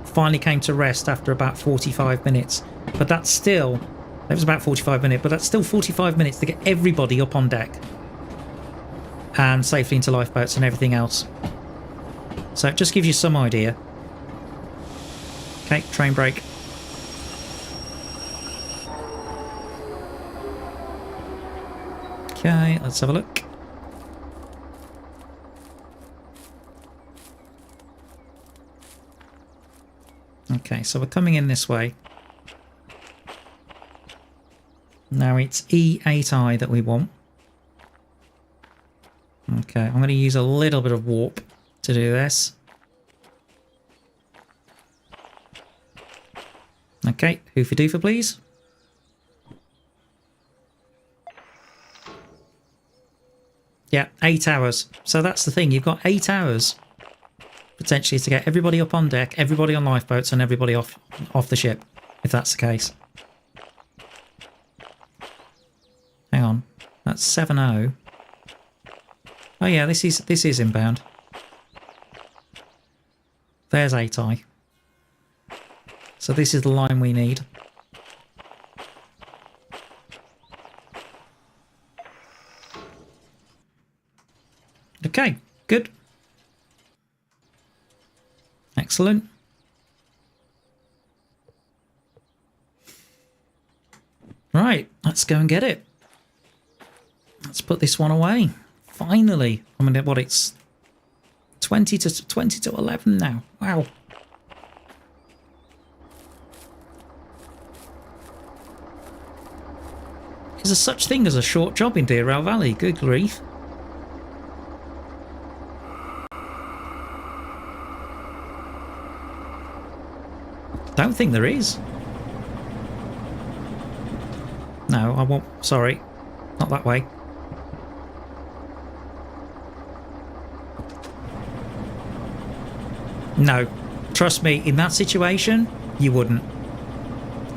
finally came to rest after about 45 minutes. But it was about 45 minutes, but that's still 45 minutes to get everybody up on deck and safely into lifeboats and everything else. So it just gives you some idea. Okay, train brake. Okay, let's have a look. Okay, so we're coming in this way. Now it's E8I that we want. Okay, I'm going to use a little bit of warp to do this. Okay, hoofa doofa please. Yeah, 8 hours. So that's the thing. You've got 8 hours potentially to get everybody up on deck, everybody on lifeboats, and everybody off the ship, if that's the case. Hang on, that's 7-0. Oh yeah, this is inbound. There's 8I. So this is the line we need. Good. Excellent. Right, let's go and get it. Let's put this one away. Finally. I mean, what, it's 20 to 11 now. Wow. Is there such thing as a short job in Derail Valley? Good grief. Don't think there is. No, I won't. Sorry. Not that way. No. Trust me, in that situation, you wouldn't.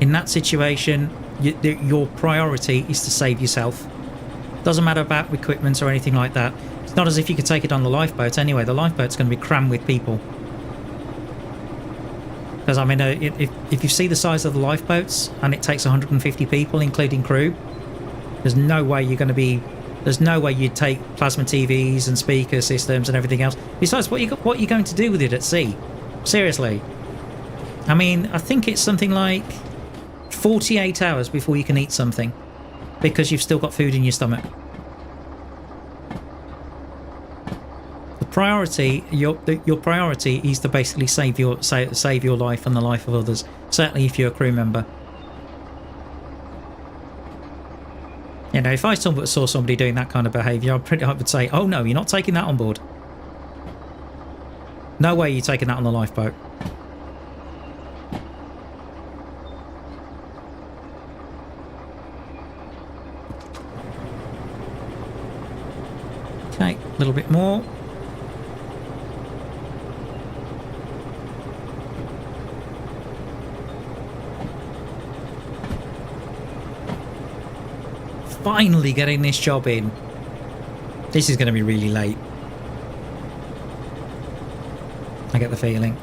In that situation, your priority is to save yourself. Doesn't matter about equipment or anything like that. It's not as if you could take it on the lifeboat anyway. The lifeboat's going to be crammed with people. Because, I mean, if you see the size of the lifeboats and it takes 150 people, including crew, there's no way you're going to be... There's no way you'd take plasma TVs and speaker systems and everything else. Besides, what are you going to do with it at sea? Seriously. I mean, I think it's something like 48 hours before you can eat something. Because you've still got food in your stomach. Priority, your priority is to basically save your life and the life of others. Certainly, if you're a crew member. You know, if I saw somebody doing that kind of behaviour, I would say, "Oh no, you're not taking that on board. No way you're taking that on the lifeboat." Okay, a little bit more. Finally getting this job in. This is going to be really late. I get the feeling.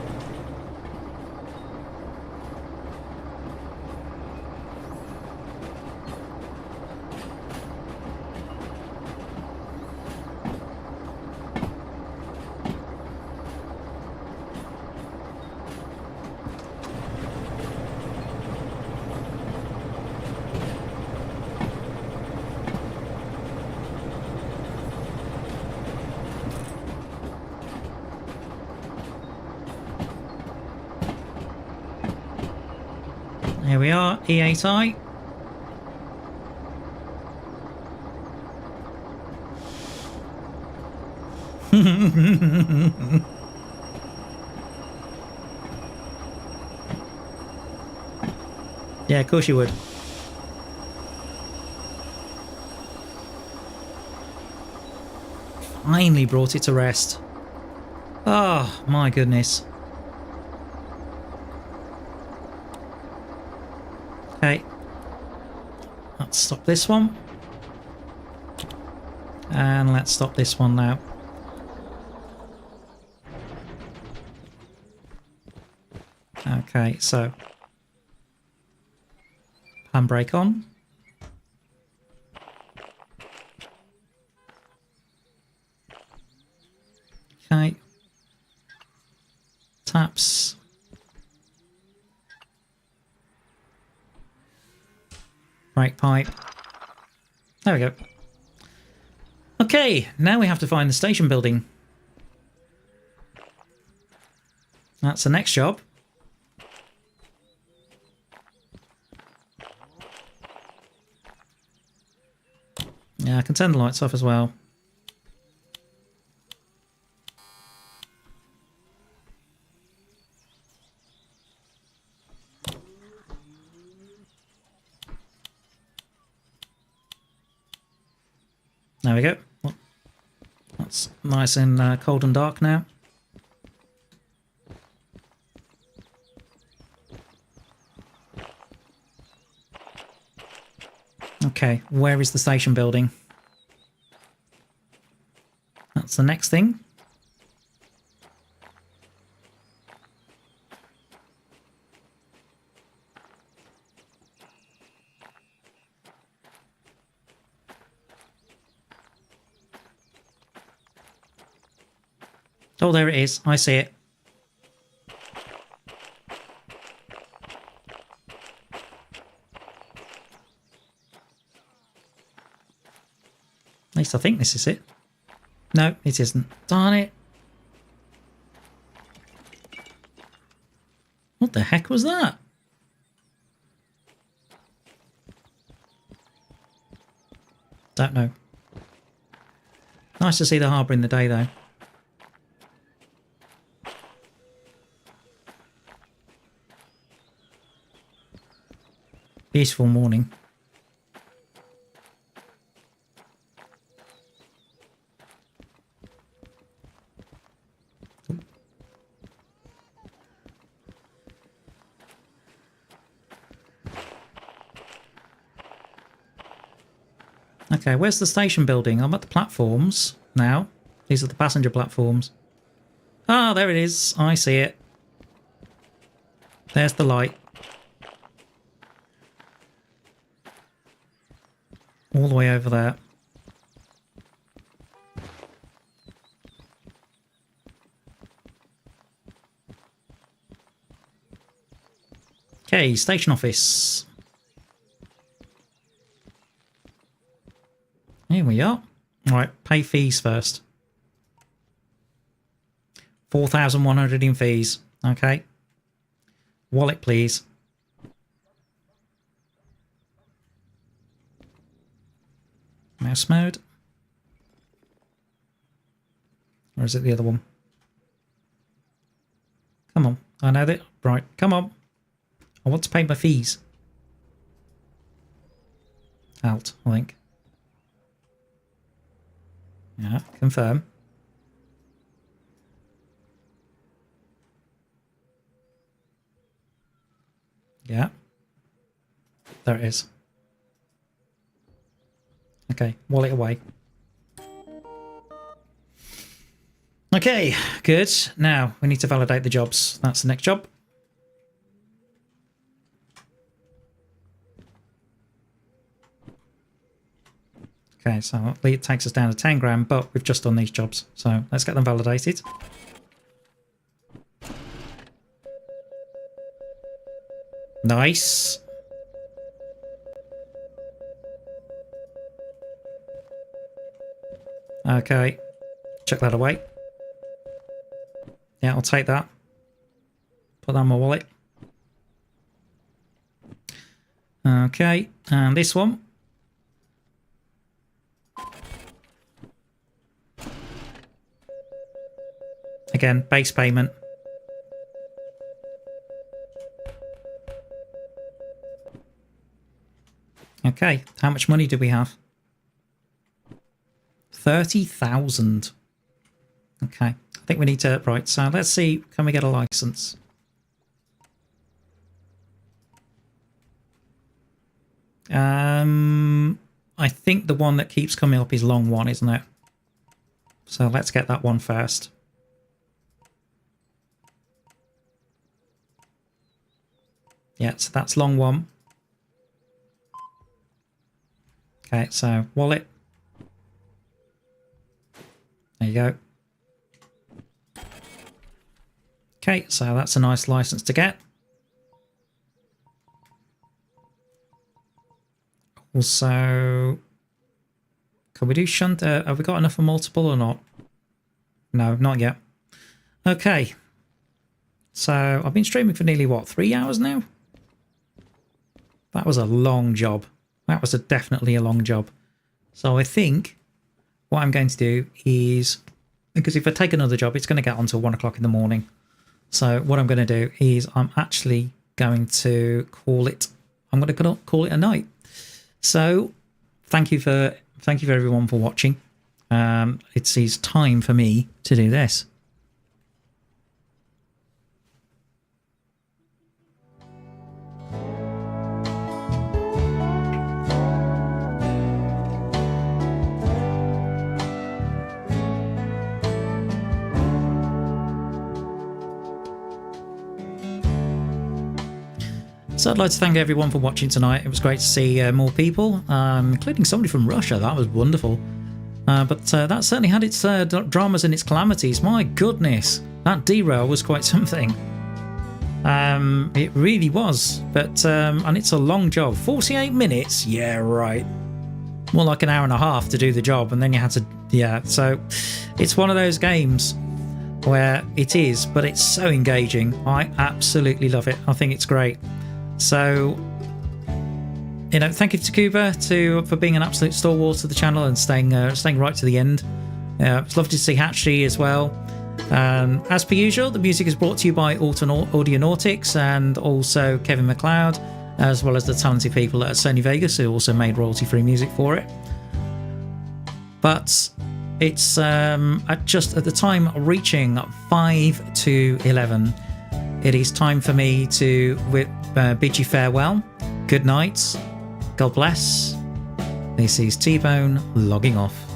Here we are, E8I. Yeah, of course you would. Finally brought it to rest. Oh, my goodness. Okay, let's stop this one. And let's stop this one now. Okay, so handbrake on. Okay. Taps. Brake pipe. There we go. Okay, now we have to find the station building. That's the next job. Yeah, I can turn the lights off as well. There we go. That's nice and cold and dark now. Okay, where is the station building? That's the next thing. Oh, there it is. I see it. At least I think this is it. No, it isn't. Darn it. What the heck was that? Don't know. Nice to see the harbour in the day, though. Beautiful morning. Okay, where's the station building? I'm at the platforms now. These are the passenger platforms. Ah, there it is. I see it. There's the light. All the way over there. Okay, station office. Here we are. Alright, pay fees first. 4,100 in fees. Okay. Wallet, please. Mouse mode. Or is it the other one? Come on. I know that. Right, come on. I want to pay my fees. Alt, I think. Yeah, confirm. Yeah. There it is. Okay, wallet away. Okay, good. Now, we need to validate the jobs. That's the next job. Okay, so it takes us down to 10 grand, but we've just done these jobs. So let's get them validated. Nice. Okay, chuck that away. Yeah, I'll take that. Put that in my wallet. Okay, and this one. Again, base payment. Okay, how much money do we have? 30,000. Okay, I think we need to... Right, so let's see, can we get a license? I think the one that keeps coming up is long one, isn't it? So let's get that one first. Yeah, so that's long one. Okay, so wallet. There you go. Okay, so that's a nice license to get. Also, can we do shunt? Have we got enough for multiple or not? No, not yet. Okay. So I've been streaming for nearly, what, 3 hours now? That was a long job. That was definitely a long job. So I think what I'm going to do is, because if I take another job, it's going to get on till 1 o'clock in the morning. So what I'm going to do is I'm actually going to call it, I'm going to call it a night. So thank you for everyone for watching. It's time for me to do this. So I'd like to thank everyone for watching tonight. It was great to see more people, including somebody from Russia. That was wonderful. But that certainly had its dramas and its calamities. My goodness, that derail was quite something. It really was. But and it's a long job. 48 minutes? Yeah, right. More like an hour and a half to do the job, and then you had to... Yeah, so it's one of those games where it is, but it's so engaging. I absolutely love it. I think it's great. So, you know, thank you to Kuba for being an absolute stalwart of the channel and staying right to the end. It's lovely to see Hatchy as well. As per usual, the music is brought to you by Audionautics and also Kevin Macleod, as well as the talented people at Sony Vegas who also made royalty-free music for it. But it's just at the time reaching 5 to 11. It is time for me to bid you farewell. Good night. God bless. This is T-Bone logging off.